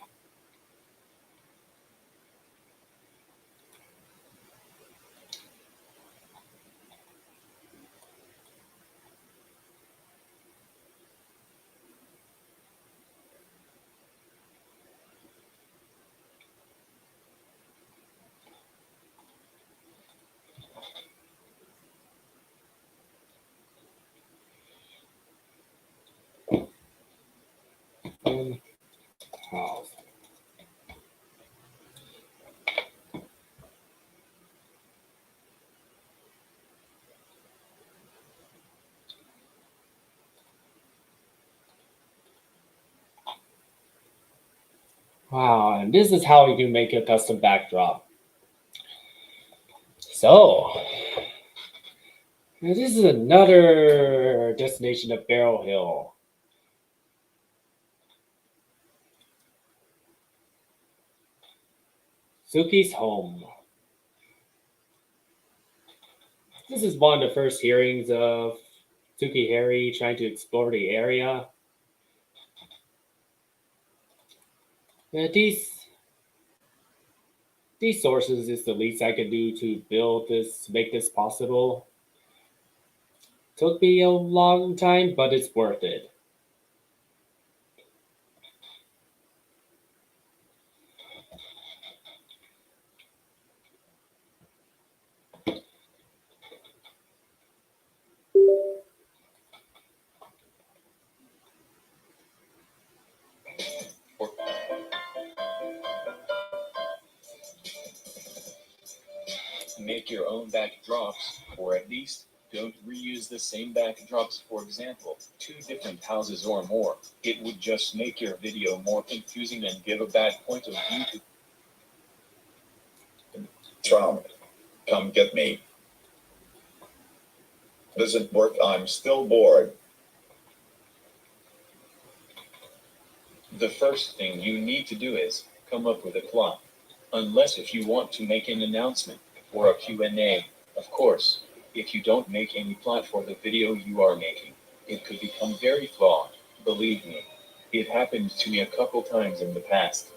House. Wow, and this is how you make a custom backdrop. So, this is another destination of Barrel Hill. Suki's home. This is one of the first hearings of Tuki-Harry trying to explore the area. These sources is the least I could do to build this, make this possible. Took me a long time, but it's worth it. Make your own backdrops, or at least don't reuse the same backdrops. For example, 2 different houses or more. It would just make your video more confusing and give a bad point of view to Trump. Come get me. Doesn't work, I'm still bored. The first thing you need to do is come up with a plot. Unless if you want to make an announcement or a Q&A, of course. If you don't make any plot for the video you are making, it could become very flawed. Believe me, it happened to me a couple times in the past.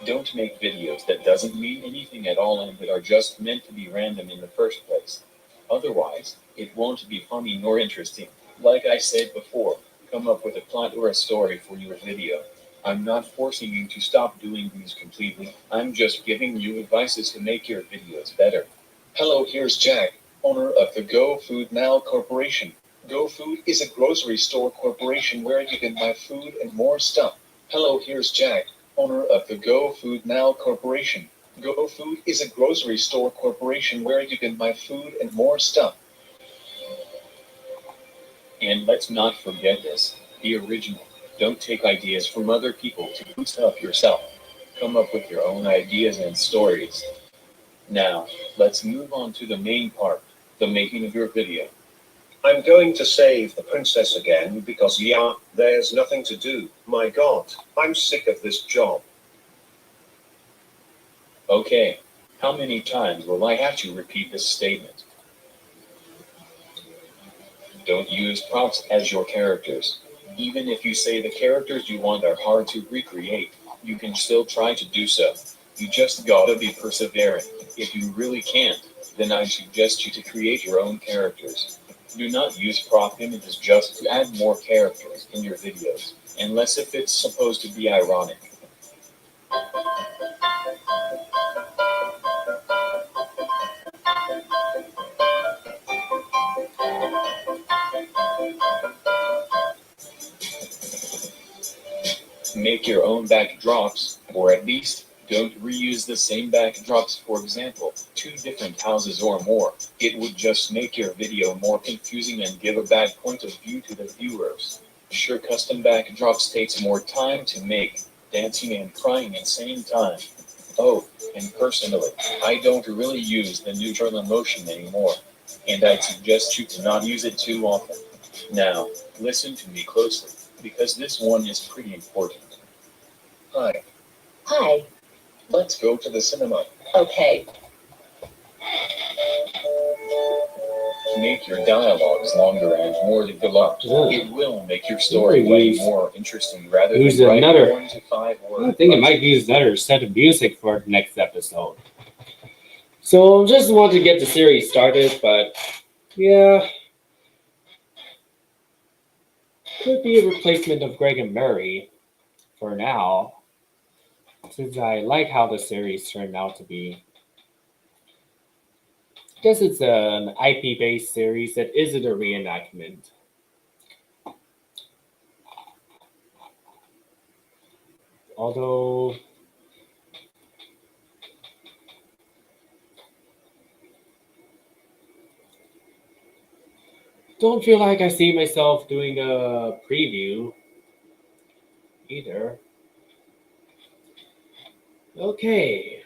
Don't make videos that doesn't mean anything at all and that are just meant to be random in the first place. Otherwise, it won't be funny nor interesting. Like I said before, come up with a plot or a story for your video. I'm not forcing you to stop doing these completely. I'm just giving you advices to make your videos better. Hello, here's Jack, owner of the Go Food Now Corporation. Go Food is a grocery store corporation where you can buy food and more stuff. Hello, here's Jack, owner of the Go Food Now Corporation. Go Food is a grocery store corporation where you can buy food and more stuff. And let's not forget this. Be original. Don't take ideas from other people to boost up yourself. Come up with your own ideas and stories. Now, let's move on to the main part, the making of your video. I'm going to save the princess again because, yeah, there's nothing to do. My God, I'm sick of this job. Okay, how many times will I have to repeat this statement? Don't use props as your characters. Even if you say the characters you want are hard to recreate, you can still try to do so. You just gotta be persevering. If you really can't, then I suggest you to create your own characters. Do not use prop images just to add more characters in your videos, unless if it's supposed to be ironic. Make your own backdrops, or at least, don't reuse the same backdrops. For example, 2 different houses or more. It would just make your video more confusing and give a bad point of view to the viewers. Sure, custom backdrops takes more time to make, dancing and crying at the same time. Oh, and personally, I don't really use the neutral emotion anymore, and I'd suggest you to not use it too often. Now, listen to me closely, because this one is pretty important. Hi. Hi. Let's go to the cinema. Okay. Make your dialogues longer and more developed. Yeah. It will make your story way more interesting rather Who's than writing another- 1 to 5 words. I think it might use better set of music for the next episode. So just want to get the series started, but yeah. Could be a replacement of Greg and Murray for now, since I like how the series turned out to be. I guess it's an IP-based series that isn't a reenactment. Although don't feel like I see myself doing a preview either. Okay.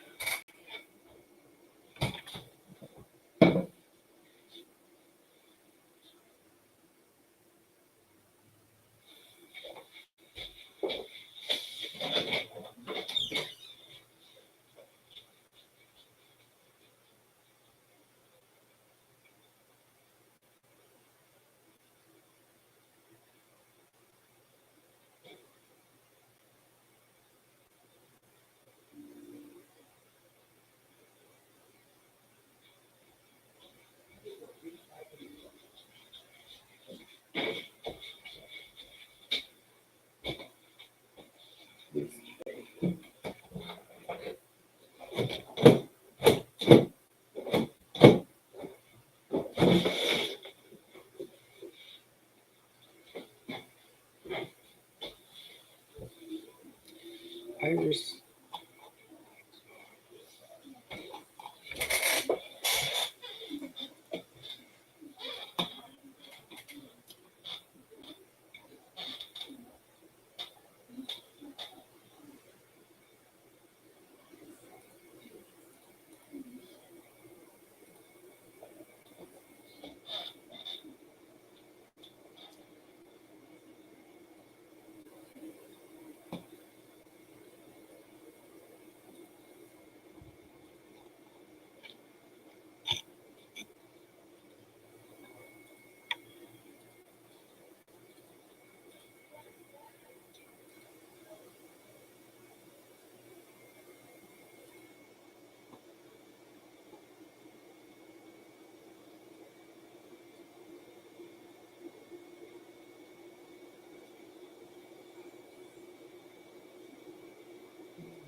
Iris.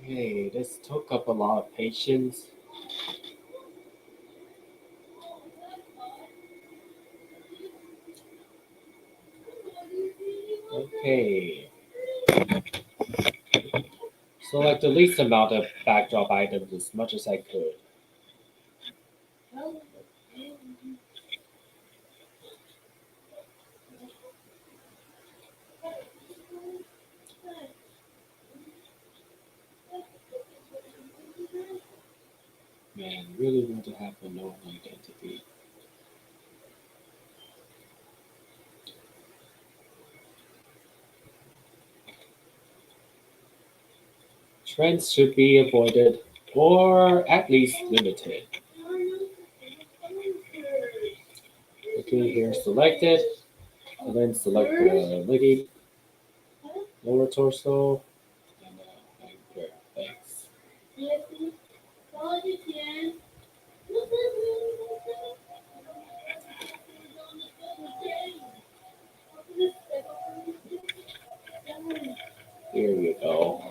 Hey, this took up a lot of patience. Okay. select the least amount of backdrop items as much as I could. Man, really want to have a known identity. Trends should be avoided or at least limited. Okay, here selected, and then select the leggy, lower torso, and anchor. Thanks. Here we go.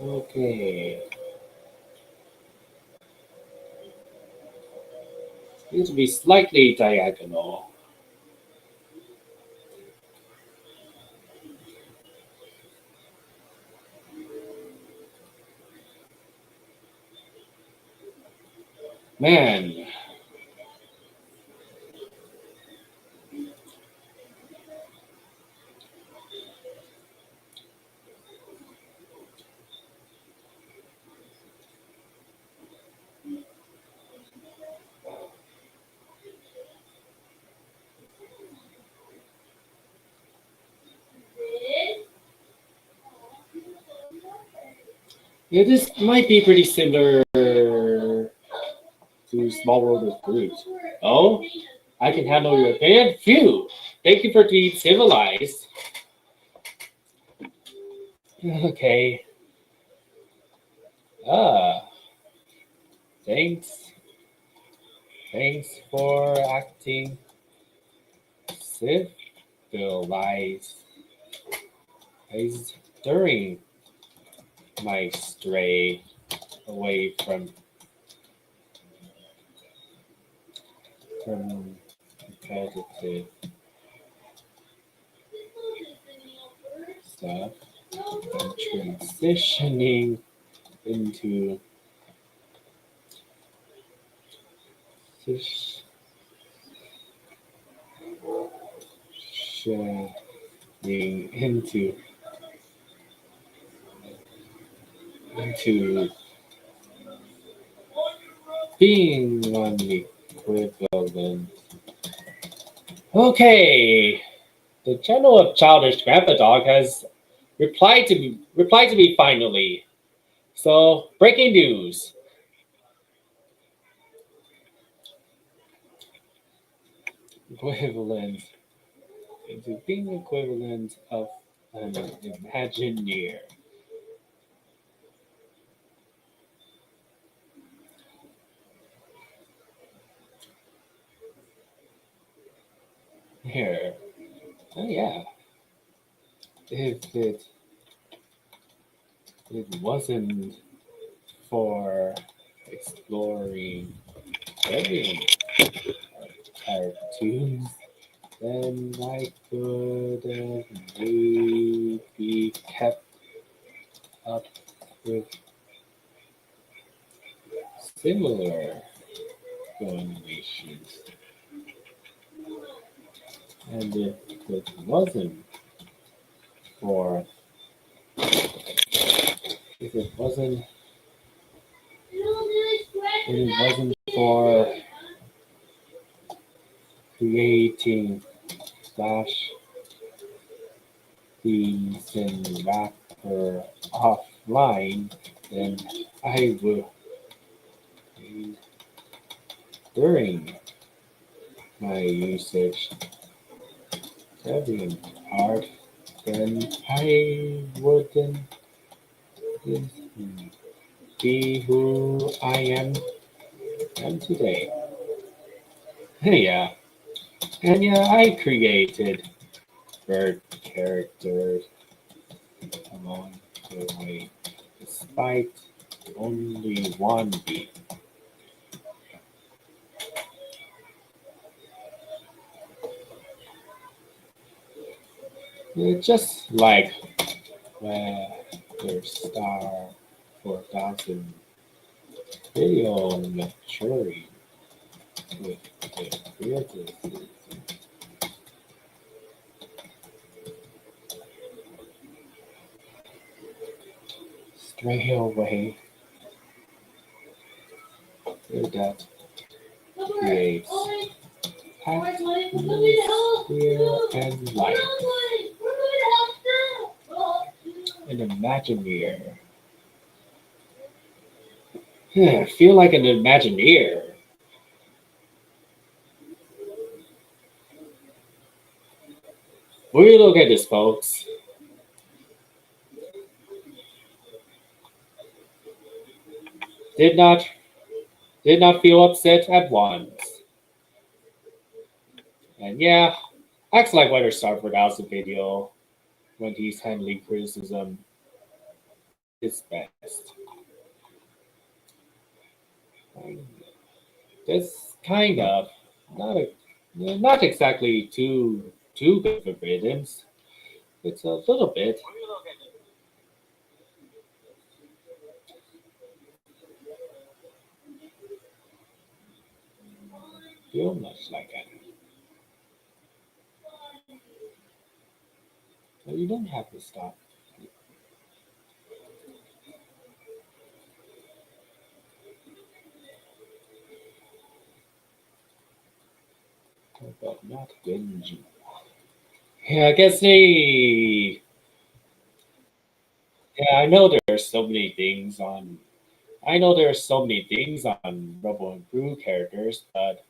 Okay. Needs to be slightly diagonal. Man. Yeah, this might be pretty similar to Small World with Groups. Oh, I can handle your opinion? Phew! Thank you for being civilized. Okay. Ah, thanks. Thanks for acting civilized during my stray away from competitive stuff and transitioning into transitioning into being an equivalent. Okay, the channel of Childish Grandpa Dog has replied to me finally. So, breaking news. Equivalent into being equivalent of an Imagineer. Here. Oh yeah. If it wasn't for exploring every cartoons, then I could have maybe kept up with similar animations. And if it wasn't for if it wasn't for creating Flash themes and Rapper offline, then I would during my usage studying art, then I wouldn't be who I am today. Yeah, and yeah, I created bird characters along the way, despite only one beat. It's just like your star 4000 video maturing with the criticism. Stray away. That creates atmosphere and light. An Imagineer. I feel like an Imagineer. Will you look at this, folks? Did not feel upset at once. And yeah, acts like Weather Star 4000 video when he's handling criticism is best. This kind of not exactly too good for rhythms. It's a little bit. Feel much like it. But you don't have to stop. But not Genji. Yeah, I guess they. Yeah, I know there's so many things on. I know there's so many things on Robo and Crew characters, but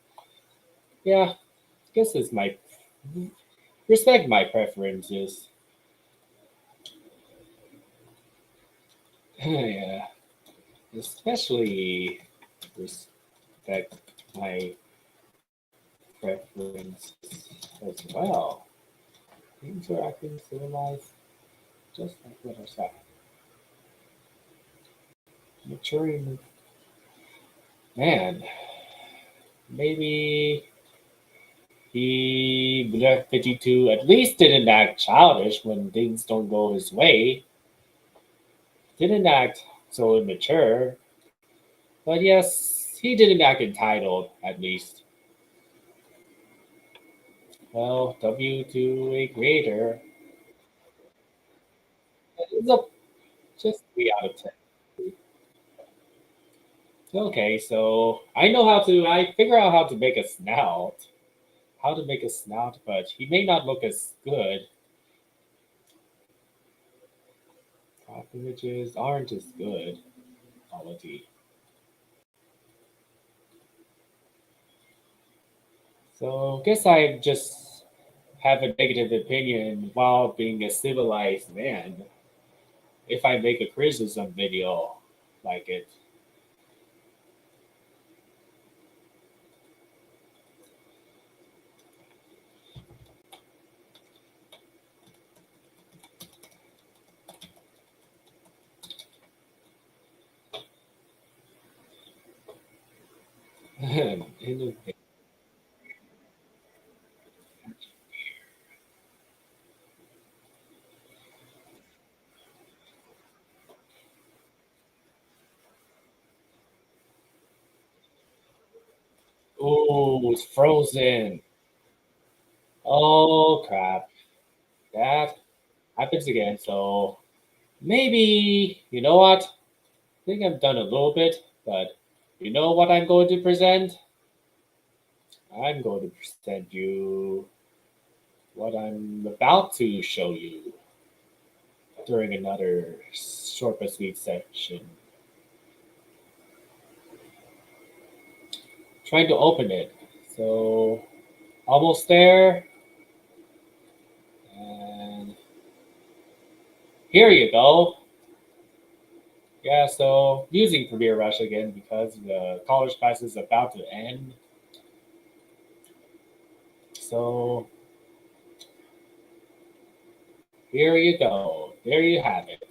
yeah, I guess it's my respect my preferences. Yeah, especially respect my preferences as well. Interacting civilized, just like what I said. Maturing, man. Maybe he Black 52 at least didn't act childish when things don't go his way. Didn't act so immature. But yes, he didn't act entitled, at least. Well, W to a creator. It's a just 3 out of 10. Okay, so I figure out how to make a snout. How to make a snout, but he may not look as good. Crop images aren't as good quality. So guess I just have a negative opinion while being a civilized man if I make a criticism video like it. Oh, it's frozen. Oh crap. That happens again. So maybe, you know what? I think I've done a little bit, but you know what I'm going to present? I'm going to present you what I'm about to show you during another short but sweet section. Trying to open it. So almost there. And here you go. Yeah, so using Premiere Rush again because the college class is about to end. So here you go. There you have it.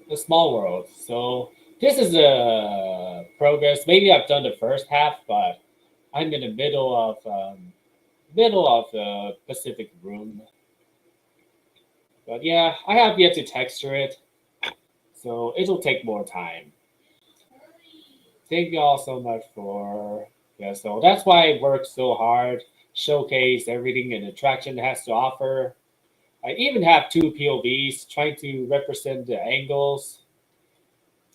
The Small World. So this is a progress. Maybe I've done the first half, but I'm in the middle of middle of the Pacific room. But yeah, I have yet to texture it, so it'll take more time. Thank you all so much for, yeah, so that's why I work so hard, showcase everything an attraction has to offer. I even have two POVs trying to represent the angles,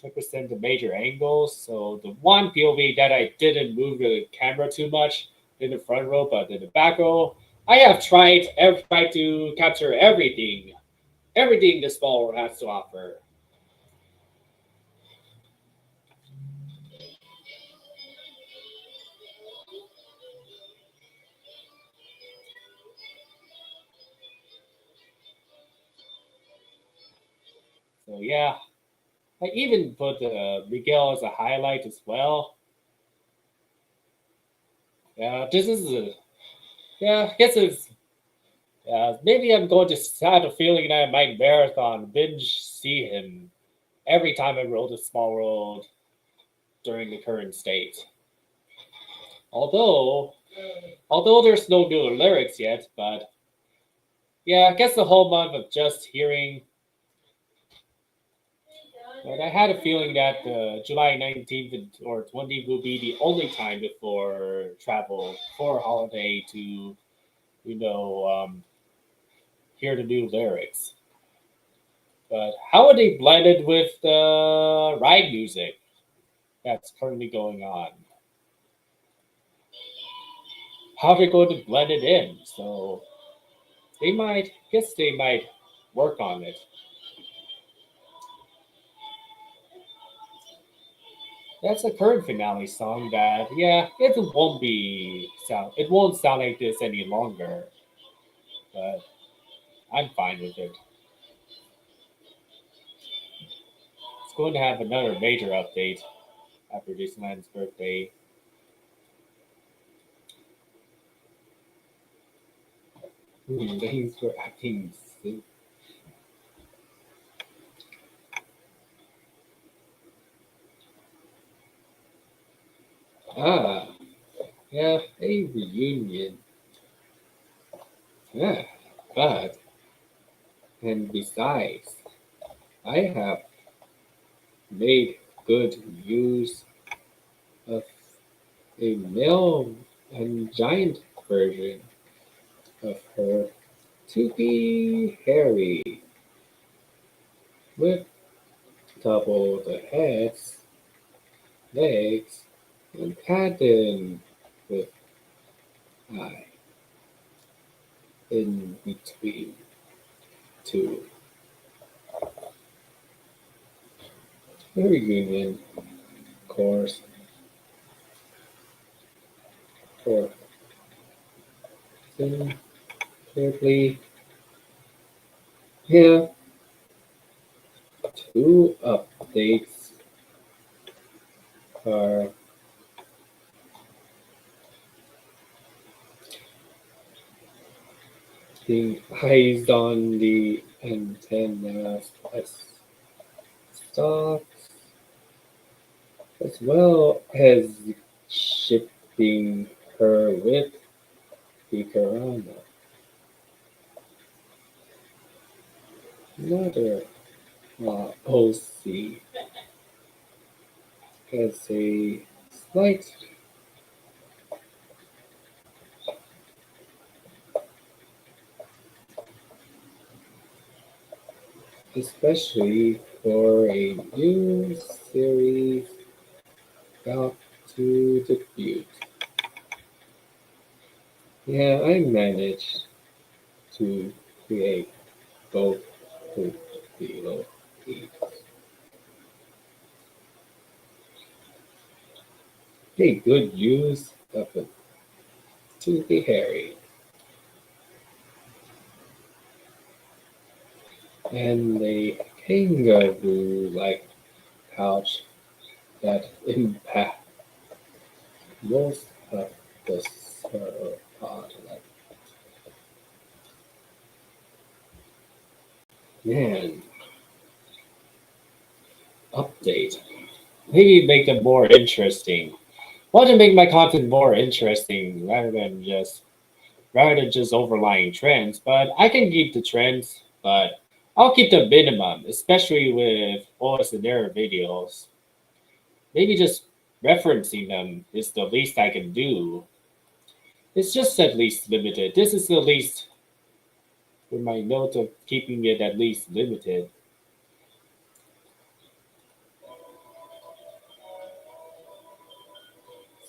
represent the major angles. So the one POV that I didn't move the camera too much in the front row, but in the back row, I have tried to capture everything the Small World has to offer. So yeah, I even put Miguel as a highlight as well. Yeah, this is yeah, I guess it's maybe I'm going to start a feeling that I might marathon binge see him every time I roll the Small World during the current state. Although there's no new lyrics yet, but yeah, I guess the whole month of just hearing. But I had a feeling that July 19th or 20th will be the only time before travel for a holiday to, hear the new lyrics. But how are they blended with the ride music that's currently going on? How are they going to blend it in? So they might work on it. That's a current finale song that, yeah, it won't sound like this any longer, but I'm fine with it. It's going to have another major update after Disneyland's birthday. Thanks for acting. Ah, yeah, a reunion. Yeah, but, and besides, I have made good use of a male and giant version of her Tuki-Harry with double the heads, legs, and pattern with eye in between two. The reunion course for simply have two updates are the eyes on the antennas as stocks, as well as shipping her with the Corona. Another OC has a slight especially for a new series about to debut. Yeah, I managed to create both with below these. A good use of it to be Harry. And a kangaroo like pouch that impact most of the sauropod like man update. Maybe make them more interesting. Want to make my content more interesting rather than just rather than just overlying trends. But I can keep the trends, but I'll keep the minimum, especially with voice and error videos. Maybe just referencing them is the least I can do. It's just at least limited. This is the least with my note of keeping it at least limited.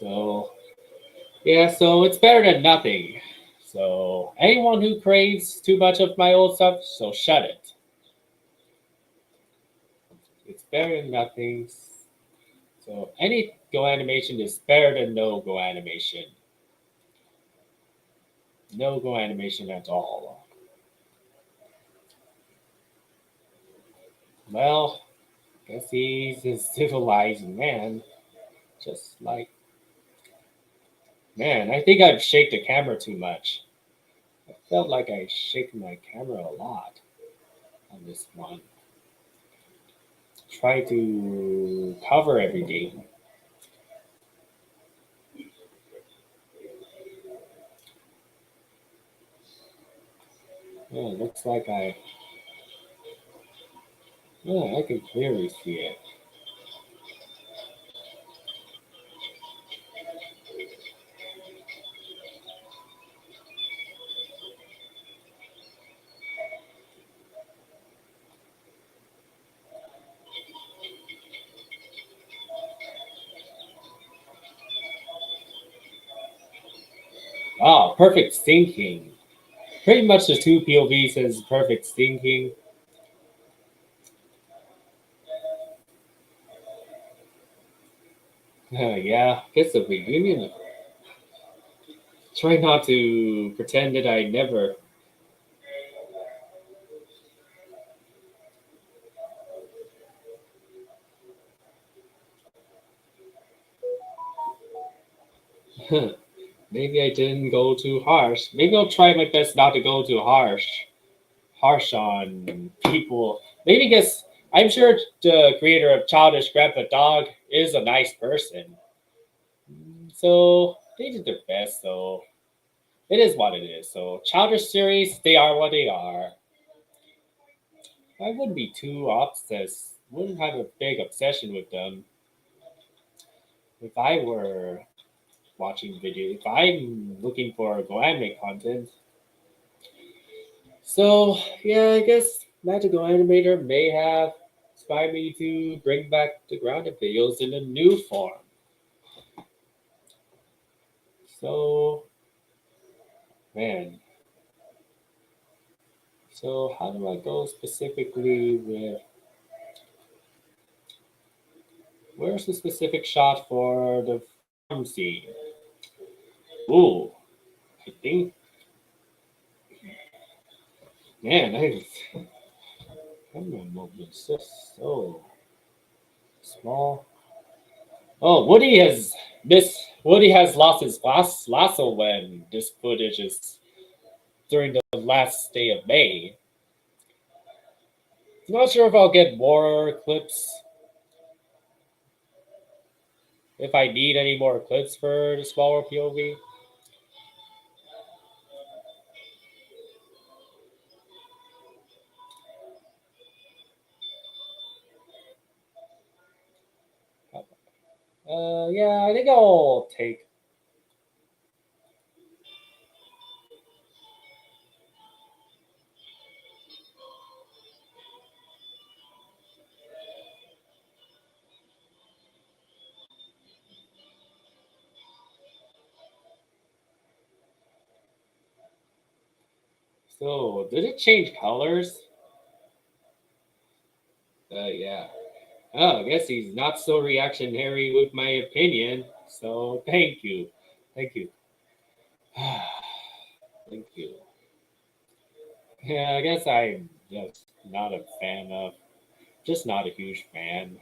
So yeah, so it's better than nothing. So anyone who craves too much of my old stuff, so shut it. It's better than nothing. So any Go animation is better than no Go animation. No Go animation at all. Well, guess he's a civilized man. Just like, man, I think I've shaked the camera too much. I felt like I shake my camera a lot on this one. Try to cover everything. Yeah, looks like I can clearly see it. Ah, perfect thinking. Pretty much the two POVs is perfect thinking. Yeah, guess the reunion. Try not to pretend that I never. Maybe I didn't go too harsh. Maybe I'll try my best not to go too harsh on people. Maybe guess I'm sure the creator of Childish Grandpa Dog is a nice person. So they did their best. So it is what it is. So Childish Series, they are what they are. I wouldn't be too obsessed. Wouldn't have a big obsession with them if I were watching video. If I'm looking for Go anime content. So yeah, I guess Magical Animator may have inspired me to bring back the grounded videos in a new form. So man. So how do I go specifically with where's the specific shot for the farm scene? Ooh, I think man, camera movement is just so small. Oh, Woody has lost his lasso when this footage is during the last day of May. Not sure if I'll get more clips. If I need any more clips for the Small World POV. Yeah, I think I'll take. So, did it change colors? Yeah. Oh, I guess he's not so reactionary with my opinion. So, thank you. Thank you. Thank you. Yeah, I guess I'm just not a fan of, just not a huge fan.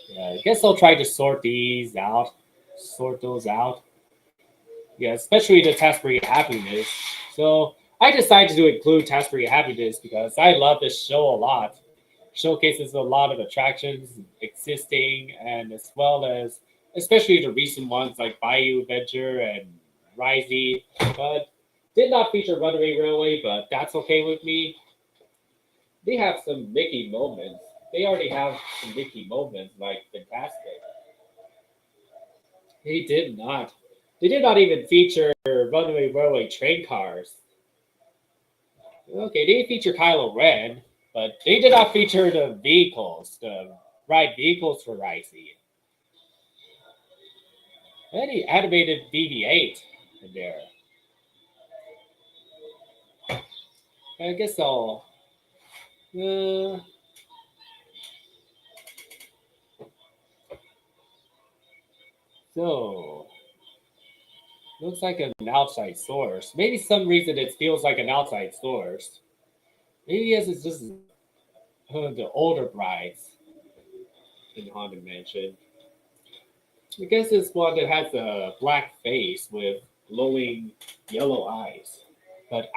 Yeah, I guess I'll try to sort those out. Yeah, especially the Taskberry Happiness. So I decided to include Taskberry Happiness because I love this show a lot. showcases a lot of attractions existing, and as well as especially the recent ones like Bayou Adventure and Risey, but did not feature Runaway Railway, but that's okay with me. They have some Mickey moments. They already have some Mickey moments, like fantastic. They did not. They did not even feature Runaway Railway train cars. Okay, they feature Kylo Ren, but they did not feature the vehicles, the ride vehicles for Risey. Any animated BB-8 in there. I guess I'll. Uh, so looks like an outside source. Maybe some reason it feels like an outside source. Maybe yes, it's just the older brides in Haunted Mansion. I guess it's one that has a black face with glowing yellow eyes. But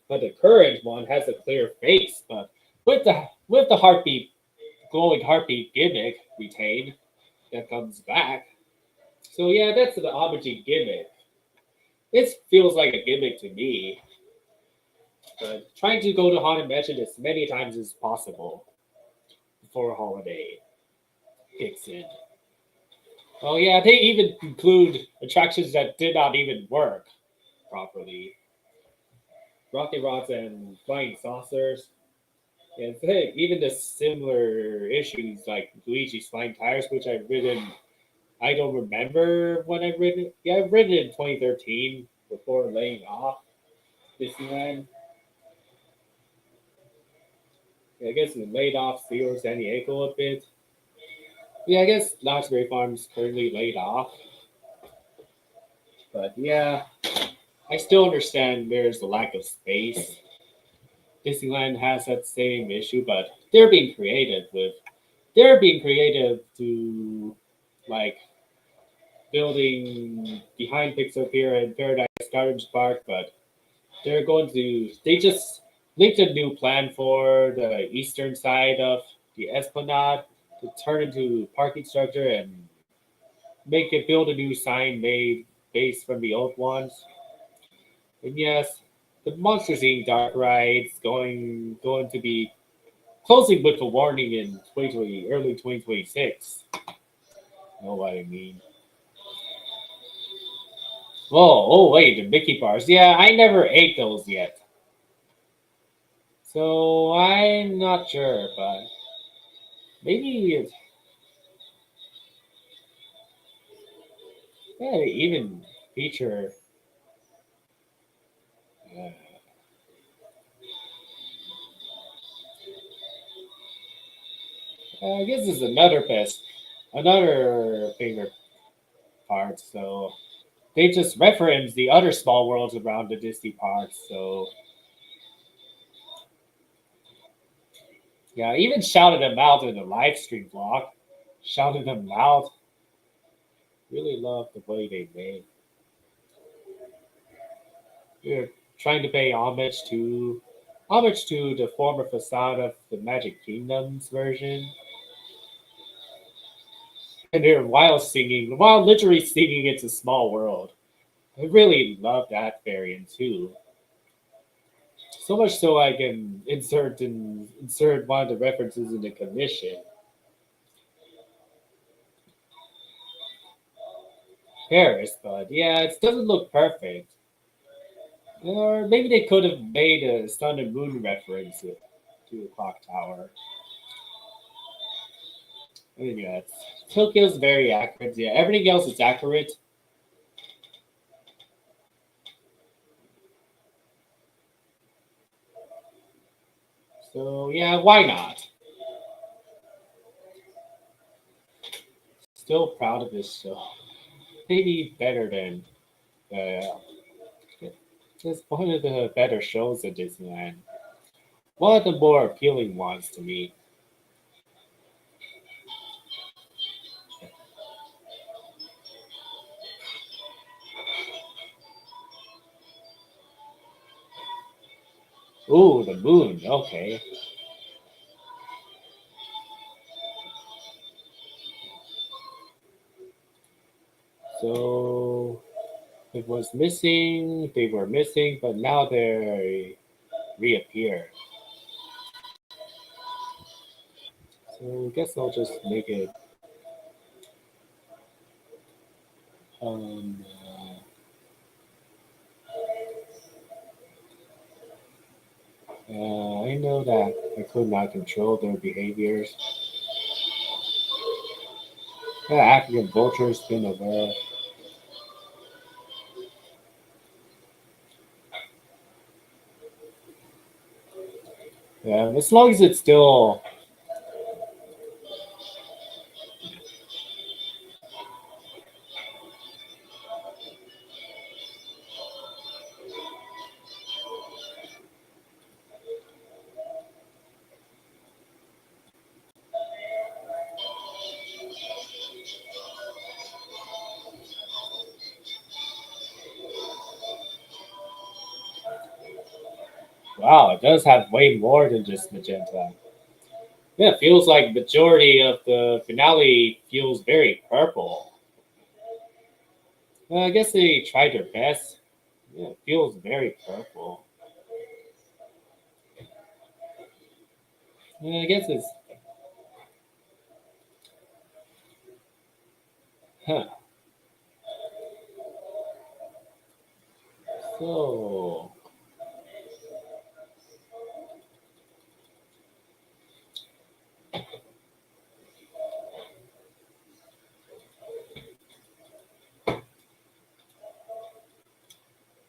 the current one has a clear face, but with the heartbeat glowing heartbeat gimmick retained that comes back. So yeah, that's the homaging gimmick. It feels like a gimmick to me, but trying to go to Haunted Mansion as many times as possible before holiday kicks in. Oh yeah, they even include attractions that did not even work properly. Rocket rods and flying saucers. And hey, even the similar issues like Luigi's flying tires, which I've ridden. I don't remember when I've ridden it. Yeah, I've ridden it in 2013 before laying off Disneyland. Yeah, I guess it laid off Zero San Diego a bit. Yeah, I guess Knott's Berry Farm's currently laid off. But yeah, I still understand there's a lack of space. Disneyland has that same issue, but they're being creative to like building behind Pixar Pier and Paradise Gardens Park, but they just leaked a new plan for the eastern side of the Esplanade to turn into parking structure and make it build a new sign made based from the old ones. And yes, the Monsters Inc. dark ride's going to be closing with a warning in 2020, early 2026. Know what I mean? Oh wait, the Mickey bars. Yeah, I never ate those yet. So I'm not sure, but maybe it's yeah, they even feature. Uh, I guess this is another favorite part. So they just reference the other small worlds around the Disney parks. So yeah, I even shouted them out in the live stream vlog. Shouted them out. Really love the way they made. We're trying to pay homage to the former facade of the Magic Kingdoms version. And they're while literally singing "It's a Small World." I really love that variant too. So much so I can insert one of the references in the commission. Paris, but yeah, it doesn't look perfect. Or maybe they could have made a Sun and Moon reference to the clock tower. I mean, yeah, Tokyo's very accurate. Yeah, everything else is accurate. So yeah, why not? Still proud of this show. Maybe better than uh, just one of the better shows at Disneyland. One of the more appealing ones to me. Ooh, the moon. Okay. So it was missing, they were missing, but now they reappear. So I guess I'll just make it um, I know that I could not control their behaviors. The African vultures been aware. Yeah, as long as it's still wow, it does have way more than just magenta. Yeah, it feels like majority of the finale feels very purple. I guess they tried their best. Yeah, it feels very purple. I guess it's huh. So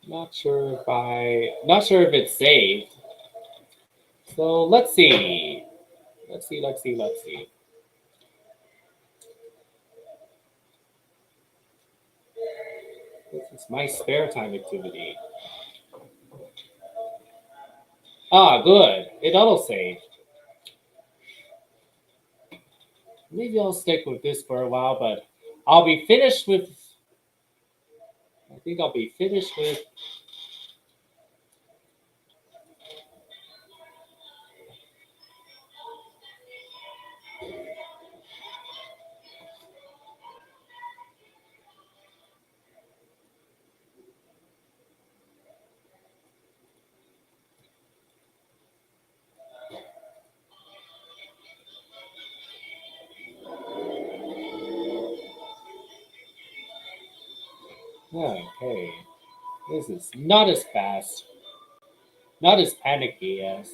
not sure if it's saved. So let's see. Let's see. This is my spare time activity. Ah, good. It auto saved. Maybe I'll stick with this for a while, but I'll be finished with. I think I'll be finished with. Okay, this is not as fast, not as panicky as.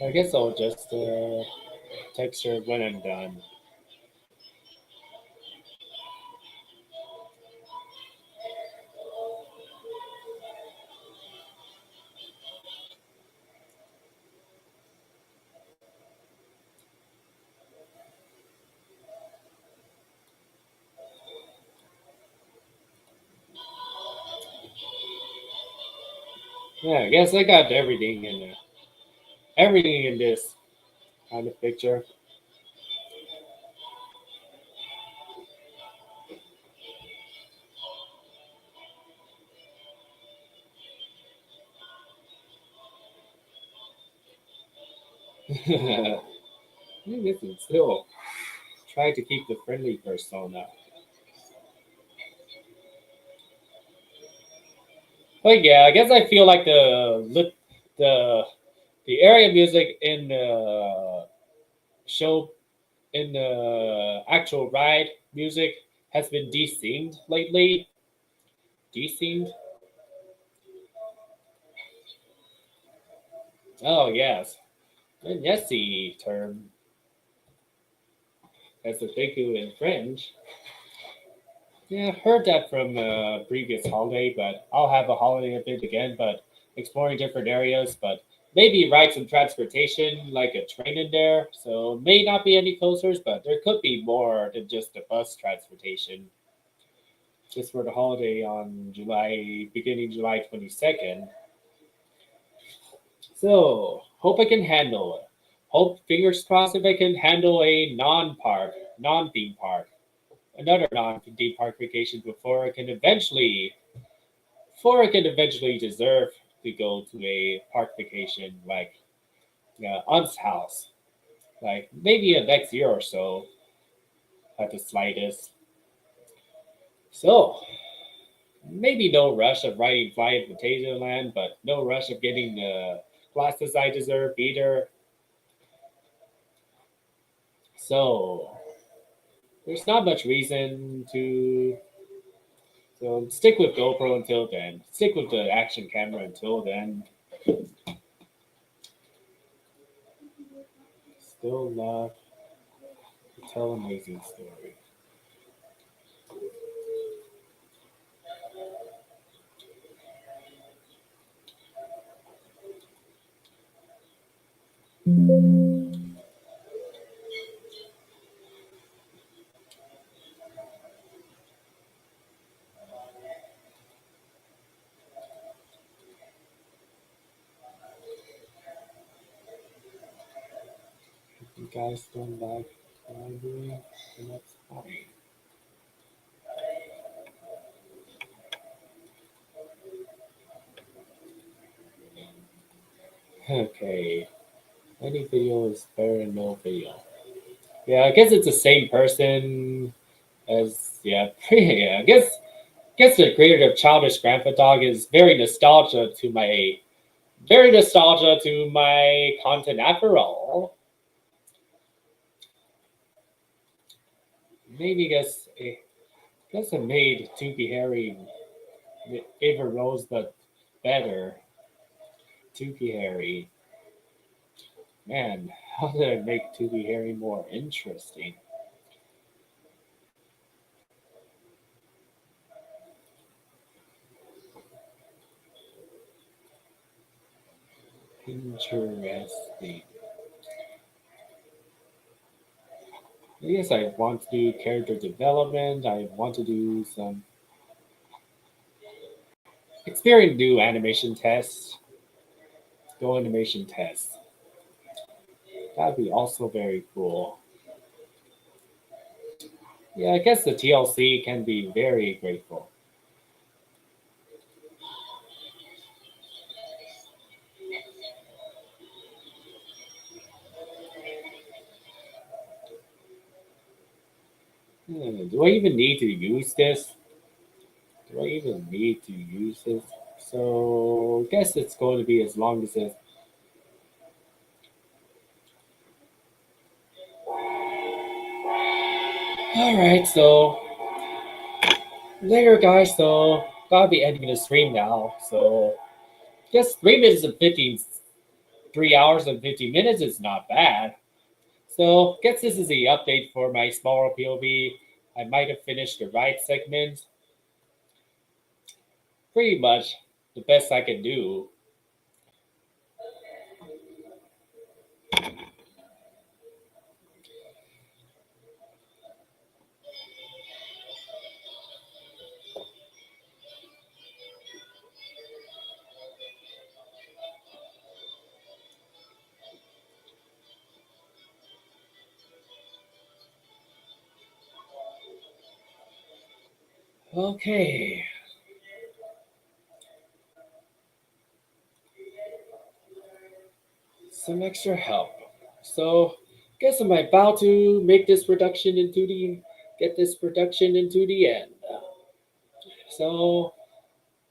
I guess I'll just texture when I'm done. Yeah, I guess I got everything in there. Everything in this kind of picture. I guess it's still try to keep the friendly persona. But yeah, I guess I feel like the the area music in the show in the actual ride music has been desynced lately. Desynced? Oh yes. And yes the term as the thank you in French. Yeah, heard that from a previous holiday, but I'll have a holiday event again, but exploring different areas, but maybe ride some transportation like a train in there. So may not be any coasters, but there could be more than just the bus transportation. Just for the holiday on beginning July 22nd. So hope I can handle it. Hope fingers crossed if I can handle a non-theme park, another non-theme park vacation before I can eventually deserve to go to a park vacation like Aunt's house, like maybe next year or so at the slightest. So maybe no rush of riding Fly in Land, but no rush of getting the classes I deserve either. So there's not much reason to so stick with GoPro until then. Stick with the action camera until then. Still love to tell amazing stories. If you guys don't like what I'm doing, then that's fine. Okay. Any video is better than no video. Yeah, I guess it's the same person as yeah. I guess the creator of Childish Grandpa Dog is very nostalgia to my content after all. Maybe guess it made Tuki-Harry even rose but better. Tuki-Harry. Man, how did I make Tuki-Harry more interesting? Interesting. I guess I want to do character development. I want to do some experience new animation tests. Go animation tests. That'd be also very cool. Yeah, I guess the TLC can be very grateful. Do I even need to use this? Do I even need to use this? So I guess it's going to be as long as it. All right, so later, guys. So gotta be ending the stream now. So guess 3 minutes and 15, 3 hours and 50 minutes is not bad. So guess this is the update for my Small World POV. I might have finished the right segment. Pretty much the best I can do. Okay. Some extra help. So guess I'm about to make this production into the get this production into the end. So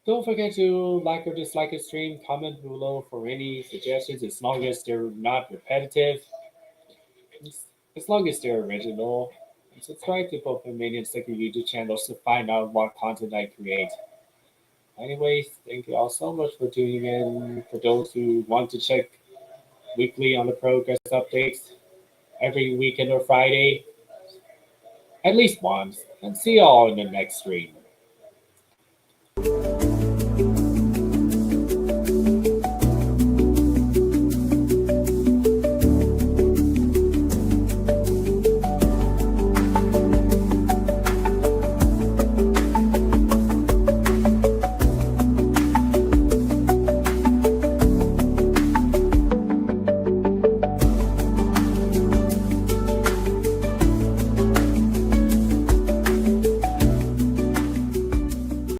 don't forget to like or dislike a stream, comment below for any suggestions as long as they're not repetitive, as long as they're original. And subscribe to both my main and second YouTube channels to find out what content I create. Anyways, thank you all so much for tuning in. For those who want to check weekly on the progress updates every weekend or Friday, at least once, and see you all in the next stream.